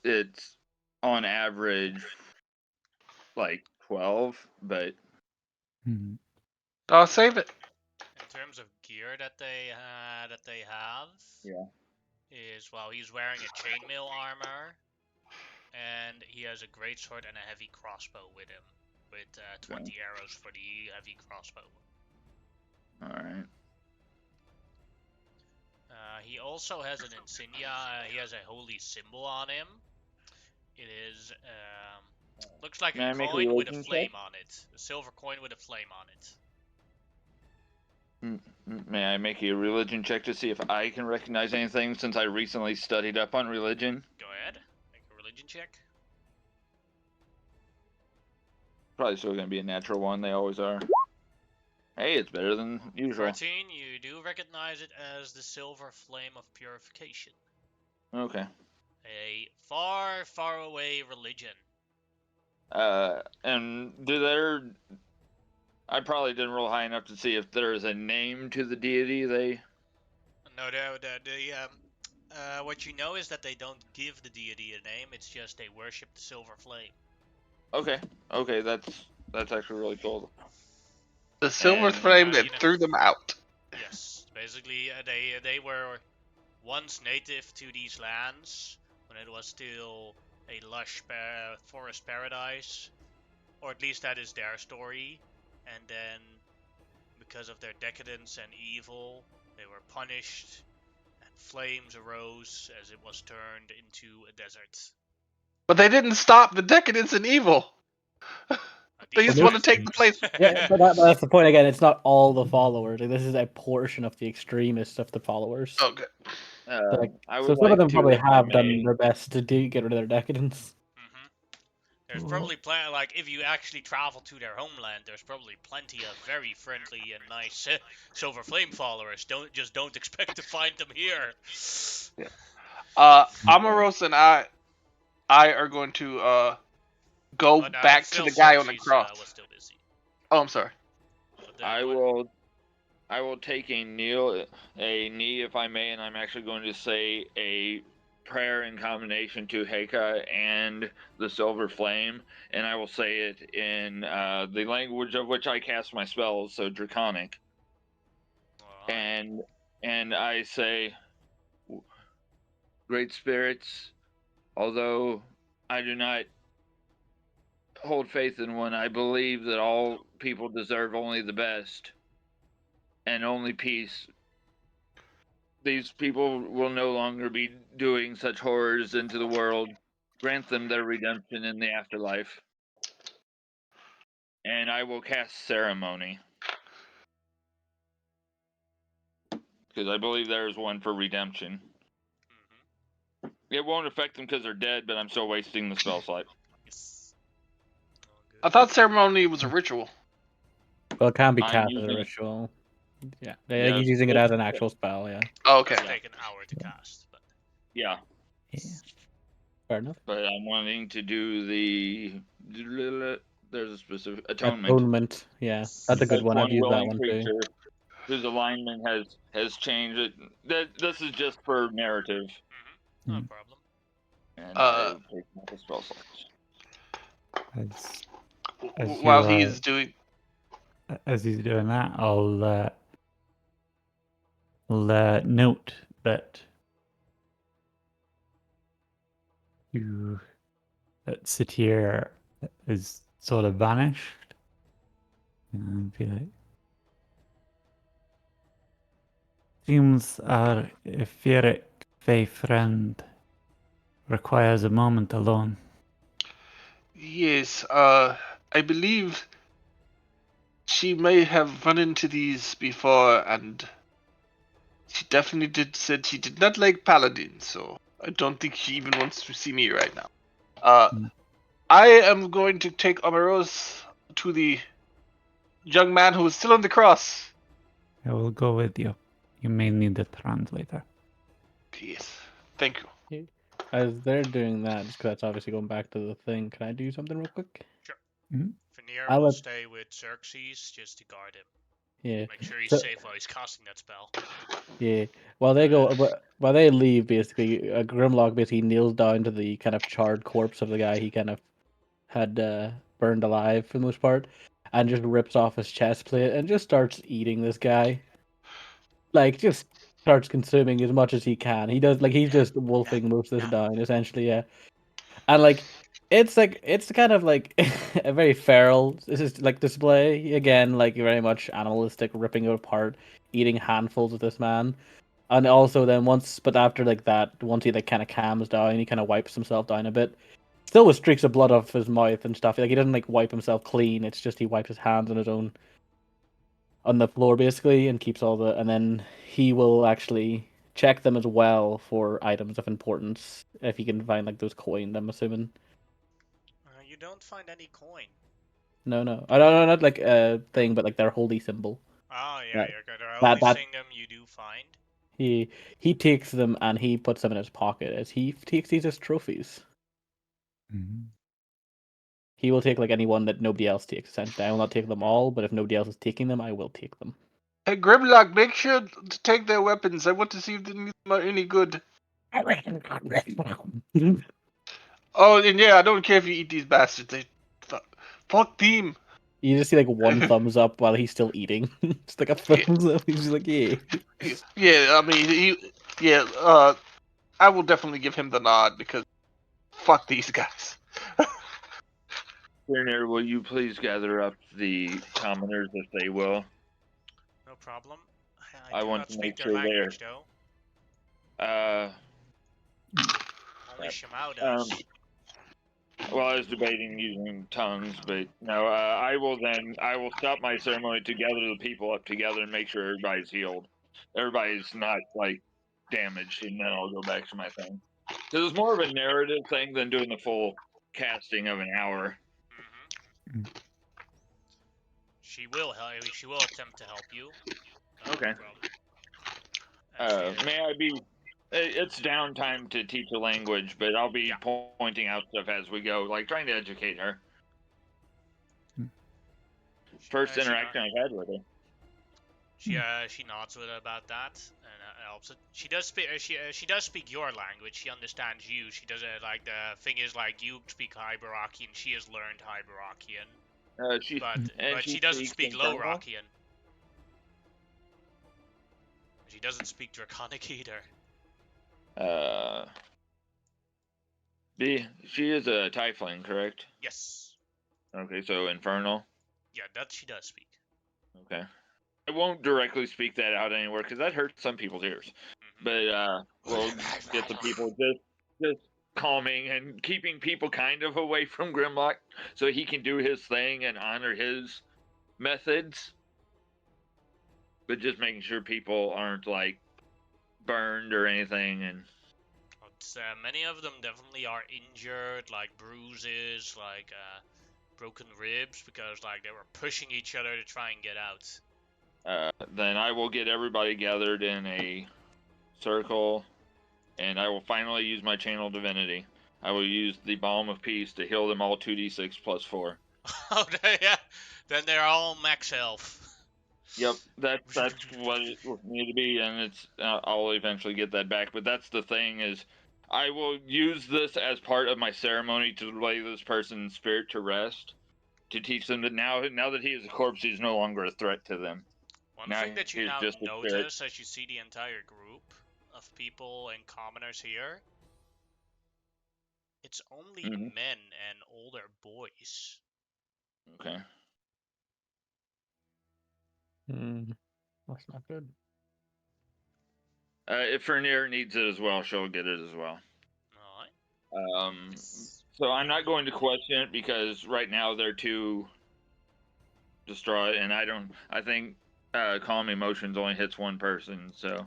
on average like 12, but Hmm. Save it. In terms of gear that they have, yeah. is he's wearing a chainmail armor, and he has a greatsword and a heavy crossbow with him, with 20 arrows for the heavy crossbow. All right. He also has an insignia. He has a holy symbol on him. It is looks like May I a make a coin with a religion flame check? on it. A silver coin with a flame on it. May I make a religion check to see if I can recognize anything, since I recently studied up on religion? Go ahead. Make a religion check. Probably still gonna be a natural one. They always are. Hey, it's better than usual. 13. You do recognize it as the silver flame of purification. Okay. A far, far away religion. And do there? I probably didn't roll high enough to see if there is a name to the deity they. No, what you know is that they don't give the deity a name. It's just they worship the silver flame. Okay, that's actually really cool. The silver And flame that threw them out. Yes, basically they were once native to these lands when it was still a lush forest paradise, or at least that is their story. And then, because of their decadence and evil, they were punished, and flames arose as it was turned into a desert. But they didn't stop the decadence and evil. They just want to take the place. Yeah, but that's the point again. It's not all the followers. Like, this is a portion of the extremists of the followers. Okay. I So would some of like them to, probably if I have done may. their best to get rid of their decadence. Mm-hmm. There's probably plenty, like, if you actually travel to their homeland, there's probably plenty of very friendly and nice Silver Flame followers. Don't expect to find them here. Amaros and I are going to go But back to Phil the guy on the Xerxes cross. was still busy. Oh, I'm sorry. But then I what? will take a knee, if I may, and I'm actually going to say a prayer in combination to Heka and the Silver Flame, and I will say it in the language of which I cast my spells, so Draconic. Alright. And I say, great spirits, although I do not hold faith in one, I believe that all people deserve only the best and only peace. These people will no longer be doing such horrors into the world. Grant them their redemption in the afterlife. And I will cast ceremony. Because I believe there is one for redemption. Mm-hmm. It won't affect them because they're dead, but I'm still wasting the spell slot. Yes. All good. I thought ceremony was a ritual. Well, it can be I'm cast as a using it. ritual. Yeah, Yes. he's using it as an actual spell. Yeah. Oh, okay. Does Yeah. take an hour to cast, but Yeah. Yeah. Fair enough. But I'm wanting to do the. There's a specific atonement. Atonement. Yeah, that's a good That's one. I've one used that willing one too. creature whose alignment has changed. This is just for narrative, no Mm. problem. and I take my spell slots. As you While are he's doing, as he's doing that, I'll note that you that Satir is sort of vanished, and be like, seems our etheric fey friend requires a moment alone. yes, I believe she may have run into these before, and she definitely said she did not like paladins, so I don't think she even wants to see me right now. Mm. I am going to take Omeros to the young man who is still on the cross. I will go with you. You may need a translator. Yes, thank you. As they're doing that, just 'cause that's obviously going back to the thing, can I do something real quick? Sure. Mhm. Veneer I will would- stay with Xerxes just to guard him. Yeah. Make sure he's So, safe while he's casting that spell. yeah. While they while they leave, basically, Grimlock basically kneels down to the kind of charred corpse of the guy he kind of had burned alive for the most part, and just rips off his chest plate and just starts eating this guy. Like, just starts consuming as much as he can. He does, like, he's just wolfing most of this down, essentially, yeah. And it's kind of like a very feral. This is like display again, like very much animalistic, ripping it apart, eating handfuls of this man, and also then but after like that, once he like kind of calms down, he kind of wipes himself down a bit, still with streaks of blood off his mouth and stuff. Like he doesn't like wipe himself clean. It's just he wipes his hands on his own on the floor basically, and keeps and then he will actually check them as well for items of importance if he can find like those coins. I'm assuming. You don't find any coin. No. I don't know, not like a thing, but like their holy symbol. Oh yeah, That you're good. The that only that thing you do find. he takes them and he puts them in his pocket as he takes these as trophies. Mhm. He will take like anyone that nobody else takes. Essentially, I will not take them all, but if nobody else is taking them, I will take them. Hey, Grimlock, make sure to take their weapons. I want to see if them are any good. Oh, and yeah, I don't care if you eat these bastards. They fuck team. You just see like one thumbs up while he's still eating. Just like a Yeah. thumbs up. He's just like, yeah. Yeah, I mean, yeah, I will definitely give him the nod because fuck these guys. Turner, will you please gather up the commoners if they will? No problem. I do want not to speak make their sure language though. Only Shemao does. well, I was debating using tongues, but no, I will stop my ceremony to gather the people up together and make sure everybody's healed. Everybody's not like damage, and then I'll go back to my thing. Because it's more of a narrative thing than doing the full casting of an hour. She will help. She will attempt to help you. Okay. No problem. May I be? It's downtime to teach a language, but I'll be pointing out stuff as we go, like trying to educate her. First interaction I've had with her. She nods with about that and helps it. She does speak. She does speak your language. She understands you. She does like the thing is like you speak Hybarakian. She has learned Hybarakian. But she doesn't speak Low Rockian. She doesn't speak Draconic either. She is a Tiefling, correct? Yes. Okay, so Infernal. Yeah, that she does speak. Okay. I won't directly speak that out anywhere because that hurts some people's ears. But we'll get the people just calming and keeping people kind of away from Grimlock so he can do his thing and honor his methods. But just making sure people aren't like burned or anything. And many of them definitely are injured, like bruises, like broken ribs, because like they were pushing each other to try and get out. Then I will get everybody gathered in a circle, and I will finally use my channel divinity. I will use the Balm of Peace to heal them all 2d6 plus 4. Oh, yeah. Then they're all max health. Yep, that's what it needs to be, and it's I'll eventually get that back. But that's the thing is, I will use this as part of my ceremony to lay this person's spirit to rest, to teach them that now that he is a corpse, he's no longer a threat to them. One thing that you now notice as you see the entire group of people and commoners here, it's only men and older boys. Okay. That's not good. If Fernier needs it as well, she'll get it as well. Alright. So I'm not going to question it because right now they're too distraught, and I think calm emotions only hits one person, so.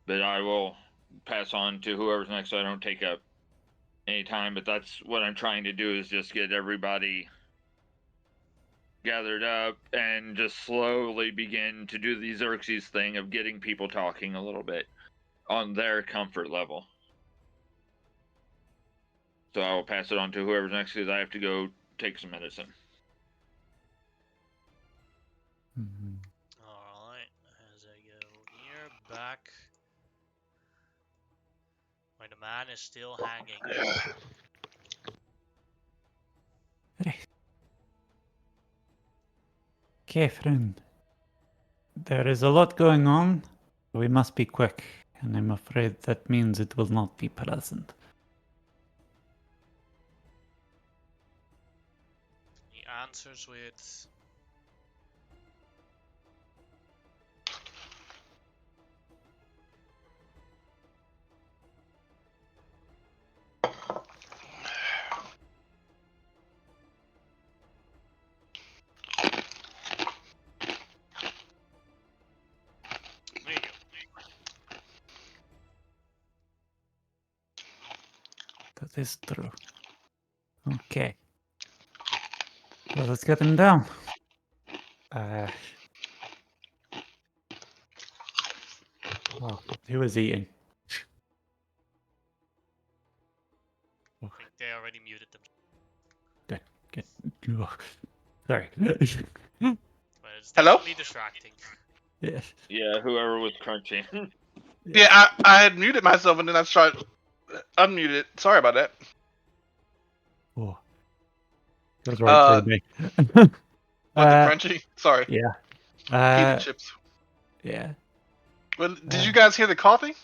But I will pass on to whoever's next so I don't take up any time, but that's what I'm trying to do is just get everybody gathered up and just slowly begin to do the Xerxes thing of getting people talking a little bit on their comfort level. So I will pass it on to whoever's next because I have to go take some medicine. Alright, as I go here, back where the man is still hanging. Okay, friend. There is a lot going on. We must be quick, and I'm afraid that means it will not be pleasant. He answers with... That is true. Okay. Well, let's get him down. Oh, who is eating? I think they already muted them. Good. Sorry. But it's definitely distracting. Yes. Yeah, whoever was crunching. Yeah, I had muted myself and then I started unmuted. Sorry about that. Oh. Goes right through me. What, the crunchy? Sorry. Yeah. Peanut chips. Yeah. Well, did you guys hear the coughing?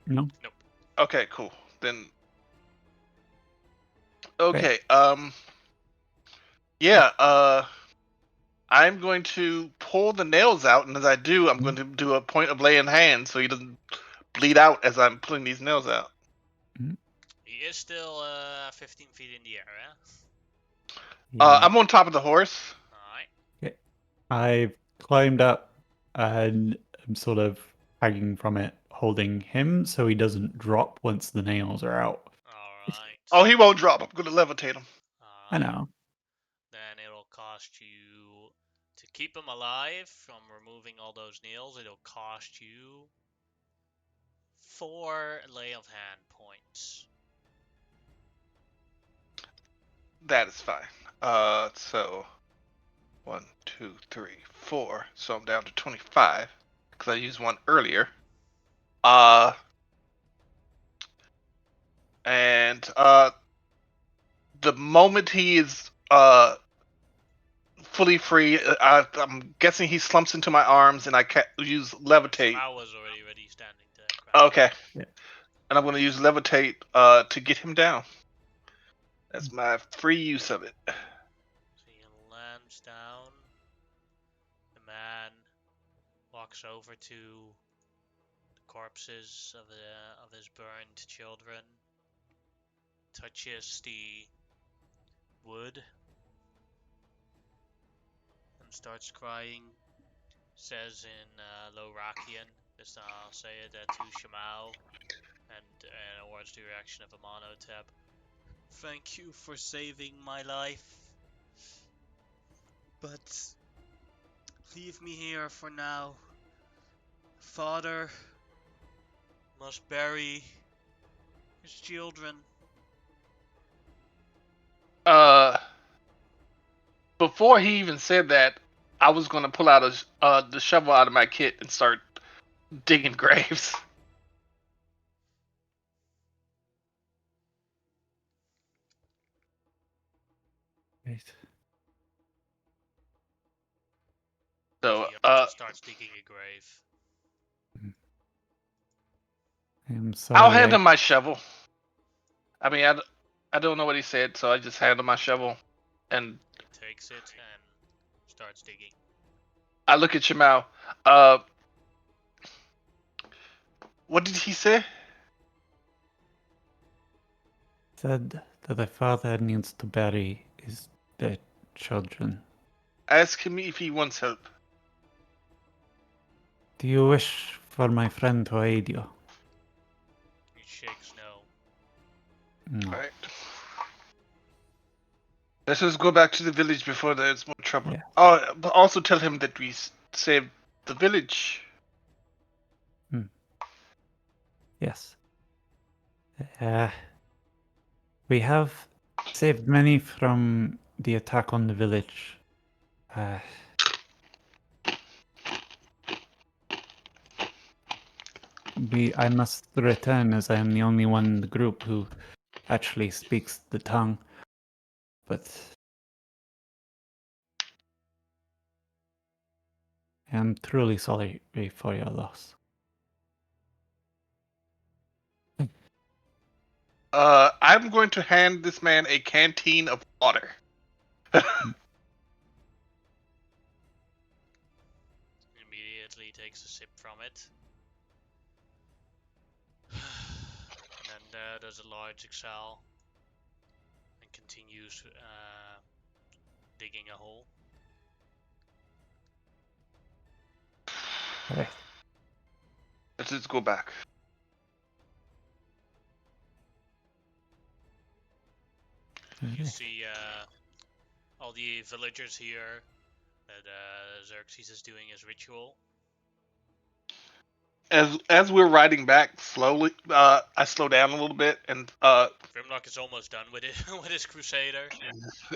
No. Nope. Okay, cool. Then. Okay. Yeah. I'm going to pull the nails out, and as I do, I'm going to do a point of laying hands so he doesn't bleed out as I'm pulling these nails out. He is still 15 feet in the air, I'm on top of the horse. Alright. Okay. I've climbed up and I'm sort of hanging from it holding him so he doesn't drop once the nails are out. Alright. Oh, he won't drop. I'm gonna levitate him. I know. Then it'll cost you to keep him alive from removing all those nails. It'll cost you 4 lay of hand points. That is fine. So 1, 2, 3, 4. So I'm down to 25 because I used one earlier. And the moment he is fully free, I'm guessing he slumps into my arms, and I use levitate. I was already ready standing to grab. Okay. Yeah. And I'm going to use levitate to get him down. That's my free use of it. So he lands down. The man walks over to the corpses of his burned children, touches the wood, and starts crying. Says in Lorakian, this I'll say it to Shamao, and towards the direction of Amonotep. Thank you for saving my life, but leave me here for now. Father must bury his children. Before he even said that, I was going to pull out the shovel out of my kit and start digging graves. Right. So, Starts digging a grave. I'm sorry. I'll hand him my shovel. I mean, I don't know what he said, so I just hand him my shovel, and He takes it and starts digging. I look at Shamao. What did he say? Said that the father needs to bury his dead children. Ask him if he wants help. Do you wish for my friend to aid you? He shakes no. No. All right. Let's just go back to the village before there's more trouble. Yeah. Oh, but also tell him that we saved the village. Yes. We have saved many from the attack on the village. I must return as I am the only one in the group who actually speaks the tongue. But I am truly sorry for your loss. I'm going to hand this man a canteen of water. Immediately takes a sip from it. And then does a large exhale. And continues digging a hole. Right. Let's just go back. You see all the villagers here that Xerxes is doing his ritual. As we're riding back slowly, I slow down a little bit, and Grimlock is almost done with it with his crusader.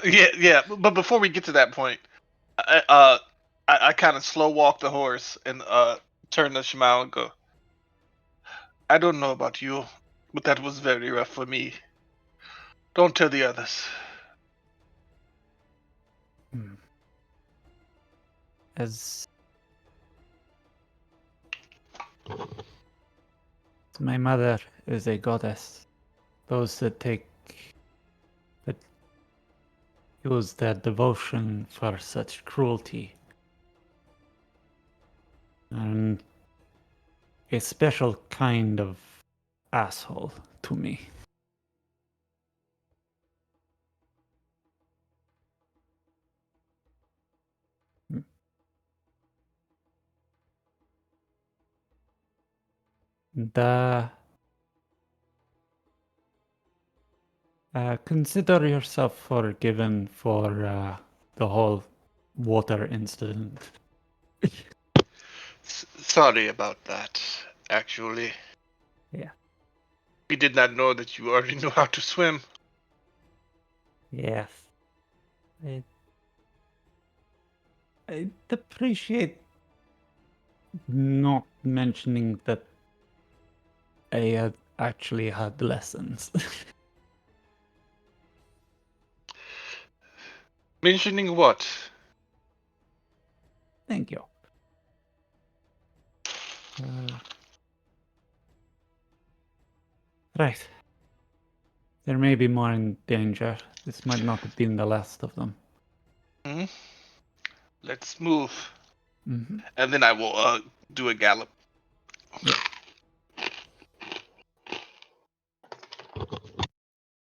yeah. But before we get to that point, I kind of slow walk the horse and turn to Shimao and go, I don't know about you, but that was very rough for me. Don't tell the others. As my mother is a goddess, those that use their devotion for such cruelty and a special kind of asshole to me. The consider yourself forgiven for the whole water incident. Sorry about that, actually. Yeah. We did not know that you already knew how to swim. Yes. I'd appreciate not mentioning that I had actually had lessons. Mentioning what? Thank you. Right. There may be more in danger. This might not have been the last of them. Hmm? Let's move. Mm-hmm. And then I will do a gallop. Yeah.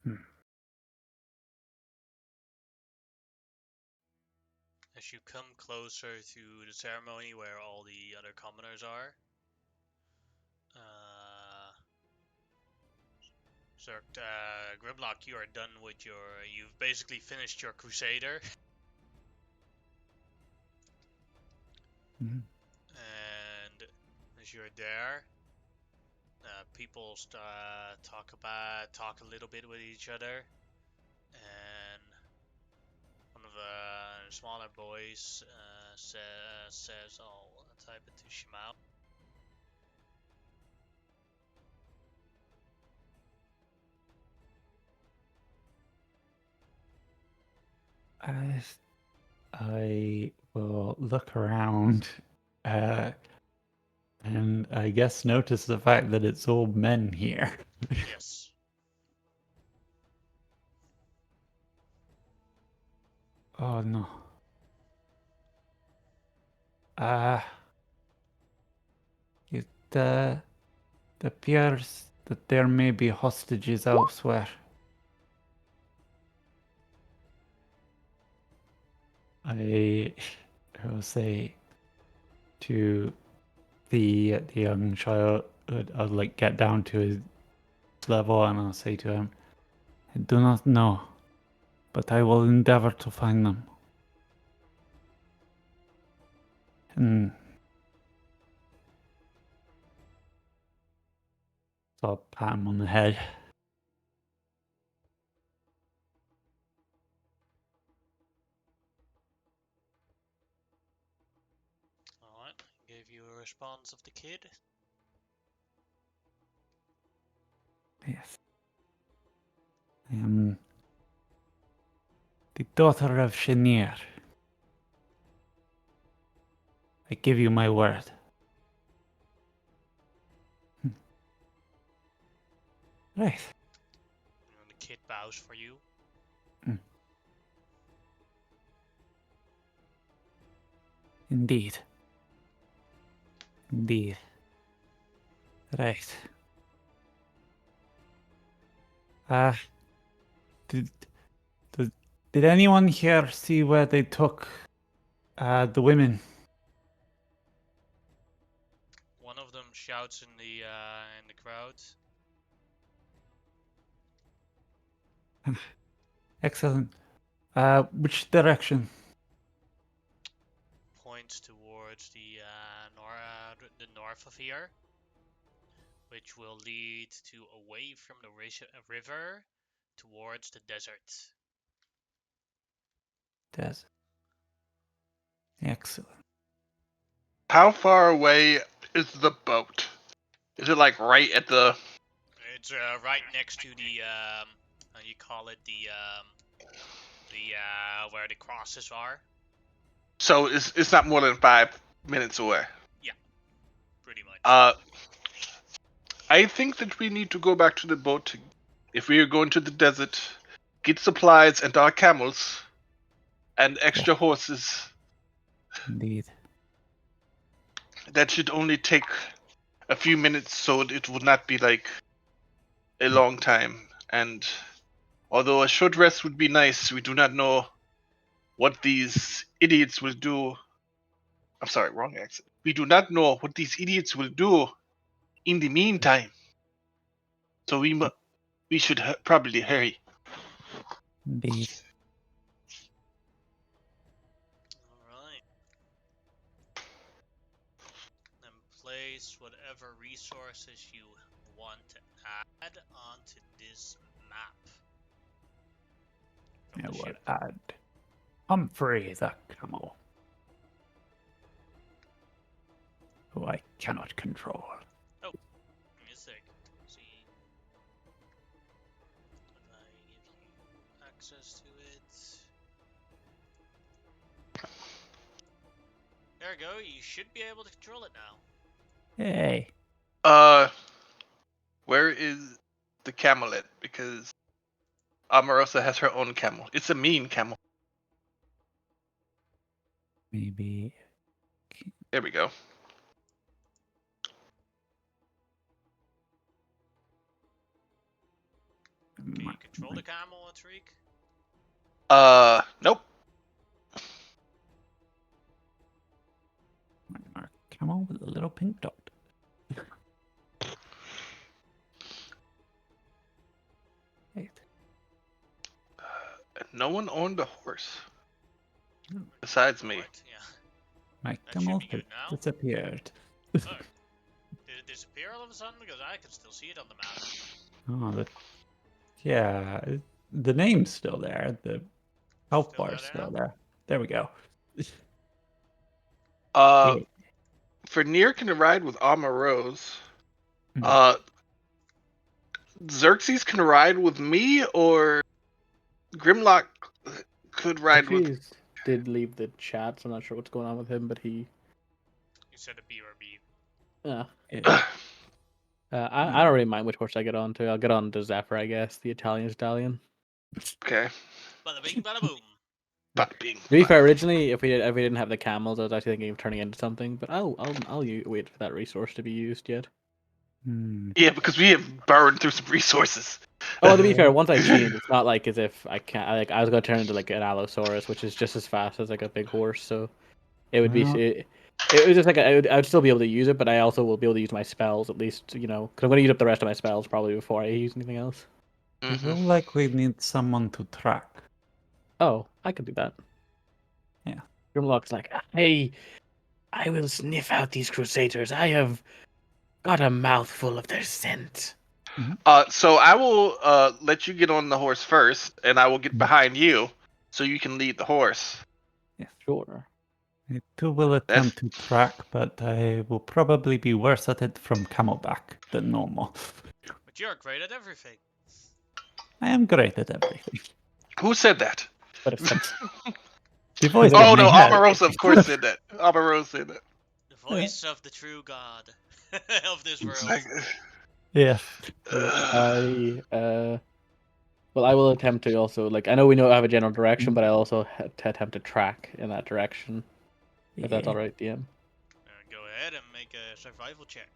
Hmm. As you come closer to the ceremony where all the other commoners are, Grimlock, you are done with you've basically finished your Crusader. Mm-hmm. And as you're there, people talk a little bit with each other, and one of the smaller boys says, "I'll type it to Shimao." I will look around and I guess notice the fact that it's all men here. Yes. Oh no. It appears that there may be hostages elsewhere. I will say to the young child, I'll like get down to his level and I'll say to him, I do not know, but I will endeavor to find them. And so I'll pat him on the head. Alright, gave you a response of the kid. Yes. I am the daughter of Shenir. I give you my word. Right. And the kid bows for you. Indeed. Indeed. Right. Did, did anyone here see where they took the women? One of them shouts in the crowd. Excellent. Which direction? Points towards the north of here, which will lead to away from the river towards the desert. Desert. Excellent. How far away is the boat? Is it like right at the... It's right next to the how do you call it, the where the crosses are. So it's not more than 5 minutes away. Yeah, pretty much. I think that we need to go back to the boat if we are going to the desert, get supplies and our camels and extra horses. Indeed. That should only take a few minutes, so it would not be like a long time. And although a short rest would be nice, we do not know what these idiots will do. I'm sorry, wrong accent. We do not know what these idiots will do in the meantime. So we should probably hurry. Indeed. Alright. Then place whatever resources you want to add onto this map. From I the will ship. add Humphrey the camel, who I cannot control. Give me a sec. See if I give you access to it. There we go. You should be able to control it now. Hey, Where is the camelet? Because Omarosa has her own camel. It's a mean camel. maybe. There we go. Can you control the camel, Tariq? Nope. My camel with a little pink dot. Right. No one owned a horse besides me. What? Yeah. My That should camel be good now. disappeared. Oh. Did it disappear all of a sudden? Because I can still see it on the map. Yeah, the name's still there. The health Still bar's there still now? there. There we go. Uh, Yeah. for Nier can ride with Omarose. Mhm. Xerxes can ride with me, or Grimlock could ride with. Xerxes did leave the chat, so I'm not sure what's going on with him, but he. You said a BRB. Yeah. Yeah. I don't really mind which horse I get on to. I'll get on to Zephyr, I guess, the Italian stallion. Okay. Bada bing, bada boom. Bada bing. To be fair, originally, if we didn't have the camels, I was actually thinking of turning into something. But I'll wait for that resource to be used yet. Yeah, because we have burned through some resources. Oh, to be fair, once I change, it's not like as if I can't. Like I was gonna turn into like an Allosaurus, which is just as fast as like a big horse. So it would Well. be. It was just like I would still be able to use it, but I also will be able to use my spells at least. Because I'm gonna use up the rest of my spells probably before I use anything else. I feel like we need someone to track. Oh, I could do that. Yeah. Grimlock's like, hey, I will sniff out these crusaders. I have got a mouthful of their scent. So I will let you get on the horse first, and I will get behind you, so you can lead the horse. Yeah, sure. I too will attempt to track, but I will probably be worse at it from camelback than normal. But you're great at everything. I am great at everything. Who said that? But it's The voice Oh in no, my head. Omarosa of course said that. Omarosa said that. The voice of the true god of this world. Exactly. Yeah. Well, I will attempt to also I know we know I have a general direction, but I also attempt to track in that direction. If that's all right, DM. Go ahead and make a survival check.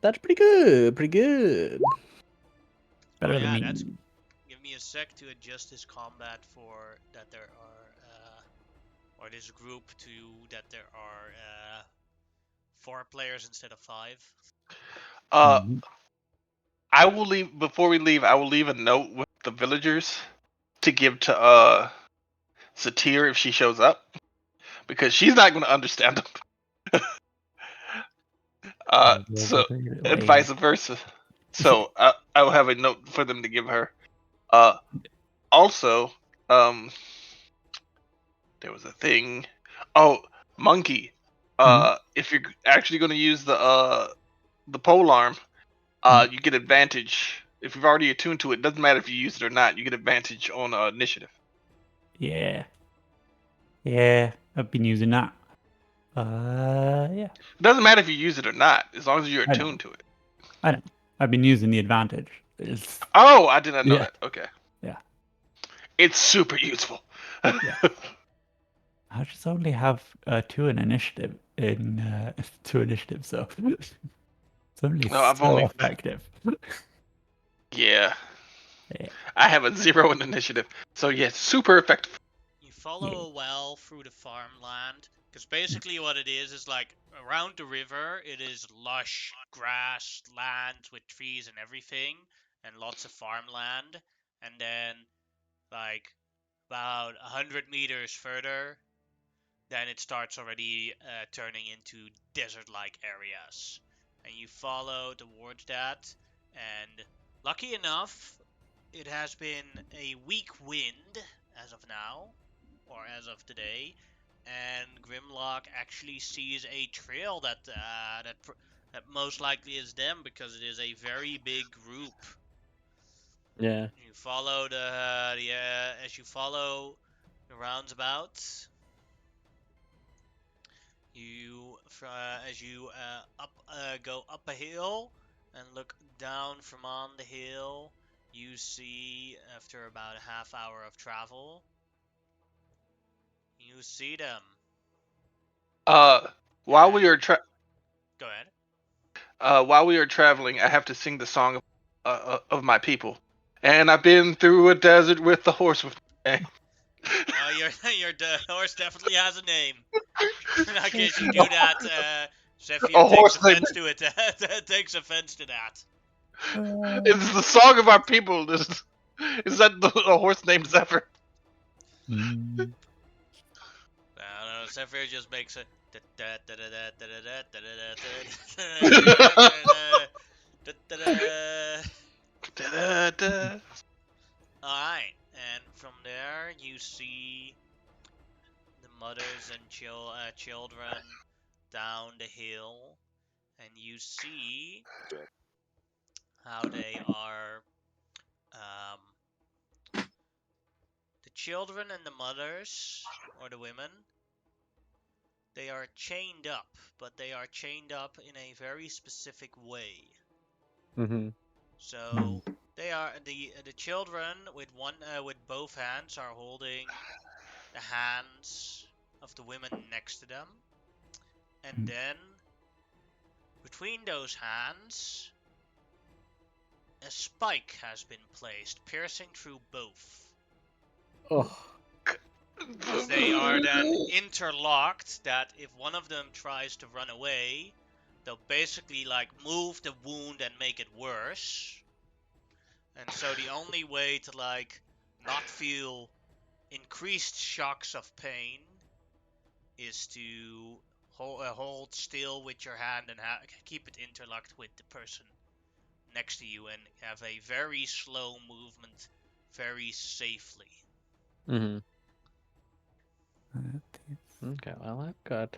That's pretty good. Pretty good. Better than me. That's. Give me a sec to adjust this combat for that there are, or this group to that there are 4 players instead of 5. I will leave before we leave. I will leave a note with the villagers to give to Satir if she shows up, because she's not going to understand them. So and vice versa. So I will have a note for them to give her. Also, there was a thing. Oh, monkey. If you're actually going to use the pole arm, you get advantage. If you've already attuned to it, doesn't matter if you use it or not. You get advantage on initiative. Yeah. Yeah, I've been using that. Yeah. It doesn't matter if you use it or not, as long as you're attuned to it. I know. I've been using the advantage. Oh, I did not know Yeah. that. Okay. Yeah. It's super useful. Yeah. I just only have 2 in initiative in 2 initiative, so it's only I've so only effective. Yeah. Yeah. I have a 0 in initiative, so yeah, super effective. You follow a well through the farmland, because basically what it is like around the river, it is lush grass land with trees and everything, and lots of farmland. And then, like, about 100 meters further, then it starts already turning into desert-like areas. And you follow towards that, and lucky enough, it has been a weak wind as of now, or as of today, and Grimlock actually sees a trail that most likely is them, because it is a very big group. Yeah. You follow as you follow the roundabouts. As you go up a hill and look down from on the hill, you see, after about a half hour of travel, you see them. While And we are go ahead. while we are traveling, I have to sing the song of my people. And I've been through a desert with the horse with me. Your horse definitely has a name. In case you do that, Zephyr A takes horse named. offense to it. Takes offense to that. It's the song of our people. Is that a horse named Zephyr? Mm. No, Zephyr just makes a. Da-da-da. Alright, and from there you see the mothers and children down the hill, and you see how they are. Um, the children and the mothers, or the women, they are chained up, but they are chained up in a very specific way. Mm-hmm. So they are the children with both hands are holding the hands of the women next to them, and then between those hands a spike has been placed, piercing through both. Oh. As they are then interlocked, that if one of them tries to run away, they'll basically like move the wound and make it worse. And so the only way to like not feel increased shocks of pain is to hold still with your hand and keep it interlocked with the person next to you, and have a very slow movement, very safely. Mm-hmm. Okay, well, I've got.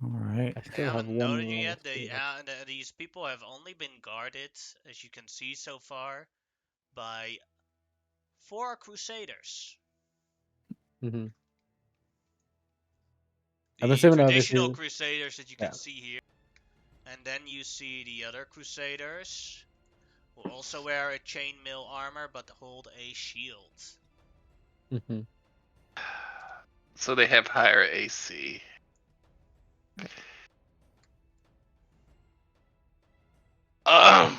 All right. I I still have haven't one noted more. yet. These people have only been guarded, as you can see so far, by 4 crusaders. Mm-hmm. I'm The assuming traditional obviously. crusaders that you Yeah. can see here. And then you see the other crusaders, who also wear a chainmail armor but hold a shield. Mm-hmm. So they have higher AC. I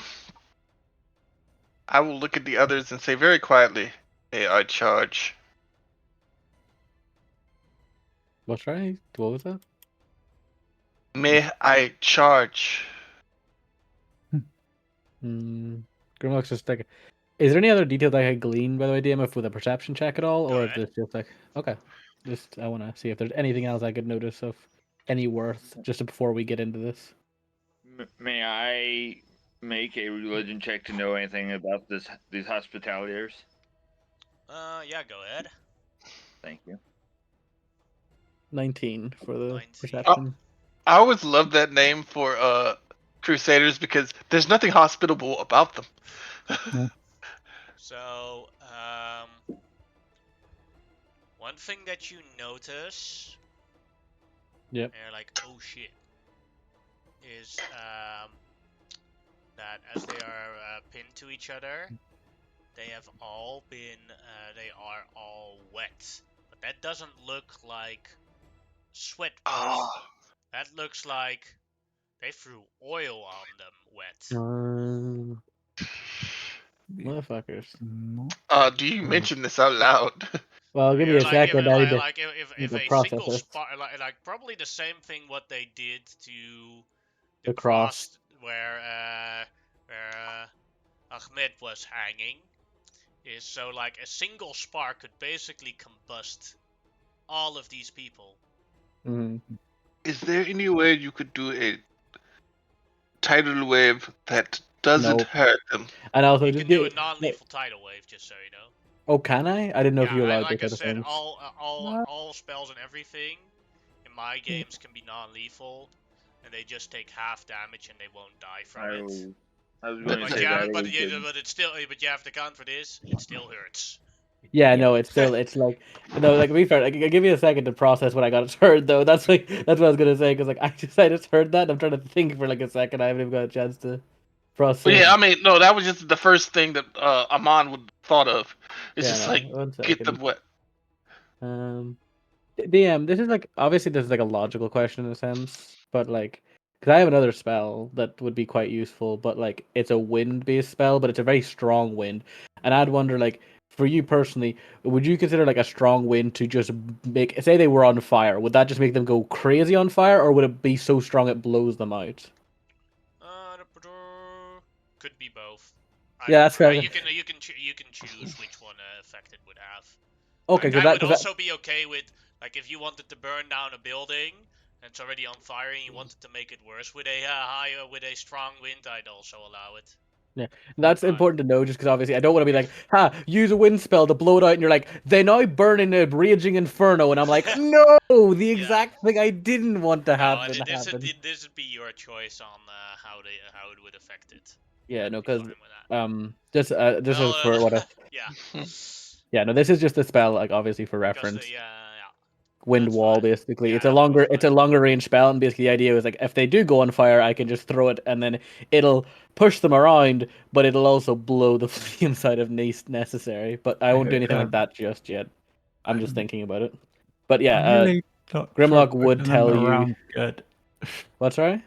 will look at the others and say very quietly, "May I charge?" What's right? What was that? May I charge? Grimlock's just like. Is there any other detail that I could glean, by the way, DMF, with a perception check at all, Go or is ahead. this just like okay? Just I want to see if there's anything else I could notice of any worth just before we get into this. May I make a religion check to know anything about these hospitaliers? Yeah, go ahead. Thank you. 19 for the 19. perception. I always loved that name for Crusaders because there's nothing hospitable about them. So, one thing that you notice, Yep. and you're like, oh shit, is that as they are pinned to each other, they are all wet. But that doesn't look like sweat wet. Oh, That looks like they threw oil on them wet. Motherfuckers. No. do you mention this out loud? Well, give me a second. I need to If a process single this. spark, like probably the same thing what they did to The cross. where Ahmed was hanging, is so like a single spark could basically combust all of these people. Mm-hmm. Is there any way you could do a tidal wave that doesn't Nope. hurt them? And also, You just can do a get. non-lethal tidal wave, just so you know. Oh, can I? I didn't know if Yeah, you allowed those like I type of said, things. all spells and everything in my games can be non-lethal, and they just take half damage and they won't die from it. I was going to But say yeah, that. but it's still, but you have to account for this. It still hurts. Yeah, no, it's like no, like to be fair, like, give me a second to process what I got heard though. That's what I was gonna say because like I just heard that. And I'm trying to think for like a second. I haven't even got a chance to process. Well, yeah, I mean, no, that was just the first thing that Amon would have thought of. It's Yeah, just no, like, one get them second. wet. DM, this is like obviously this is like a logical question in a sense, but like because I have another spell that would be quite useful, but like it's a wind-based spell, but it's a very strong wind, and I'd wonder like for you personally, would you consider like a strong wind to just make say they were on fire? Would that just make them go crazy on fire, or would it be so strong it blows them out? Could be both. Yeah, that's fair. You can choose which one effect it would have. Okay, Like, because I would that also be okay with, like, if you wanted to burn down a building and it's already on fire and you wanted to make it worse with a strong wind, I'd also allow it. yeah, that's Fine. important to know just because obviously I don't want to be like, ha, use a wind spell to blow it out, and you're like, they now burn in a raging inferno, and I'm like, no, the Yeah. exact thing I didn't want to No, happen this happened. would be your choice on how it would affect it. Yeah, I'd no, be because fine with that. this is for what I, Yeah. yeah, no, this is just a spell like obviously for Because reference. yeah. Wind That's wall fine. basically. Yeah, It's a that's longer fine. range spell, and basically the idea is like if they do go on fire, I can just throw it and then it'll push them around, but it'll also blow the flame side if necessary. But I won't do anything like that just yet. I'm just thinking about it. But yeah, I'm really not sure Grimlock would pushing them tell you. around good. What's right?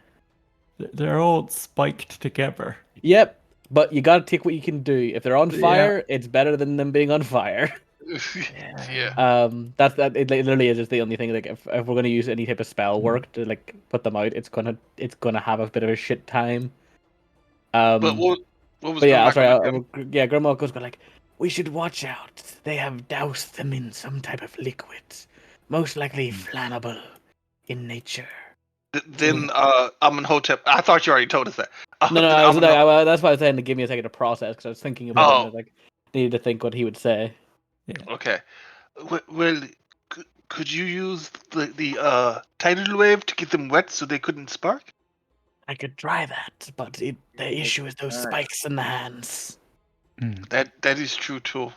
They're all spiked together. Yep, but you gotta take what you can do. If they're on Yeah. fire, it's better than them being on fire. Yeah. That's that. It literally is just the only thing. Like, if we're gonna use any type of spell work to like put them out, it's gonna have a bit of a shit time. But what was But yeah, Grimlock sorry. gonna do? Yeah, Grimlock goes like, we should watch out. They have doused them in some type of liquid, most likely flammable in nature. Then Amenhotep. I thought you already told us that. No, Then I was like, Amenhotep. that's why I was saying to give me a second to process because I was thinking about it and I Oh, was like, needed to think what he would say. okay. Well, could you use the tidal wave to get them wet so they couldn't spark? I could try that, but the issue is those spikes in the hands. That is true too.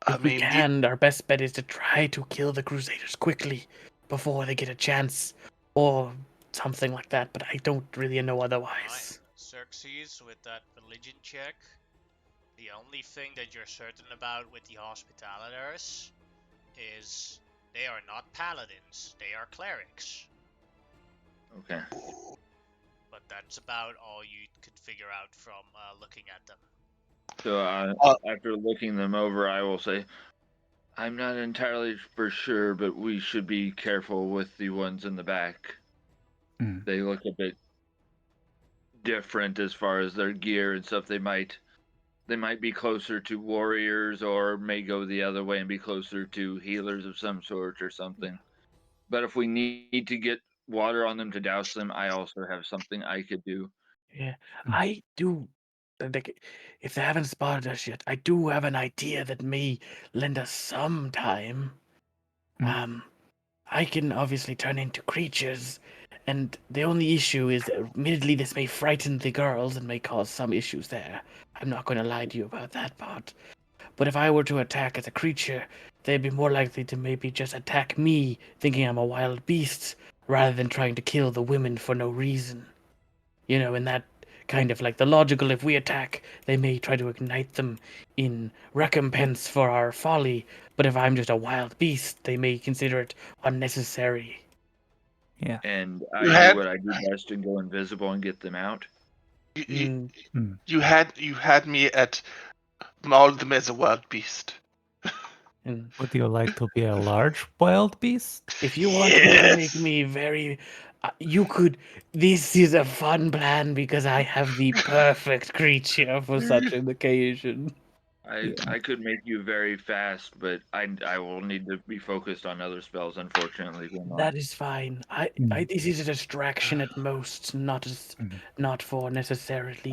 If we can, our best bet is to try to kill the Crusaders quickly before they get a chance, or something like that. But I don't really know otherwise. Xerxes, with that religion check, the only thing that you're certain about with the Hospitalators is they are not paladins; they are clerics. Okay. But that's about all you could figure out from looking at them. So after looking them over, I will say, I'm not entirely for sure, but we should be careful with the ones in the back. They look a bit different as far as their gear and stuff. They might be closer to warriors, or may go the other way and be closer to healers of some sort or something. But if we need to get water on them to douse them, I also have something I could do. Yeah, I do. Like, if they haven't spotted us yet, I do have an idea that may lend us some time. I can obviously turn into creatures, and the only issue is, admittedly, this may frighten the girls and may cause some issues there. I'm not going to lie to you about that part. But if I were to attack as a creature, they'd be more likely to maybe just attack me, thinking I'm a wild beast, rather than trying to kill the women for no reason. You know, in that kind of like the logical, if we attack, they may try to ignite them in recompense for our folly, but if I'm just a wild beast, they may consider it unnecessary. Yeah. And You I had- do what I do best and go invisible and get them out. You had me at maul them as a wild beast. And Would you like to be a large wild beast? If you want me to make Yes! me very, you could. This is a fun plan because I have the perfect creature for such an occasion. I could make you very fast, but I will need to be focused on other spells, unfortunately. That is fine. This is a distraction at most, not for necessarily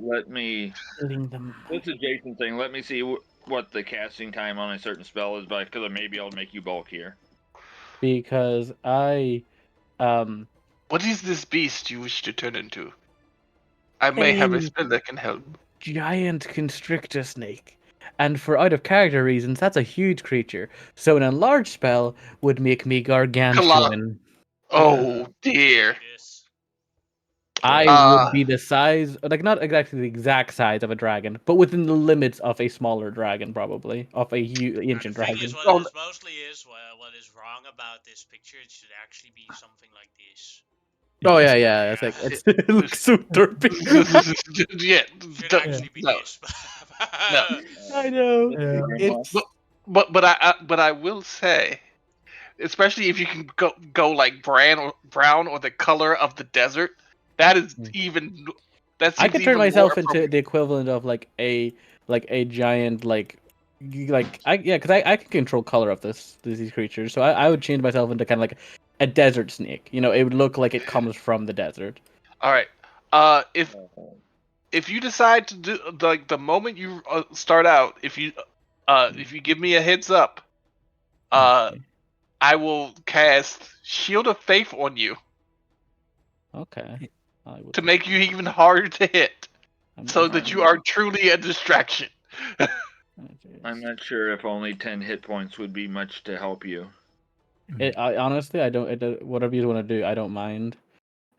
Let me. killing them. This is Jason thing. Let me see what the casting time on a certain spell is, because maybe I'll make you bulkier. because What is this beast you wish to turn into? I may have a spell that can help. giant constrictor snake. And for out of character reasons, that's a huge creature. So an enlarged spell would make me gargantuan. Oh dear. This. I Uh, would be the size, like not exactly the exact size of a dragon, but within the limits of a smaller dragon, probably of a ancient The thing is, dragon. what Oh, is mostly is what is wrong about this picture. It should actually be something like this. Oh yeah. It's like it looks so derpy. yeah, Should actually be no, this. no. I know. Yeah. It's But I will say, especially if you can go like brown or the color of the desert, that is even that I seems could turn even more myself into appropriate. the equivalent of like a giant because I can control color of these creatures, so I would change myself into kind of like a desert snake. You know, it would look like it comes from the desert. All right. If you decide to do like the moment you start out, if you give me a heads up, Okay. I will cast Shield of Faith on you Okay. I would to make you even harder to hit, so that I'm you are truly a distraction. I'm not sure if only 10 hit points would be much to help you. Honestly, I don't. Whatever you want to do, I don't mind.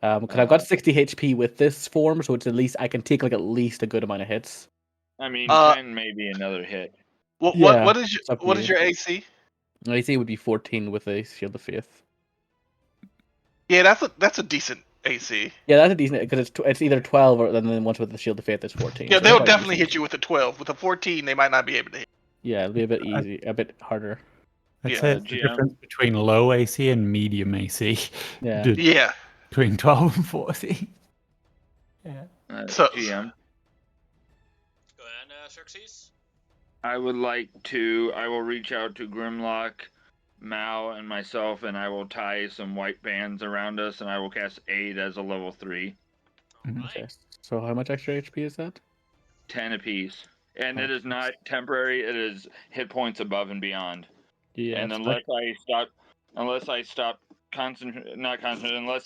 Because I've got 60 HP with this form, so it's at least I can take like at least a good amount of hits. I mean, Uh, 10 may be another hit. Yeah, what is it's up to what is you. your AC? My AC would be 14 with a Shield of Faith. Yeah, that's a decent AC. Yeah, that's a decent because it's either 12 or then once with the Shield of Faith it's 14. Yeah, So it's they'll quite definitely decent. hit you with a 12. With a 14, they might not be able to hit. Yeah, it'll be a bit easy, a bit harder. I'd Yeah. say it's the GM. difference between low AC and medium AC. Yeah. Yeah. Between 12 and 14. Yeah. So GM. Go ahead, Xerxes. I will reach out to Grimlock, Mao, and myself, and I will tie some white bands around us, and I will cast Aid as a level 3. Mm-hmm. Okay. So how much extra HP is that? 10 apiece. And it is Okay. not temporary, it is hit points above and beyond. Yeah. And It's unless I stop unless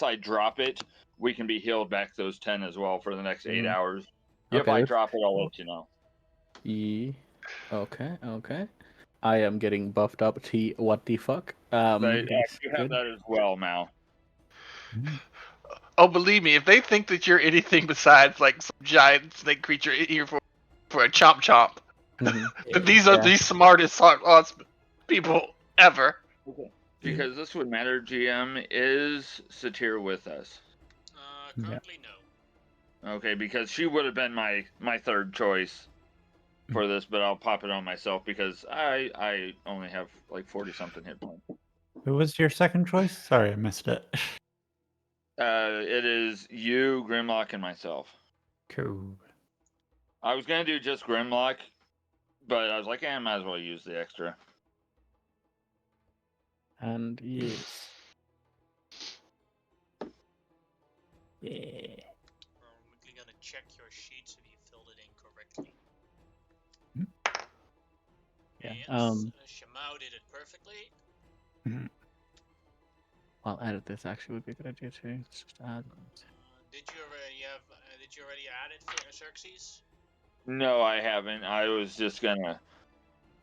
I drop it, we can be healed back those 10 as well for the next 8 hours. If Okay, I let's- drop it, I'll let you know. Okay. I am getting buffed up to what the fuck. But That's you have good. that as well, Mal. oh, believe me, if they think that you're anything besides like some giant snake creature here for a chomp chomp, Mhm. then these are the smartest people ever. Okay. Because this would matter, GM, is Satir with us? Currently no. Okay, because she would have been my third choice for this, but I'll pop it on myself because I only have like 40 something hit points. Who was your second choice? Sorry, I missed it. It is you, Grimlock, and myself. Cool. I was gonna do just Grimlock, but I was like, I might as well use the extra. And yes. Yeah. I'm quickly gonna check your sheets if you filled it in correctly. Yeah. Yes, Shamao did it perfectly. I'll edit this. Actually, would be a good idea too. Let's just add. Did you already add it for Xerxes? No, I haven't. I was just gonna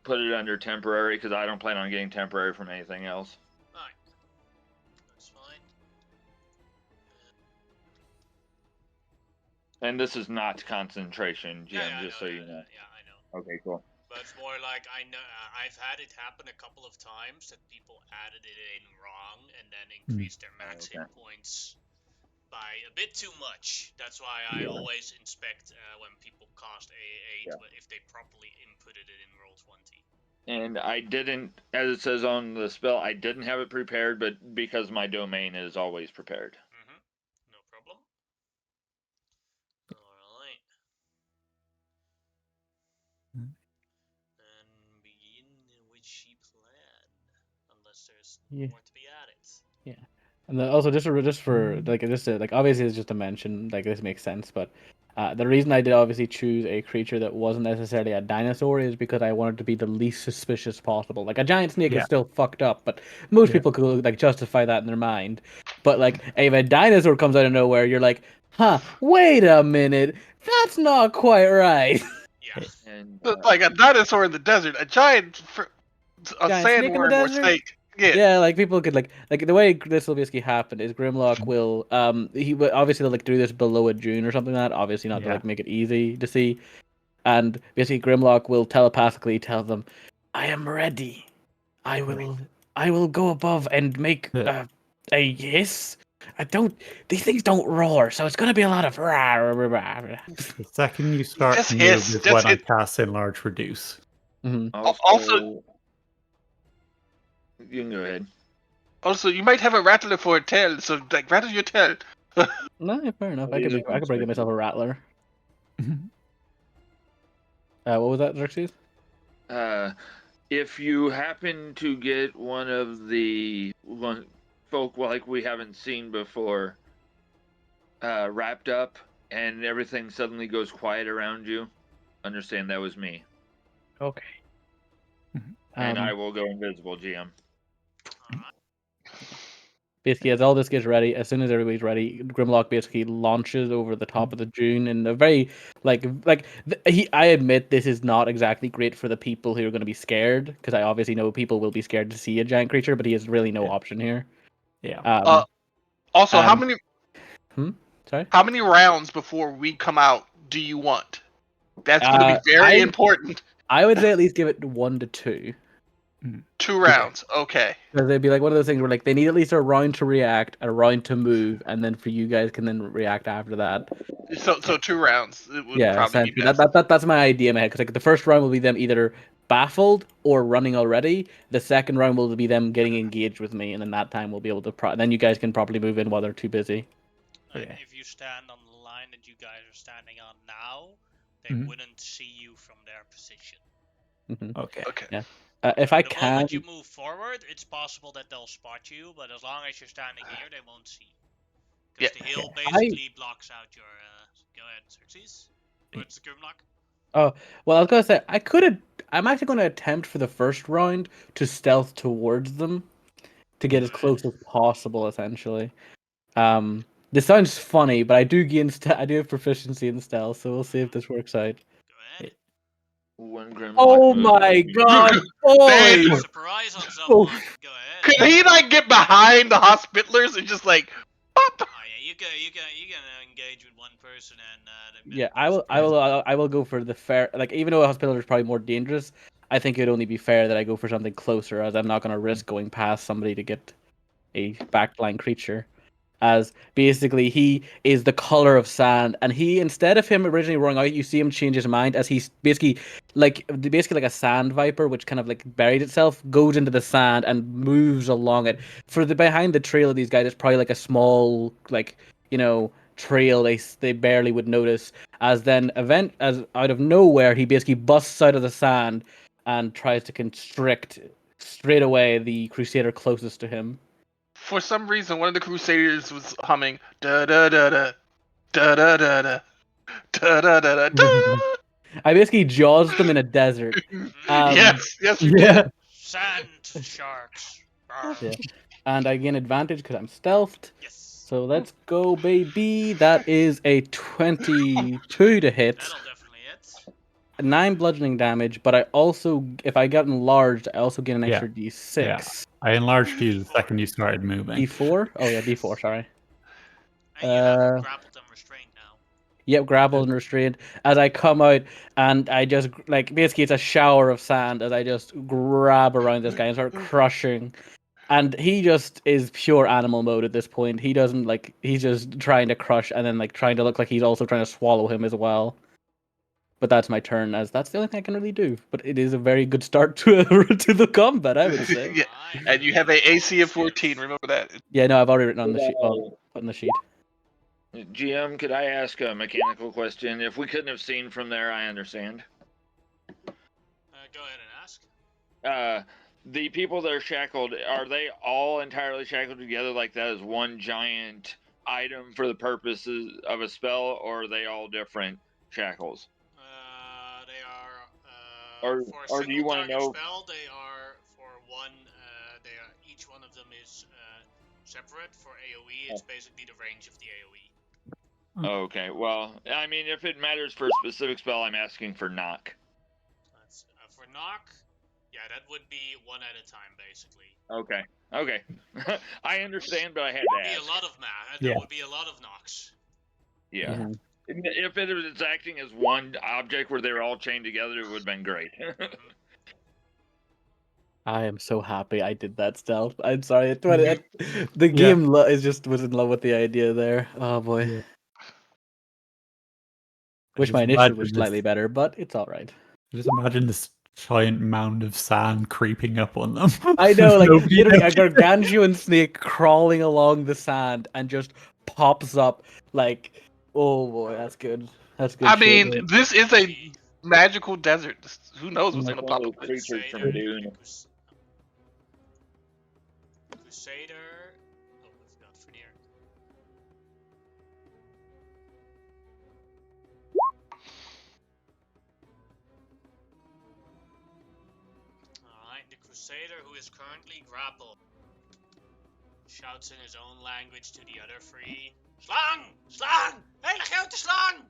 put it under temporary because I don't plan on getting temporary from anything else. Alright. That's fine. And this is not concentration, Jim, Yeah, just so you know. Yeah, I know. Okay, cool. But it's more like I know I've had it happen a couple of times that people added it in wrong and then increased their max hit points by a bit too much. That's why I always inspect when people cast A8 if they properly inputted it in roll 20. And I didn't, as it says on the spell, I didn't have it prepared, but because my domain is always prepared. No problem. Alright. Mm. And begin with she plan. Unless there's Yeah. more to be added. And then also just for like just to, like obviously it's just a mention, like this makes sense, but the reason I did obviously choose a creature that wasn't necessarily a dinosaur is because I wanted to be the least suspicious possible. Like a giant snake is Yeah. still fucked up, but most Yeah. people could like justify that in their mind. But like if a dinosaur comes out of nowhere, you're like, huh, wait a minute, that's not quite right. Yeah. And Like a dinosaur in the desert, a a Giant snake in the sandworm or desert? snake. Yeah. Yeah, like people could like the way this will basically happen is Grimlock will he will obviously they'll like do this below a dune or something like that, obviously not to Yeah. like make it easy to see. And basically Grimlock will telepathically tell them, I am ready. I will go above and make Yeah. a hiss. These things don't roar, so it's gonna be a lot of rah, rah, rah, rah, rah. The second you start Just to move hiss. is Just when I hit. cast enlarge reduce. Mhm. Also, you can go ahead. also, you might have a rattler for a tail, so like rattle your tail. No, fair enough. It is I could bring myself a rattler. What was that, Xerxes? If you happen to get one of the folk like we haven't seen before wrapped up and everything suddenly goes quiet around you, understand that was me. Okay. And I will go invisible, GM. Basically, as all this gets ready, as soon as everybody's ready, Grimlock basically launches over the top of the dune in a very I admit this is not exactly great for the people who are going to be scared because I obviously know people will be scared to see a giant creature, but he has really no option here. Yeah. Also, um, sorry. how many rounds before we come out do you want? That's going to be very important. I would say at least give it 1 to 2. 2 rounds. Okay. Because they'd be like one of those things where like they need at least a round to react, a round to move, and then for you guys can then react after that. So 2 rounds. It would Yeah, probably be essentially. best. That's my idea in my head. Because like the first round will be them either baffled or running already. The second round will be them getting engaged with me, and then that time we'll be able to. Then you guys can properly move in while they're too busy. And Okay. if you stand on the line that you guys are standing on now, they Mhm. wouldn't see you from their position. Okay. Okay. Yeah. If I The can, moment you move forward, it's possible that they'll spot you, but as long as you're standing here, they won't see you. Because Yeah. the hill I- basically blocks out your. Go ahead, Xerxes. What's the Grimlock? oh well, I was gonna say I could have. I'm actually gonna attempt for the first round to stealth towards them to get as close as possible, essentially. This sounds funny, but I do gain I do have proficiency in stealth, so we'll see if this works out. Go ahead. When Grimlock Oh moves, my god, Damn. boy! Surprise on someone. Go ahead. Could he like get behind the hospitalers and just like pop? Oh yeah, you can engage with one person and then Yeah, be surprised. I will go for the fair. Like, even though a hospital is probably more dangerous, I think it'd only be fair that I go for something closer, as I'm not gonna risk going past somebody to get a backblind creature. As basically he is the color of sand, and he instead of him originally roaring out, you see him change his mind as he's basically like a sand viper, which kind of like buried itself, goes into the sand and moves along it. For the behind the trail of these guys, it's probably like a small trail they barely would notice. As out of nowhere, he basically busts out of the sand and tries to constrict straight away the crusader closest to him. For some reason, one of the Crusaders was humming da da da da da da da da da da da da. I basically jaws them in a desert. Yes, you Yeah. did. Sand sharks. Yeah. And I gain advantage because I'm stealthed. Yes. So let's go, baby. That is a 22 to hit. That'll definitely hit. 9 bludgeoning damage, but I also, if I get enlarged, I also get an extra Yeah. D6. I enlarged you the second you started moving. D4? Oh, yeah, D4, sorry. And you have grappled and restrained now. Yep, grappled and restrained. As I come out, and I just, like, basically it's a shower of sand as I just grab around this guy and start crushing. And he just is pure animal mode at this point. He doesn't, like, he's just trying to crush and then, like, trying to look like he's also trying to swallow him as well. But that's my turn, as that's the only thing I can really do. But it is a very good start to to the combat, I would say. Yeah, Alright, and you have a AC of 14. Remember that. Yeah, no, I've already written on the sheet. Well, put in the sheet. GM, could I ask a mechanical question? If we couldn't have seen from there, I understand. Go ahead and ask. The people that are shackled, are they all entirely shackled together like that as one giant item for the purposes of a spell, or are they all different shackles? They are for a Or do you single want to target know? spell. They are for one. They are each one of them is separate. For AOE, it's basically the range of the AOE. Okay, well, I mean, if it matters for a specific spell, I'm asking for knock. That's for knock. Yeah, that would be one at a time, basically. Okay. I understand, but I had to Be ask. a lot of math. Yeah. There would be a lot of knocks. Yeah. Mhm. If it was acting as one object where they were all chained together, it would have been great. I am so happy I did that stealth. I'm sorry. The Yeah. game was in love with the idea there. Oh boy. Yeah. Wish just my initiative imagine was this- slightly better, but it's all right. Just imagine this giant mound of sand creeping up on them. I know, like Nobody literally a knows. gargantuan snake crawling along the sand and just pops up like, oh boy, that's good. That's good I shit. mean, man. this is a magical desert. Who knows what's Like gonna one of pop those up? creatures from Crusader, Dune. Crusader. Oh, I forgot Frenier. Alright, the Crusader, who is currently grappled, shouts in his own language to the other three. Slang! Slang! Heilig uit de slang!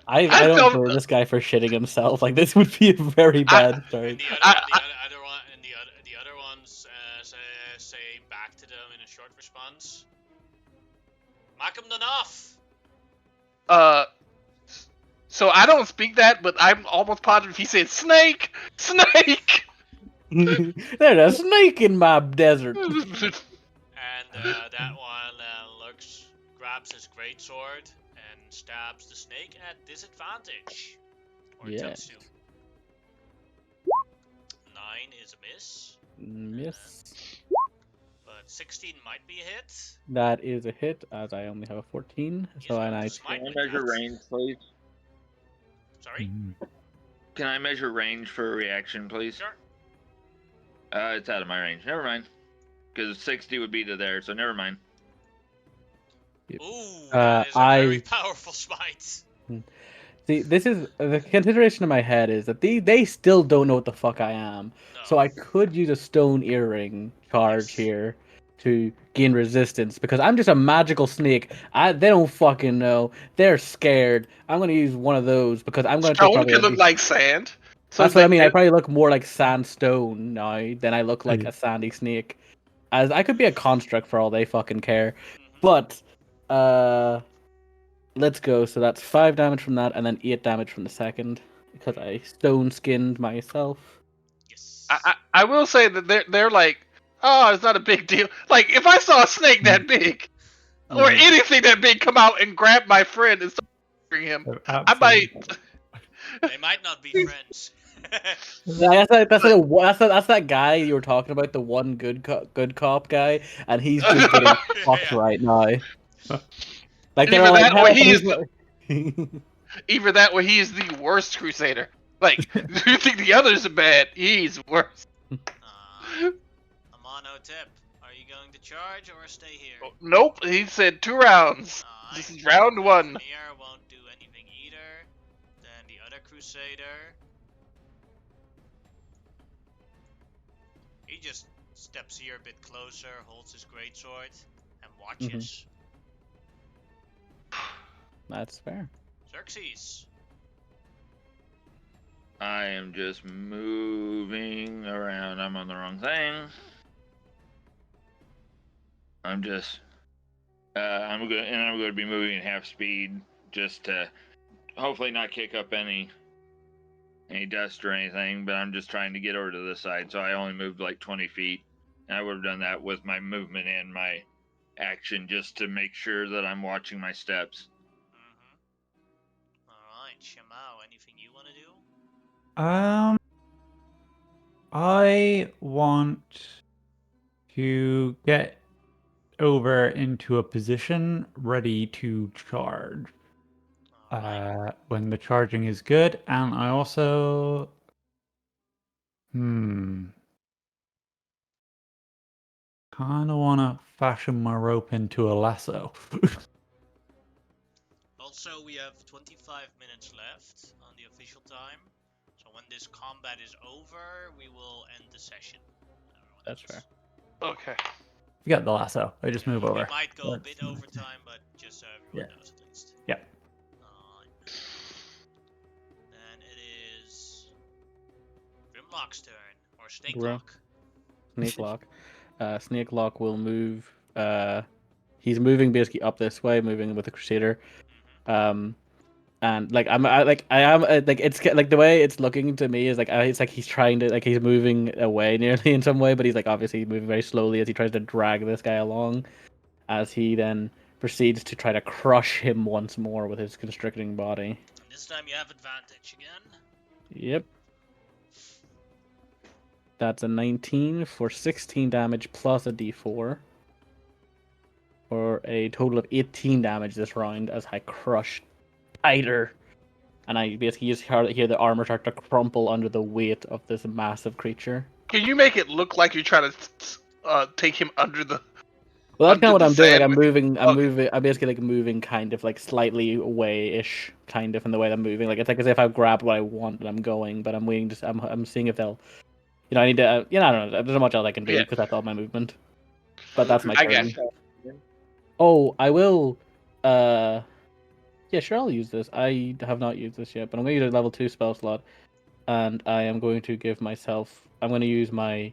I I don't felt- blame this guy for shitting himself. Like this would be a very bad start. And the other ones say back to them in a short response. Maak hem dan af! So I don't speak that, but I'm almost positive he said snake, snake. There's a snake in my desert. And that one grabs his greatsword and stabs the snake at disadvantage. Or attempts to. 9 is a miss. Miss. But 16 might be a hit. That is a hit, as I only have a 14. He's So going and to I smite Can I with measure that. range, please? Sorry? Mhm. Can I measure range for a reaction, please? Sure. It's out of my range. Never mind. Because 60 would be to there, so never mind. Ooh, that is a very powerful smite. See, this is the consideration in my head is that they still don't know what the fuck I am. No. So I could use a stone earring charge Yes. here to gain resistance because I'm just a magical snake. They don't fucking know. They're scared. I'm gonna use one of those because I'm gonna take Stone probably can look like sand. So that's what I mean. I probably look more like sandstone now than I look like Yeah. a sandy snake. As I could be a construct for all they fucking care. Mhm. But let's go. So that's 5 damage from that, and then 8 damage from the second because I stone skinned myself. Yes. I will say that they're like, oh, it's not a big deal. Like if I saw a snake that big or Mhm. anything that big come out and grab my friend and start fighting him, Oh, I might. They might not be friends. Yeah, that's that guy you were talking about, the one good cop guy, and he's just getting fucked Yeah. right now. Like they're Either all like, that or "Help," and he he's is like- Either that or he is the worst crusader. Like, do you think the others are bad? He's worse. Amano tip. Are you going to charge or stay here? Nope, he said 2 rounds. This is round 1. Nier won't do anything either. Then the other crusader. He just steps here a bit closer, holds his greatsword, and watches. That's fair. Xerxes. I am just moving around. I'm on the wrong thing. I'm going to be moving at half speed just to hopefully not kick up any dust or anything, but I'm just trying to get over to this side, so I only moved like 20 feet. And I would have done that with my movement and my action just to make sure that I'm watching my steps. Alright, Shamao, anything you want to do? I want to get over into a position ready to charge. Alright. When the charging is good, and I also kind of want to fashion my rope into a lasso. Also, we have 25 minutes left on the official time. So when this combat is over, we will end the session. Everyone That's knows. fair. Okay. You got the lasso. I just move We over. might go a That's bit nice. overtime, but just so everyone Yeah. knows at least. Yeah. Then it is Grimlock's turn, or Grim- Snakelock. Snakelock. Snakelock will move. He's moving basically up this way, moving with the Crusader. And like I am like it's like the way it's looking to me is like it's like he's trying to like he's moving away nearly in some way, but he's like obviously moving very slowly as he tries to drag this guy along, as he then proceeds to try to crush him once more with his constricting body. And this time you have advantage again. Yep. That's a 19 for 16 damage plus a d4. For a total of 18 damage this round as I crush tighter. And I basically just hear the armor start to crumple under the weight of this massive creature. Can you make it look like you're trying to take him under the? Well, that's kind of what I'm doing. Like sand I'm okay. moving. I'm basically like moving, kind of like slightly away-ish, kind of in the way I'm moving. Like it's like as if I've grabbed what I want and I'm going, but I'm waiting. Just I'm seeing if they'll. I need to. I don't know. There's not much else I can do Yeah. because that's all my movement. But that's my I turn. guess. Oh, I will. Yeah, sure. I'll use this. I have not used this yet, but I'm going to use a level 2 spell slot, and I am going to give myself. I'm going to use my.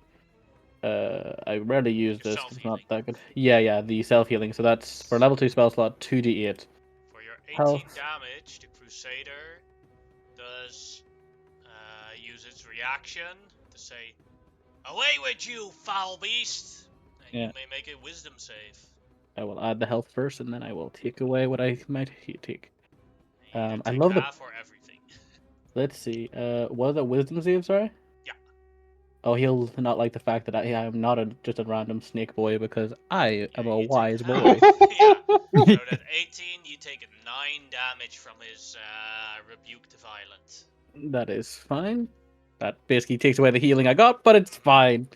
I rarely use Your this 'cause it's not self-healing. that good. Yeah, the self healing. So that's for level 2 spell slot, 2d8. For your 18 Health. damage, the Crusader does use its reaction to say, "Away with you, foul beast!" And Yeah. you may make a wisdom save. I will add the health first, and then I will take away what I might take. You either I take love the. half or everything. Let's see. What is that wisdom save? Sorry. Yeah. Oh, he'll not like the fact that I am not just a random snake boy because I am a you take wise half. boy. Yeah. So that 18, you take 9 damage from his rebuke to violent. That is fine. That basically takes away the healing I got, but it's fine.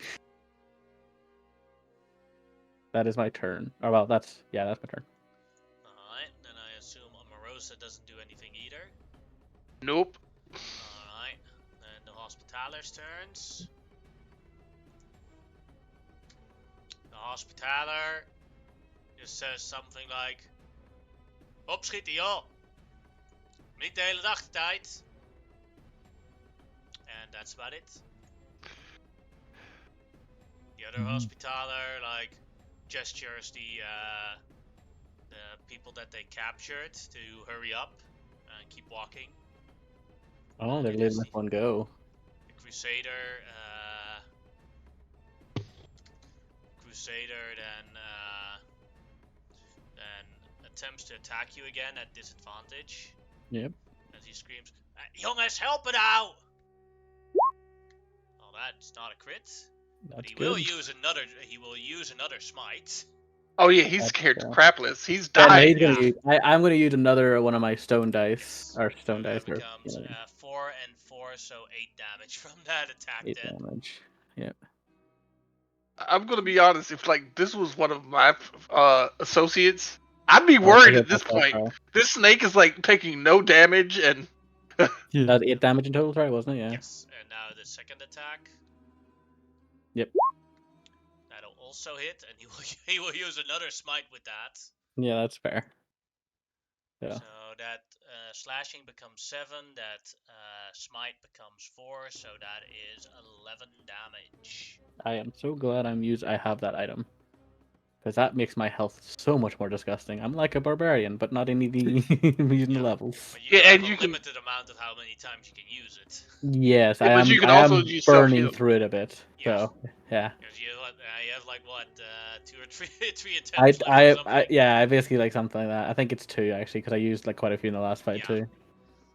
That is my turn. Oh well, that's my turn. Alright, then I assume Omarosa doesn't do anything either. Nope. Alright, then the Hospitaler's turns. The Hospitaler just says something like: Opschieten joh! Niet de hele dag de tijd. And that's about it. The other Hospitaler like gestures the people that they captured to hurry up and keep walking. Oh, they're letting this one go. The Crusader then attempts to attack you again at disadvantage. Yep. As he screams, "Jongens, help it out!" Well, that's not a crit. But That's he good. will use another. He will use another smite. Oh yeah, he's That's scared fair. crapless. He's Yeah, no, dying. he's gonna use. I'm gonna use another one of my stone dice Yes. or stone So dice. that becomes 4 and 4, so 8 damage from that attack. 8 then. damage. Yep. I'm gonna be honest. If like this was one of my associates, I'd be worried at this point. This snake is like taking no damage, and That's 8 damage in total, sorry, wasn't it? Yeah. Yes. And now the second attack. Yep. That'll also hit, and he will use another smite with that. Yeah, that's fair. Yeah. So that slashing becomes 7, that smite becomes 4, so that is 11 damage. I am so glad I have that item. Because that makes my health so much more disgusting. I'm like a barbarian, but not any using the levels. But you Yeah, have and a you can- limited amount of how many times you can use it. Yes, Yeah, but you can I also am use burning self-heal. through it a bit. Yeah. So yeah. Because you have like what 2 or 3 attempts left or something. I basically like something like that. I think it's 2 actually, because I used like quite a few in the last fight Yeah. too.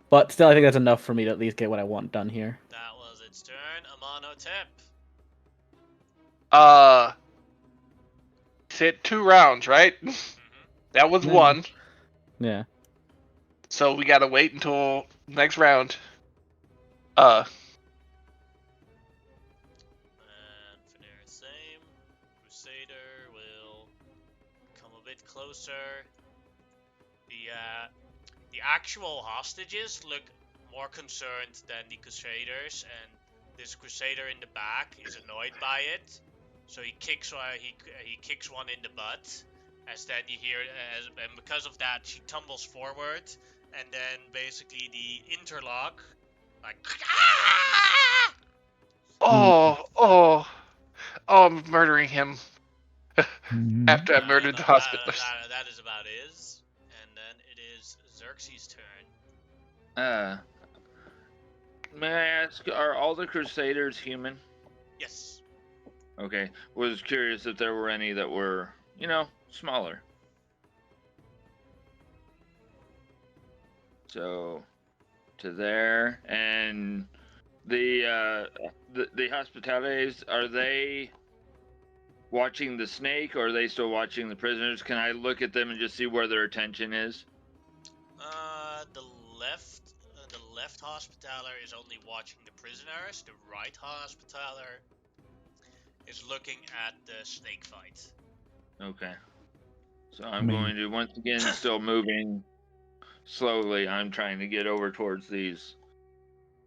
But still, I think that's enough for me to at least get what I want done here. That was its turn. Amonotep. Said 2 rounds, right? That was Yeah. 1. Yeah. So we gotta wait until next round. And Fenrir, same. Crusader will come a bit closer. The actual hostages look more concerned than the Crusaders, and this Crusader in the back is annoyed by it. So he kicks one in the butt, as then you hear, and because of that, she tumbles forward, and then basically the interlock, like, ah! Oh, I'm murdering him Mhm. after I murdered the hospitalers. That is about is. And then it is Xerxes' turn. May I ask, are all the Crusaders human? Yes. Okay. Was curious if there were any that were, smaller. So, to there, and the hospitales, are they watching the snake, or are they still watching the prisoners? Can I look at them and just see where their attention is? The left hospitaller is only watching the prisoners. The right hospitaller is looking at the snake fight. Okay. So I'm going to, once again, still moving slowly. I'm trying to get over towards these.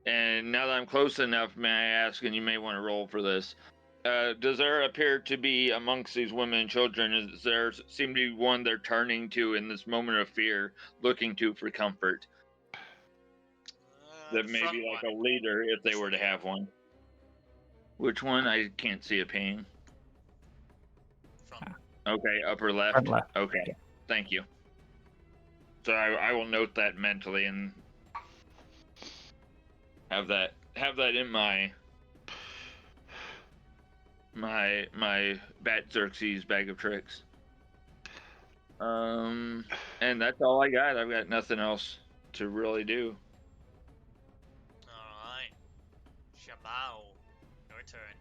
And now that I'm close enough, may I ask, and you may want to roll for this, does there appear to be amongst these women and children, is there seem to be one they're turning to in this moment of fear, looking to for comfort? That may be like a leader if they were to have one. Which one? I can't see a ping. Okay, upper left. Front left. Okay, thank you. So I will note that mentally and have that in my Bat Xerxes bag of tricks. And that's all I got. I've got nothing else to really do. Alright. Shabao, your turn.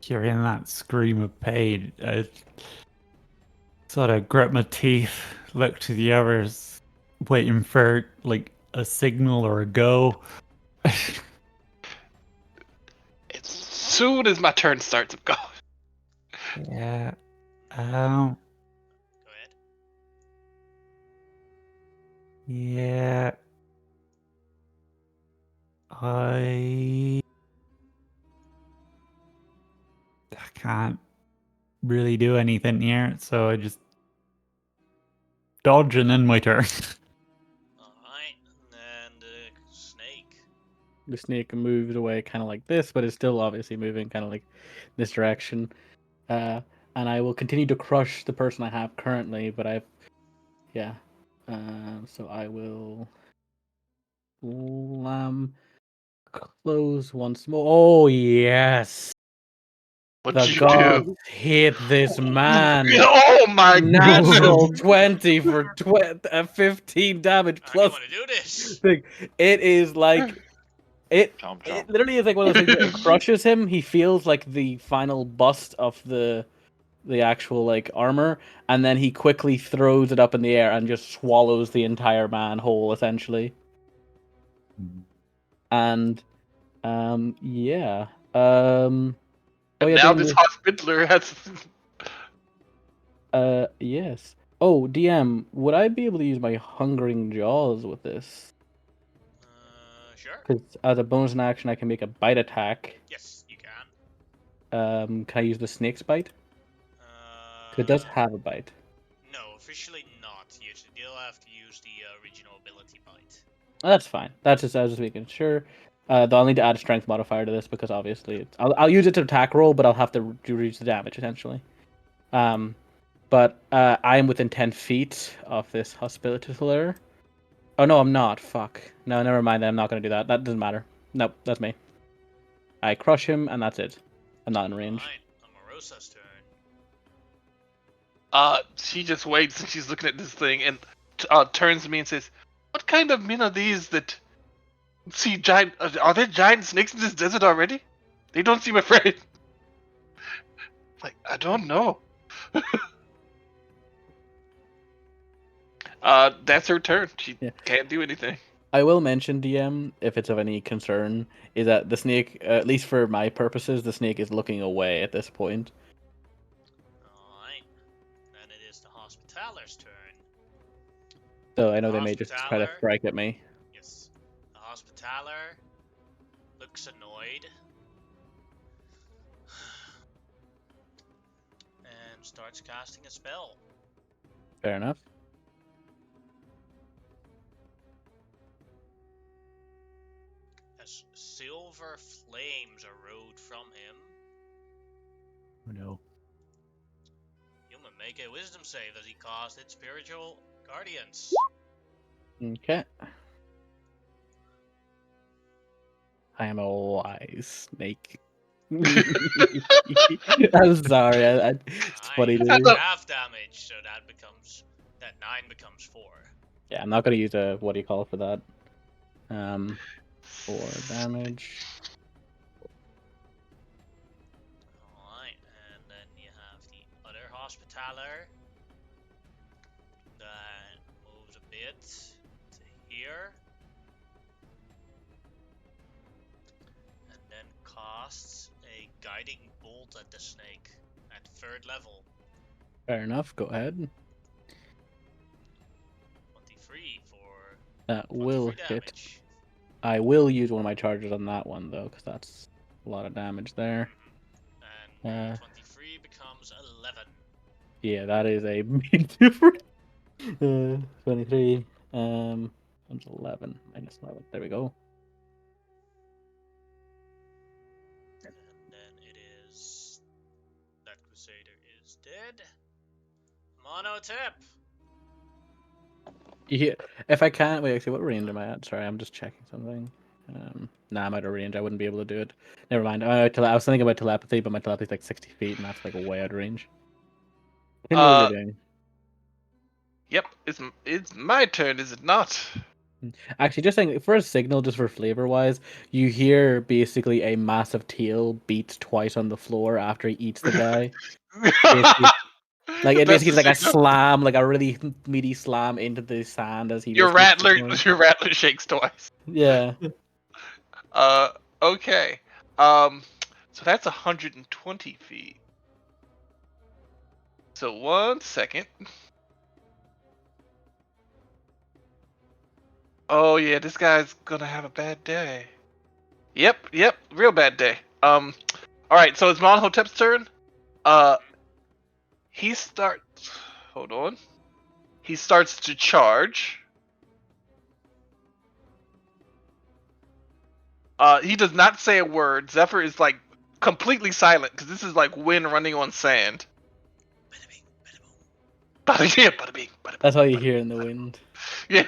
Hearing that scream of pain, I sort of grit my teeth, look to the others, waiting for like a signal or a go. As soon as my turn starts, I'm going. Yeah. Go ahead. Yeah. I can't really do anything here, so I just dodge and end my turn. Alright, and then the snake. The snake moves away kind of like this, but it's still obviously moving kind of like this direction. And I will continue to crush the person I have currently, but yeah. So I will close once more. Oh yes, the What'd you gods do? hit this man. Oh my Natural goodness! 20 for 15 damage How do you plus. want to do this? Thing. It is like it Chomp, chomp. It literally is like one of those things where it crushes him. He feels like the final bust of the actual like armor, and then he quickly throws it up in the air and just swallows the entire man whole, essentially. And yeah. And yeah, now this hospitaler has. yes. Oh, DM, would I be able to use my Hungering Jaws with this? Sure. Because as a bonus in action, I can make a bite attack. Yes, you can. Can I use the snake's bite? 'Cause it does have a bite. No, officially not. You'll have to use the original ability bite. Oh, that's fine. That's just I was just making sure. Though I'll need to add a strength modifier to this because obviously I'll use it to attack roll, but I'll have to reduce the damage essentially. But I am within 10 feet of this hospitaller. Oh no, I'm not. Fuck. No, never mind. Then I'm not gonna do that. That doesn't matter. Nope, that's me. I crush him, and that's it. I'm not in range. Alright, Amorosa's turn. She just waits and she's looking at this thing and turns to me and says, What kind of men are these that see giant? Are there giant snakes in this desert already? They don't seem afraid. Like, I don't know. That's her turn. She Yeah. can't do anything. I will mention, DM, if it's of any concern, is that the snake, at least for my purposes, the snake is looking away at this point. Alright. Then it is the Hospitaler's turn. So I know they may just try to Hospitaler. strike at me. Yes. The Hospitaler looks annoyed. And starts casting a spell. Fair enough. As silver flames erode from him, Oh no. you may make a wisdom save as he casts its spiritual guardians. Okay. I am a wise snake. I'm sorry. It's funny to Nine. me. Half damage, so that 9 becomes 4. Yeah, I'm not gonna use a what do you call it for that. 4 damage. Alright, and then you have the other Hospitaler that moves a bit to here. And then casts a guiding bolt at the snake at 3rd level. Fair enough. Go ahead. 23 for That 23 will hit. damage. I will use one of my charges on that one though, because that's a lot of damage there. And 23 becomes 11. Yeah, that is a big difference. 23. Times 11 minus 11. There we go. And then it is. That Crusader is dead. Mono tip! Yeah, if I can't wait, actually, what range am I at? Sorry, I'm just checking something. Nah, I'm out of range. I wouldn't be able to do it. Never mind. I was thinking about telepathy, but my telepathy's like 60 feet, and that's like way out of range. Continue what you're doing. Yep, it's my turn, is it not? Actually, just saying, for a signal, just for flavor wise, you hear basically a massive tail beats twice on the floor after he eats the guy. Basically, like it That's basically is the like a signal. slam, like a really meaty slam into the sand as he Your basically keeps rattler, going. your rattler shakes twice. Yeah. Okay. So that's 120 feet. So 1 second. Oh yeah, this guy's gonna have a bad day. Yep, real bad day. All right, so it's Monhotep's turn. He starts. Hold on. He starts to charge. He does not say a word. Zephyr is like completely silent because this is like wind running on sand. Bada bing, bada boom. Bada yeah, bada bing, bada That's boom, all you bada hear in the wind. yeah,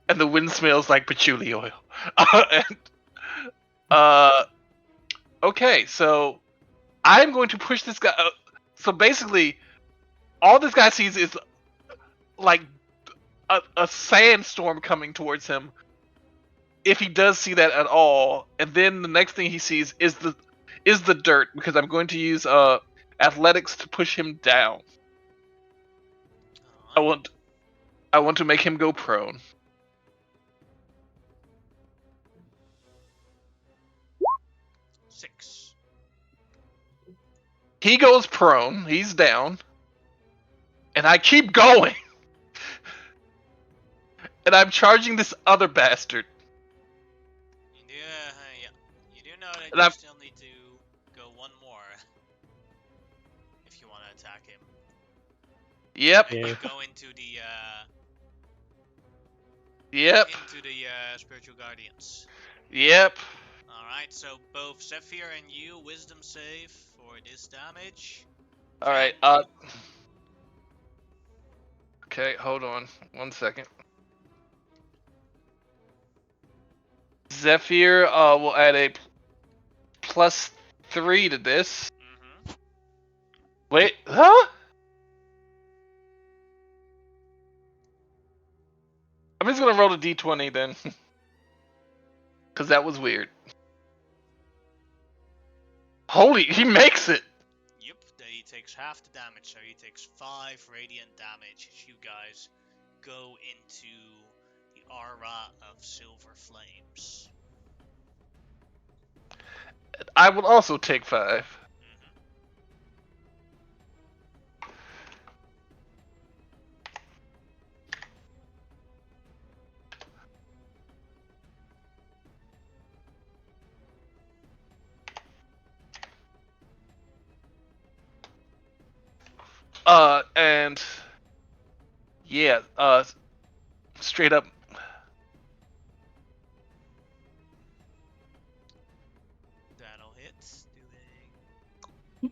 and the wind smells like patchouli oil. And, okay, so I'm going to push this guy. So basically, all this guy sees is like a sandstorm coming towards him. If he does see that at all, and then the next thing he sees is the dirt, because I'm going to use athletics to push him down. Alright. I want to make him go prone. Six. He goes prone. He's down, and I keep going. And I'm charging this other bastard. Yeah. You do know that And you I'm- still need to go one more if you want to attack him. Yep. And Yeah. you go into the Yep. spiritual guardians. Yep. Alright, so both Zephyr and you wisdom save for this damage. All right. Okay, hold on 1 second. Zephyr will add a +3 to this. Mm-hmm. Wait, huh? Somebody's gonna roll a d20 then. Because that was weird. Holy, he makes it! Yep, then he takes half the damage, so he takes 5 radiant damage as you guys go into the aura of silver flames. I will also take 5. Mhm. And yeah, straight up. That'll hit, doing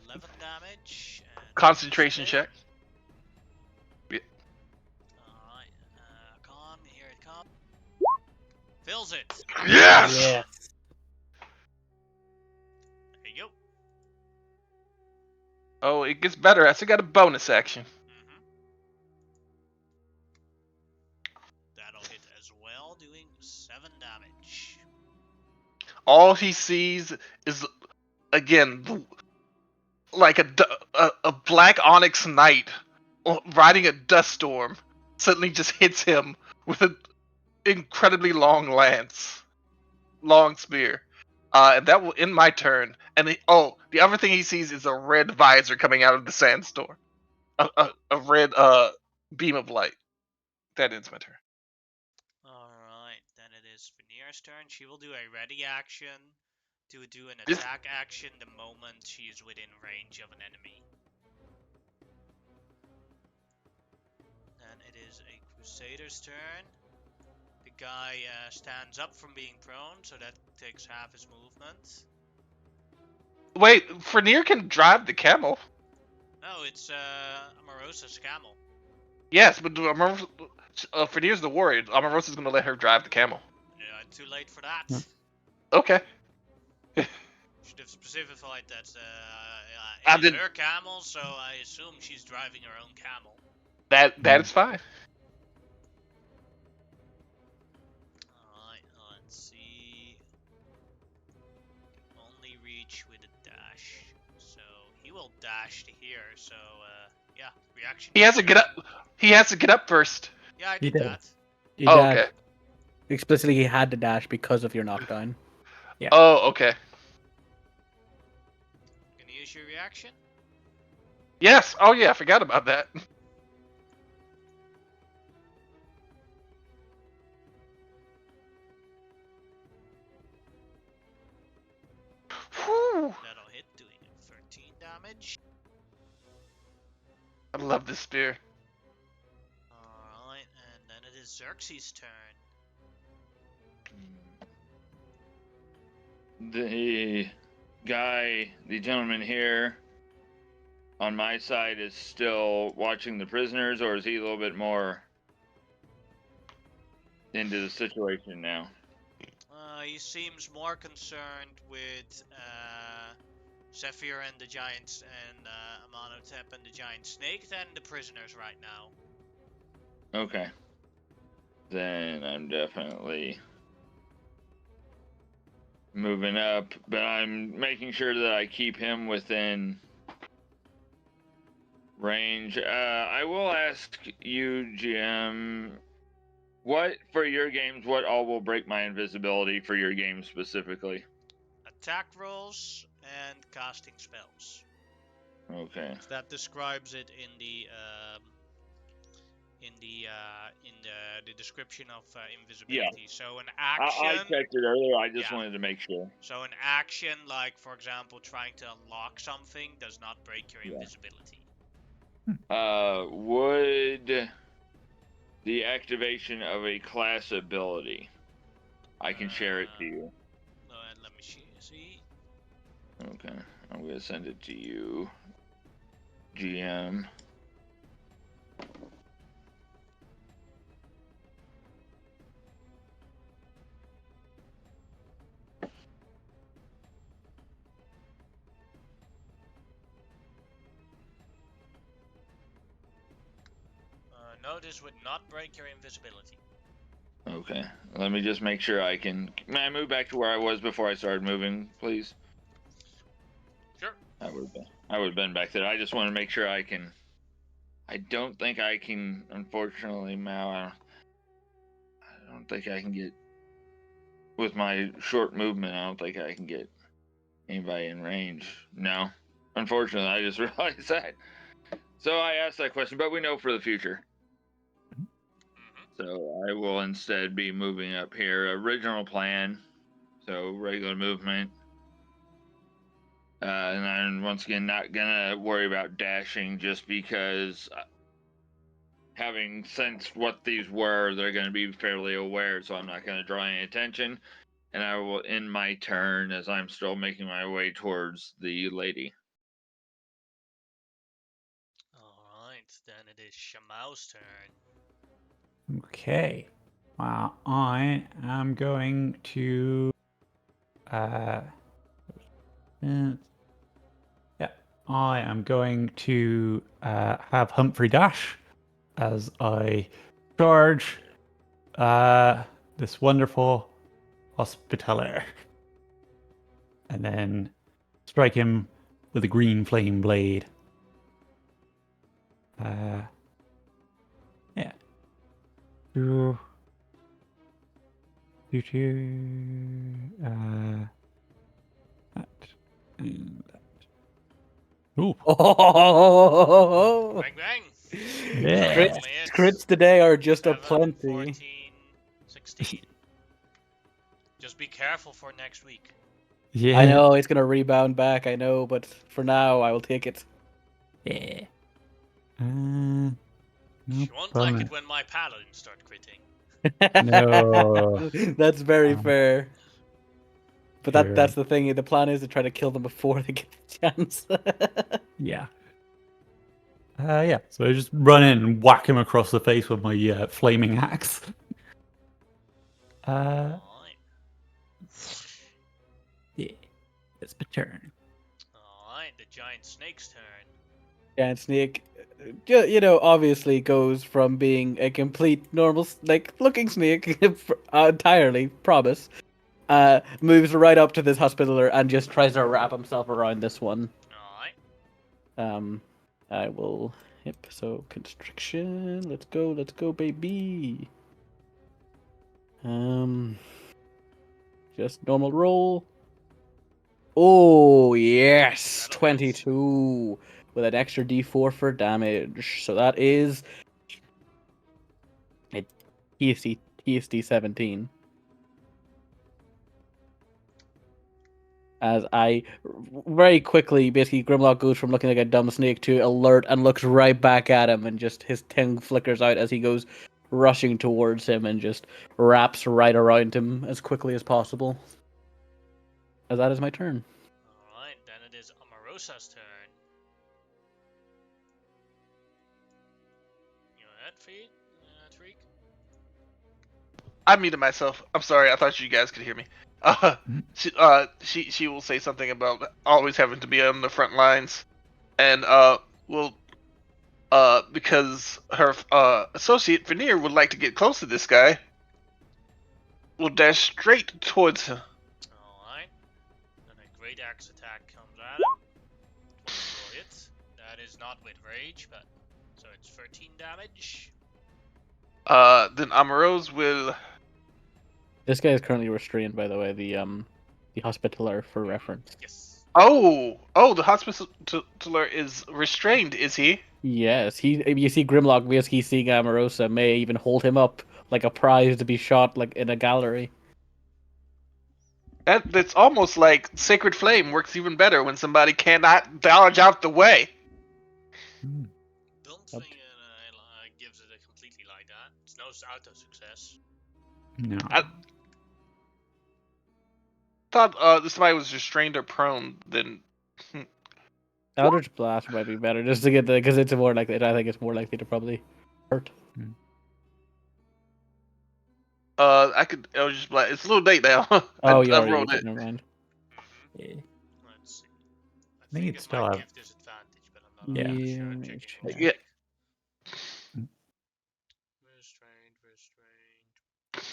11 damage. And Concentration fail. check. Yeah. Alright, con, here it comes. Fills it! Yes! Yeah. There you go. Oh, it gets better. I still got a bonus action. Mm-hmm. That'll hit as well, doing 7 damage. All he sees is, again, like a black onyx knight riding a dust storm suddenly just hits him with an incredibly long spear. And that will end my turn. And the other thing he sees is a red visor coming out of the sandstorm. A red beam of light. That ends my turn. Alright, then it is Veneer's turn. She will do a ready action to do an This- attack action the moment she is within range of an enemy. Then it is a Crusader's turn. The guy stands up from being prone, so that takes half his movement. Wait, Frenier can drive the camel. No, it's Amarosa's camel. Yes, but Frenier's the warrior. Amarosa's going to let her drive the camel. Too late for that. Yeah. Okay. Should have specified that I it is did- her camel, so I assume she's driving her own camel. That is fine. Alright, let's see. Only reach with a dash. So he will dash to here, so yeah, reaction. He has to get up. He has to get up first. Yeah, I He did did. that. He Oh, dashed. okay. Explicitly, he had to dash because of your knockdown. Yeah. Oh, okay. Gonna use your reaction? Yes. Oh, yeah. I forgot about that. Whew. That'll hit, doing 13 damage. I love this spear. Alright, and then it is Xerxes' turn. The gentleman here on my side is still watching the prisoners, or is he a little bit more into the situation now? He seems more concerned with Zephyr and the giants and Amonotep and the giant snake than the prisoners right now. Okay. Then I'm definitely moving up, but I'm making sure that I keep him within range. I will ask you, GM, what for your games? What all will break my invisibility for your game specifically? Attack rolls and casting spells. Okay. So that describes it in the description of invisibility. So an I action. checked it earlier. I just Yeah. wanted to make sure. So an action, like for example, trying to unlock something, does not break your Yeah. invisibility. Would the activation of a class ability? I can share it to you. Let me see. Okay. I'm gonna send it to you, GM. No, this would not break your invisibility. Okay. Let me just make sure I can. May I move back to where I was before I started moving, please? Sure. I would have been back there. I just want to make sure I can. I don't think I can. Unfortunately, Mal. I don't think I can get. With my short movement, I don't think I can get anybody in range. No. Unfortunately, I just realized that. So I asked that question, but we know for the future. So I will instead be moving up here. Original plan. So regular movement. And then once again, not gonna worry about dashing just because having sensed what these were, they're gonna be fairly aware, so I'm not gonna draw any attention. And I will end my turn as I'm still making my way towards the lady. Alright, then it is Shamau's turn. Okay. I am going to. Uh, yeah, I am going to have Humphrey dash as I charge this wonderful hospitaller, and then strike him with a green flame blade. Yeah. Do that and that. Ooh. Oh, Bang bang! Yeah. Definitely hits. crits today are just 7, aplenty. 14, 16. Just be careful for next week. Yeah. I know it's gonna rebound back. I know, but for now, I will take it. Yeah. No She won't problem. like it when my paladins start critting. No. That's very fair. But Sure. that's the thing. The plan is to try to kill them before they get the chance. Yeah. Yeah. So I just run in and whack him across the face with my flaming axe. Alright. Yeah. It's my turn. Alright, the giant snake's turn. Giant snake, obviously goes from being a complete normal, looking snake entirely, promise. Moves right up to this hospitaler and just tries to wrap himself around this one. Alright. I will hip. So constriction. Let's go, baby. Just normal roll. Oh yes, That'll 22 with an extra D4 for damage. So that is a TSD 17. As I very quickly, basically, Grimlock goes from looking like a dumb snake to alert and looks right back at him, and just his tongue flickers out as he goes rushing towards him and just wraps right around him as quickly as possible. As that is my turn. Alright, then it is Omarosa's turn. You know that feat, Tariq? I muted myself. I'm sorry. I thought you guys could hear me. She will say something about always having to be on the front lines, and will because her associate Veneer would like to get close to this guy, will dash straight towards him. Alright. Then a great axe attack comes at him. 24 hits. That is not with rage, but so it's 13 damage. Then Amaros will. This guy is currently restrained, by the way. The hospitaler, for reference. Yes. Oh, the hospitaler is restrained, is he? Yes, you see Grimlock basically seeing Amarosa may even hold him up like a prize to be shot like in a gallery. That's almost like Sacred Flame works even better when somebody cannot dodge out the way. Don't think it gives it a completely like that. It's no auto success. No. I thought somebody was restrained or prone. Then Eldritch Blast might be better just to get the because it's more likely. I think it's more likely to probably hurt. I could. I was just like, it's a little late now. Oh, you I already rolled used it. it. Never mind. Yeah. Let's see. I think think it's it still might have- give disadvantage, but I'm not Yeah. 100% sure. Yeah, I'm let me checking check. real Yeah. quick. restrained.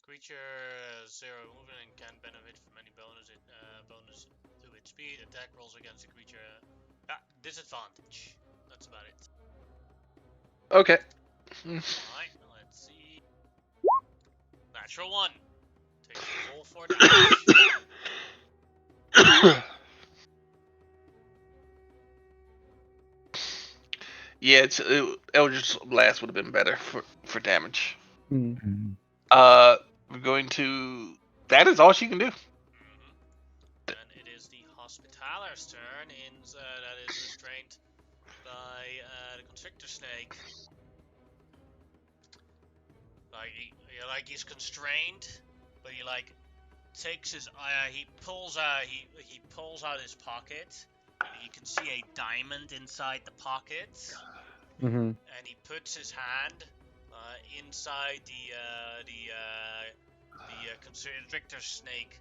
Creature 0 movement and can benefit from any bonus to its speed. Attack rolls against the creature. Disadvantage. That's about it. Okay. Alright, let's see. Natural 1. Takes the full 4 damage. Yeah, Eldritch Blast would have been better for damage. Hmm. We're going to. That is all she can do. Then it is the Hospitaler's turn. That is restrained by the Constrictor Snake. He's constrained, but he takes his he pulls out his pocket, and you can see a diamond inside the pocket. Mm-hmm. And he puts his hand inside the constrictor snake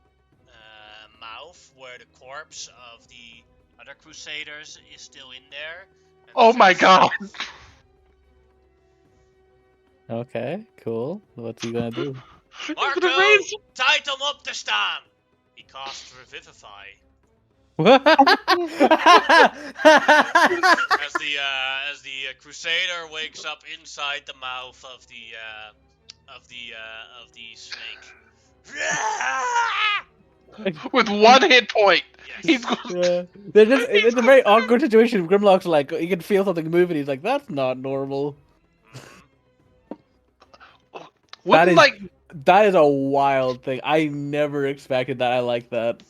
mouth, where the corpse of the other crusaders is still in there. And Oh my god! Okay, cool. What's he gonna do? Marco, tight him up to stand. He casts Revivify. As the crusader wakes up inside the mouth of the snake. With 1 hit point. Yes. He's going. Yeah. It's a very awkward situation. Grimlock's like, he can feel something moving. He's like, that's not normal. Wouldn't That is a wild thing. I never expected that. I like that.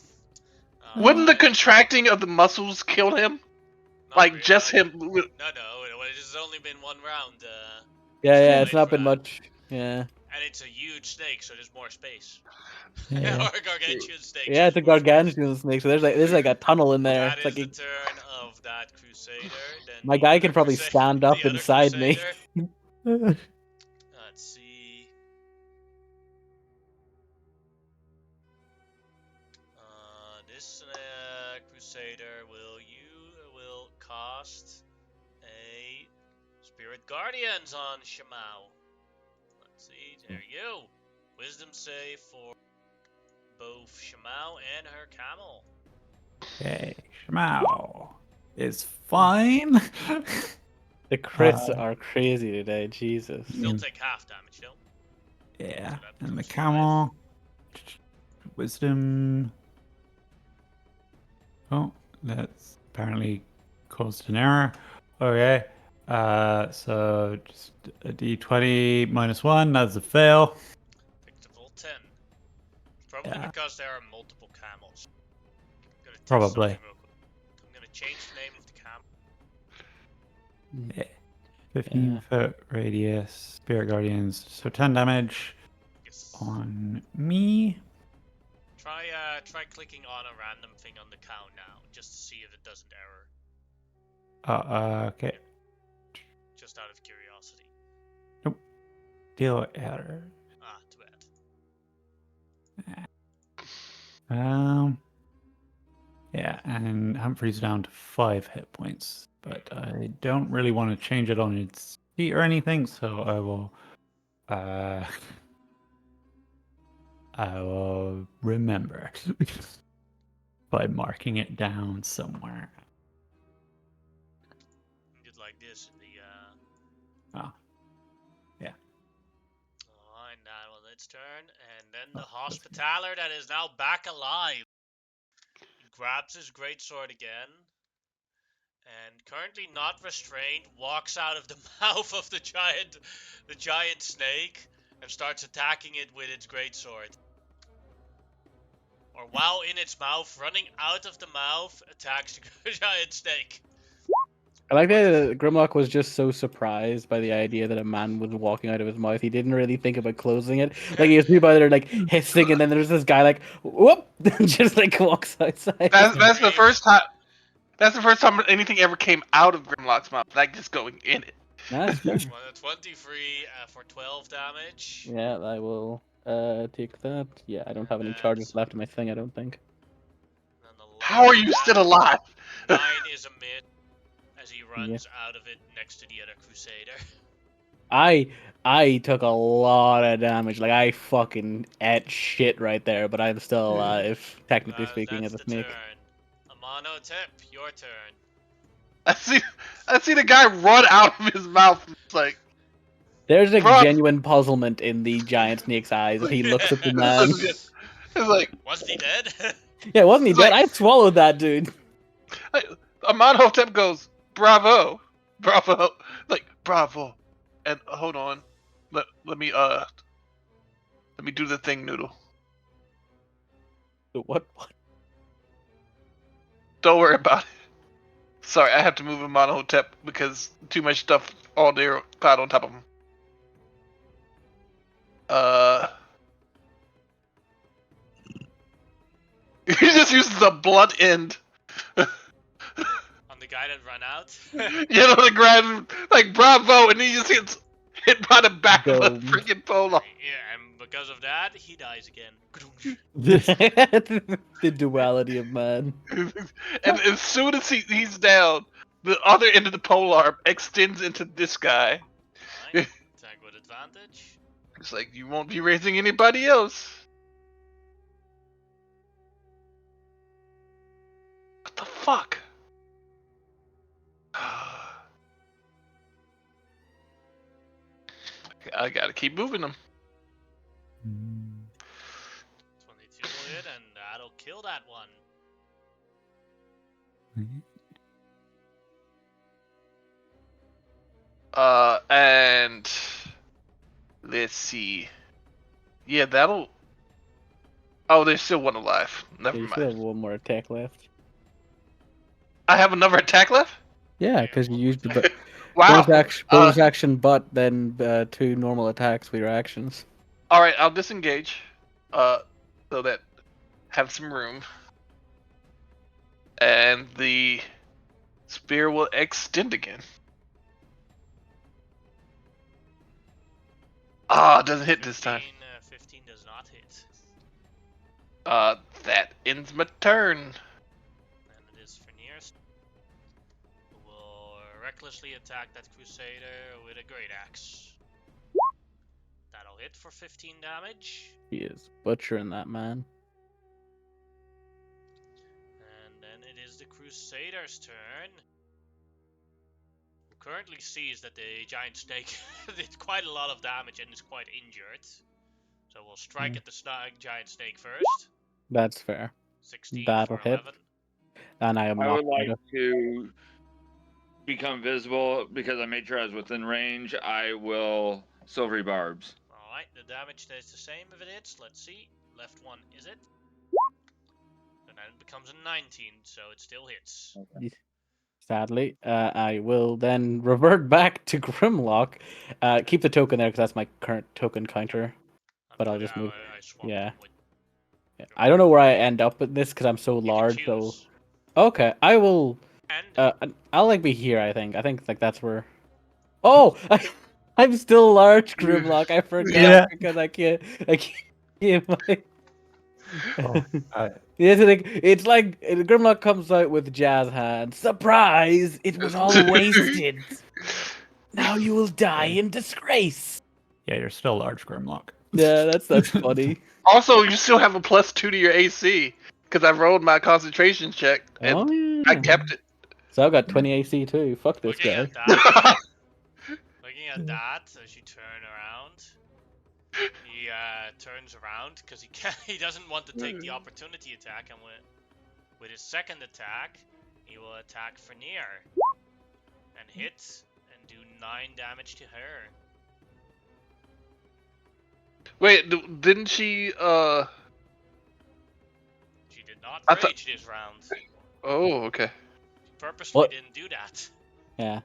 Wouldn't the contracting of the muscles kill him? Like just him? No, it's only been 1 round. Yeah, it's not been much. Yeah. And it's a huge snake, so there's more space. Yeah. Or a gargantuan snake. Yeah, it's a gargantuan snake, so there's like a tunnel in there. That It's is like the turn of that crusader. Then my guy can probably stand up inside me. Let's see. This crusader will cast a Spirit Guardians on Shamao. Let's see. There you go. Wisdom save for both Shamao and her camel. Okay, Shmao is fine. The crits are crazy today, Jesus. Still take half damage, though. Yeah, So and the becomes camel. Wisdom. Oh, that's apparently caused an error. Okay. So just a d20 minus 1, that's a fail. Pick the full 10. Probably Yeah. because there are multiple camels. I'm gonna test Probably. something real quick. I'm gonna change the name of the camel. Yeah. 15-foot radius, Spirit Guardians. So 10 damage Yes. on me. Try clicking on a random thing on the count now, just to see if it doesn't error. Okay. Just out of curiosity. Deal error. Too bad. Yeah, and Humphrey's down to 5 hit points, but I don't really want to change it on its feet or anything, so I will remember by marking it down somewhere. Just like this in the Yeah. Alright, that was its turn, and then the Hospitaler that is now back alive. He grabs his greatsword again, and currently not restrained, walks out of the mouth of the giant snake, and starts attacking it with its greatsword. Or while in its mouth, running out of the mouth, attacks the giant snake. I like that Grimlock was just so surprised by the idea that a man was walking out of his mouth. He didn't really think about closing it. Like he was people there like hissing, and then there's this guy like whoop, just like walks outside. That's the first time. That's the first time anything ever came out of Grimlock's mouth, like just going in it. That's fair. 23 for 12 damage. Yeah, I will take that. Yeah, I don't have any charges left in my thing, I don't think. How are you still alive? 9 is a miss as he runs out of it next to the other crusader. I took a lot of damage. Like I fucking ate shit right there, but I'm still alive, technically speaking, That's as a the snake. turn. Amonotep, your turn. I see the guy run out of his mouth. It's like, There's a bro, genuine puzzlement in the giant snake's eyes as he looks at the man. it's like, Wasn't he dead? Yeah, wasn't he It's dead? like- I swallowed that dude. Amonhotep goes, bravo, bravo, like bravo, and hold on, let me do the thing, Noodle. What? Don't worry about it. Sorry, I have to move Amonhotep because too much stuff all there piled on top of him. He just uses the blunt end. On the guy that ran out? You know, the ground, like bravo, and he just gets hit by the back of a Domed. freaking polo. Yeah, and because of that, he dies again. The duality of man. And as soon as he's down, the other end of the polearm extends into this guy. Alright, attack with advantage. It's like, you won't be raising anybody else. What the fuck? I gotta keep moving them. 22 will hit, and that'll kill that one. And let's see. Yeah, that'll. Oh, there's still one alive. Never You still have mind. one more attack left. I have another attack left. Yeah, because you used the Wow. bonus action, but then 2 normal attacks with your actions. All right, I'll disengage. So that have some room, and the spear will extend again. Ah, it doesn't hit this time. 15 does not hit. That ends my turn. And it is Fenir's, who will recklessly attack that Crusader with a Great Axe. That'll hit for 15 damage. He is butchering that man. And then it is the Crusader's turn. Who currently sees that the giant snake did quite a lot of damage and is quite injured. So we'll strike at the giant snake first. That's fair. 16 That'll for hit. 11. And I am I not would like to become visible because I made sure I was within range. I will silvery barbs. Alright, the damage stays the same if it hits. Let's see. Left one, is it? And then it becomes a 19, so it still hits. Sadly, I will then revert back to Grimlock. Keep the token there because that's my current token counter. But I'll just move. I swapped Yeah. them with I don't know where I end up with this because I'm so you can large. So choose. okay, I will. And I'll like be here. I think like that's where. Oh, I'm still large, Grimlock. I forgot Yeah. because I can't. Yeah, my... Oh, It's like Grimlock comes out with jazz hands. Surprise! It was all wasted. Now you will die in disgrace. yeah, you're still large, Grimlock. Yeah, that's funny. Also, you still have a +2 to your AC because I rolled my concentration check and Oh yeah. I kept it. So I've got 20 AC too. Fuck this looking guy. at that, looking at that, as you turn around, he turns around because he doesn't want to take the opportunity attack, and with his second attack, he will attack Fenir and hit and do 9 damage to her. Wait, didn't she? She did not I rage this round. Oh, okay. She purposefully What? didn't do that. Yeah.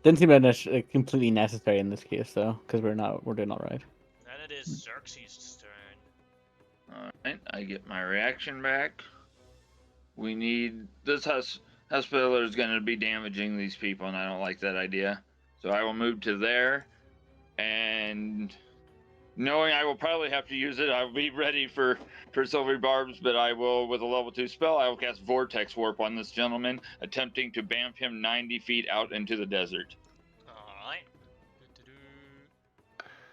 Didn't seem completely necessary in this case though, because we're doing all right. Then it is Xerxes' turn. Alright, I get my reaction back. We need... This hospital is going to be damaging these people, and I don't like that idea. So I will move to there, and... Knowing I will probably have to use it, I will be ready for silvery barbs, but I will, with a level 2 spell, I will cast Vortex Warp on this gentleman, attempting to bamf him 90 feet out into the desert. Alright.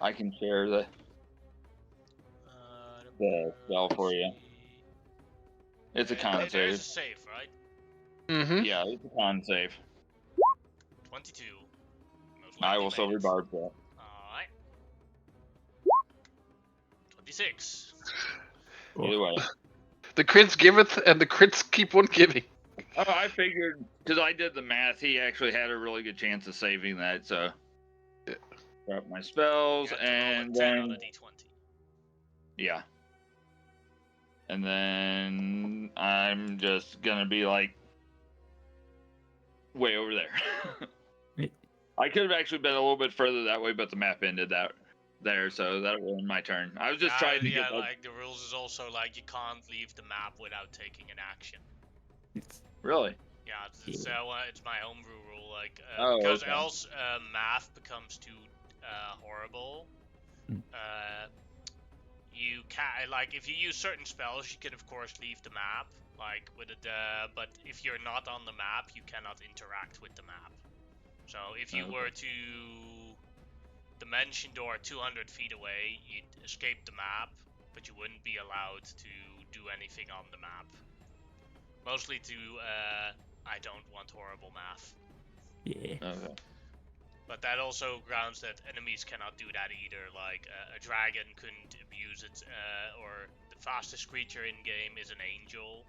I can share the spell for you. It's a con There's a save. save, right? Mm-hmm. Yeah, it's a con save. 22. Most I likely will made silver it. barb that. Alright. 26. Either way. The crits giveth, and the crits keep on giving. Oh, I figured because I did the math, he actually had a really good chance of saving that. So, drop my spells, You have to roll a and 10 then on a d20. yeah, and then I'm just gonna be like way over there. I could have actually been a little bit further that way, but the map ended that there, so that was my turn. I was just trying to get like the rules is also like you can't leave the map without taking an action. really. Yeah, it's my homebrew rule, like Oh, because okay. else math becomes too horrible. You can like if you use certain spells, you can of course leave the map, like with it. But if you're not on the map, you cannot interact with the map. So if you were to dimension door 200 feet away, you'd escape the map, but you wouldn't be allowed to do anything on the map. Mostly to I don't want horrible math. Yeah. Okay. But that also grounds that enemies cannot do that either. Like a dragon couldn't abuse it, or the fastest creature in game is an angel.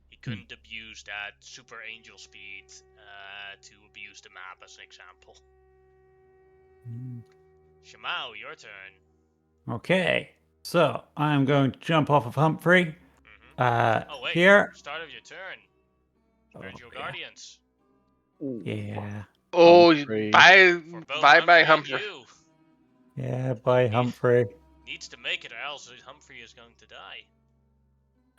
He couldn't abuse that super angel speed to abuse the map, as an example. Shamao, your turn. Okay, so I'm going to jump off of Humphrey. Oh wait, Here. start of your turn. Spiritual Guardians. Yeah. Oh, Humphrey. For both bye, Humphrey Humphrey. and you. Yeah, bye, Humphrey. Needs to make it or else Humphrey is going to die.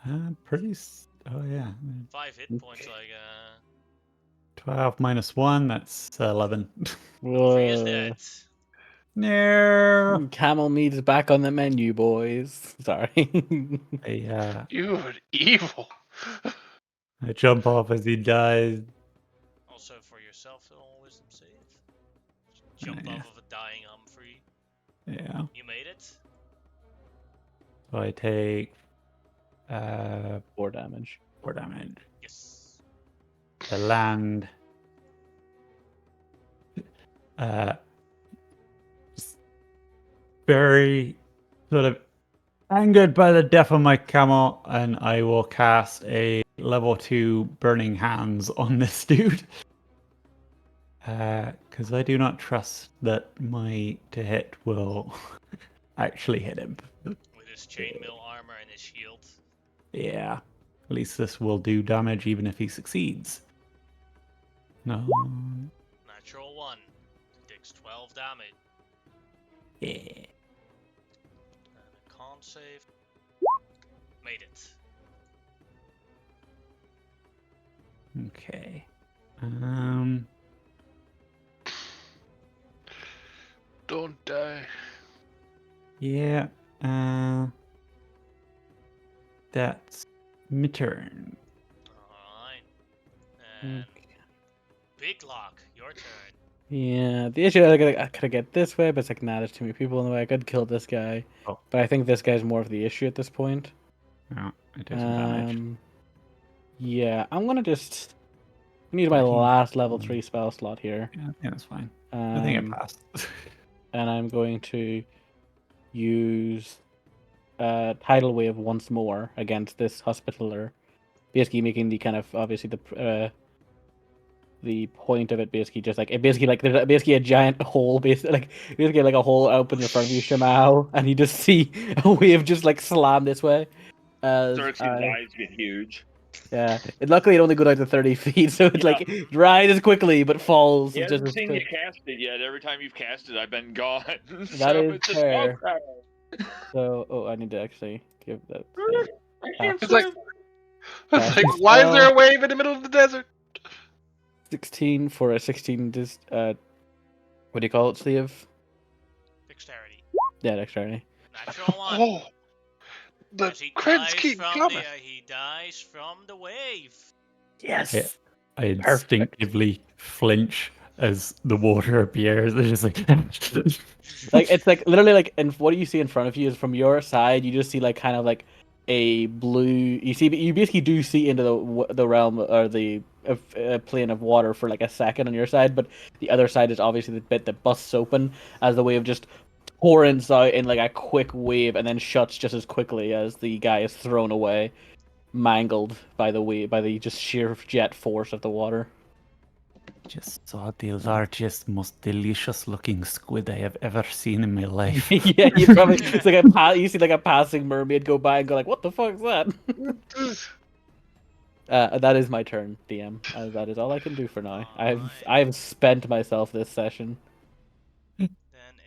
Oh, yeah. 5 hit points, like 12 minus 1, that's 11. Humphrey is dead. No. Camel meat is back on the menu, boys. Sorry. You are evil. I jump off as he dies. Also for yourself, a wisdom save. Jump off of a dying Humphrey. Yeah. You made it. So I take 4 damage. 4 damage. Yes. The land very sort of angered by the death of my camel, and I will cast a level 2 burning hands on this dude. Because I do not trust that my to hit will actually hit him. With his chainmail armor and his shield. Yeah. At least this will do damage even if he succeeds. No. Natural 1. Takes 12 damage. Yeah. And a con save. Made it. Okay. Don't die. Yeah. That's my turn. Alright. And Big Lock, your turn. Yeah, the issue I could get this way, but it's like, nah, there's too many people in the way. I could kill this guy. Oh. But I think this guy's more of the issue at this point. Oh, I take some damage. Yeah, I'm gonna just use my last level 3 spell slot here. Yeah, that's fine. I think it passed. And I'm going to use Tidal Wave once more against this Hospitaller. Basically making the kind of, obviously, the point of it basically just like, it basically like, there's basically a giant hole, basically like a hole open in front of you, Shamao, and you just see a wave just like slam this way. Xerxes' eyes get huge. Yeah, luckily it only goes out to 30 feet, so it's like rises quickly but falls. He just hasn't seen you cast it yet. Every time you've cast it, I've been gone. That is it's just, fair. crap. So, I need to actually give that. I can't It's like, swim. it's like, why is there a wave in the middle of the desert? 16 for a 16. What do you call it, Steve? Dexterity. Yeah, dexterity. Natural 1. Oh, the As he crits dies keep from coming. he dies from the wave. Yes. I instinctively flinch as the water appears. They're just like, Like it's like literally like, and what you see in front of you is from your side. You just see like kind of like a blue. You basically do see into the realm or the plane of water for like a second on your side, but the other side is obviously the bit that busts open as the wave just torrents out in like a quick wave and then shuts just as quickly as the guy is thrown away, mangled by the wave, by the just sheer jet force of the water. just saw the largest, most delicious-looking squid I have ever seen in my life. Yeah, you probably it's like you see like a passing mermaid go by and go like, "What the fuck is that?" That is my turn, DM. That is all I can do for now. Alright. I've spent myself this session. Then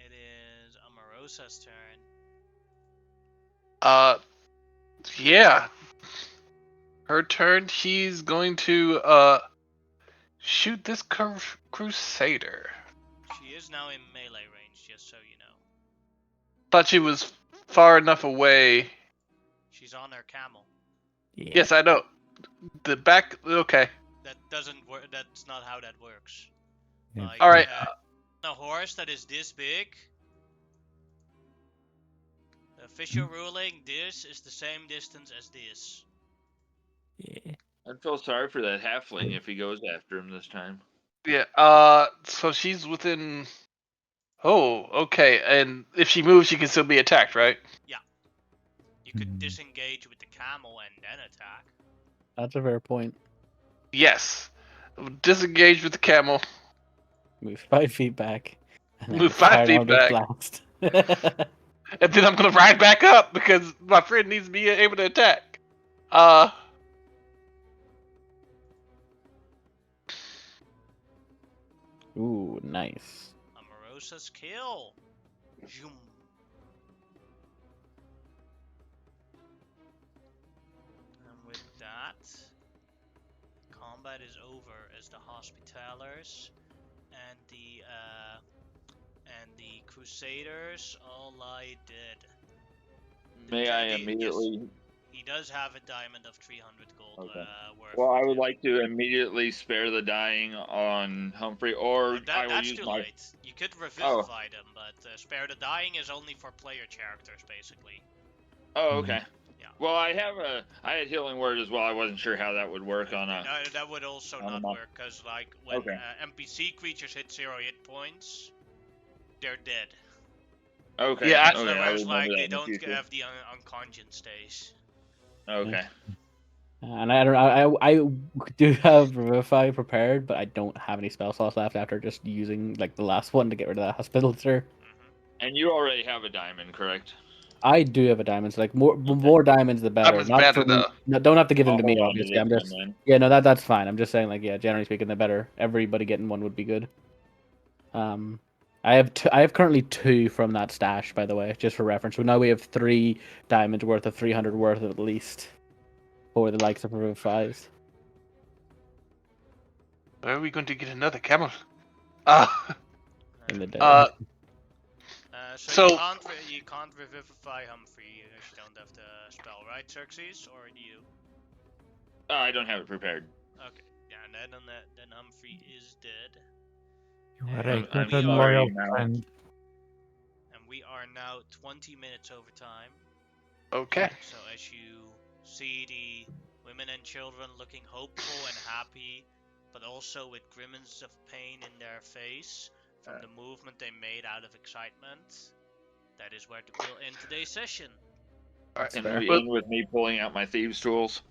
it is Amarosa's turn. Yeah. Her turn. He's going to shoot this crusader. She is now in melee range, just so you know. Thought she was far enough away. She's on her camel. Yeah. Yes, I know. The back. Okay. That doesn't work. That's not how that works. Yeah. Like, All right. a horse that is this big. The official ruling: this is the same distance as this. Yeah. I feel sorry for that halfling if he goes after him this time. Yeah. So she's within. Oh, okay. And if she moves, she can still be attacked, right? You could disengage with the camel and then attack. That's a fair point. Yes. Disengage with the camel. Move 5 feet back. And then Move 5 fire feet Eldritch back. Blast. And then I'm gonna ride back up because my friend needs to be able to attack. Ooh, nice. Amarosa's kill. Zoom. And with that, combat is over as the Hospitalers and the Crusaders all lie dead. May I Yes. immediately? He does have a diamond of 300 gold Okay. worth. Well, I with would him. like to immediately spare the dying on Humphrey, or I will That's use too my. late. You could revivify them, but spare the dying is only for player characters, basically. Oh, okay. Yeah. Well, I had healing word as well. I wasn't sure how that would work on a. No, that would also on a not monk. work, because like when Okay. NPC creatures hit 0 hit points, they're dead. Okay. Yeah, okay. I Whereas will like remember they that in the don't future. have the unconscious stays. Okay. And I don't. I do have Revivify prepared, but I don't have any spell slots left after just using like the last one to get rid of that Hospitalizer. And you already have a diamond, correct? I do have a diamond, so like more diamonds the better. Diamond's Not better, for me. though. No, don't have to give them I'll to me, hold on to obviously. this I'm just one then. yeah, no, that's fine. I'm just saying like yeah, generally speaking, the better. Everybody getting one would be good. I have currently 2 from that stash, by the way, just for reference. So now we have 3 diamonds worth of 300 worth at least for the likes of Revivifies. Where are we going to get another camel? In the day. So So- you can't revivify Humphrey if you don't have the spell, right, Xerxes? Or do you? I don't have it prepared. Okay, yeah, and then Humphrey is dead. You are And a good we and are- loyal now. friend. And we are now 20 minutes over time. Okay. So as you see the women and children looking hopeful and happy, but also with grimaces of pain in their face from the movement they made out of excitement, that is where we'll end today's session. All right. And fair. we Well- end with me pulling out my thieves' tools.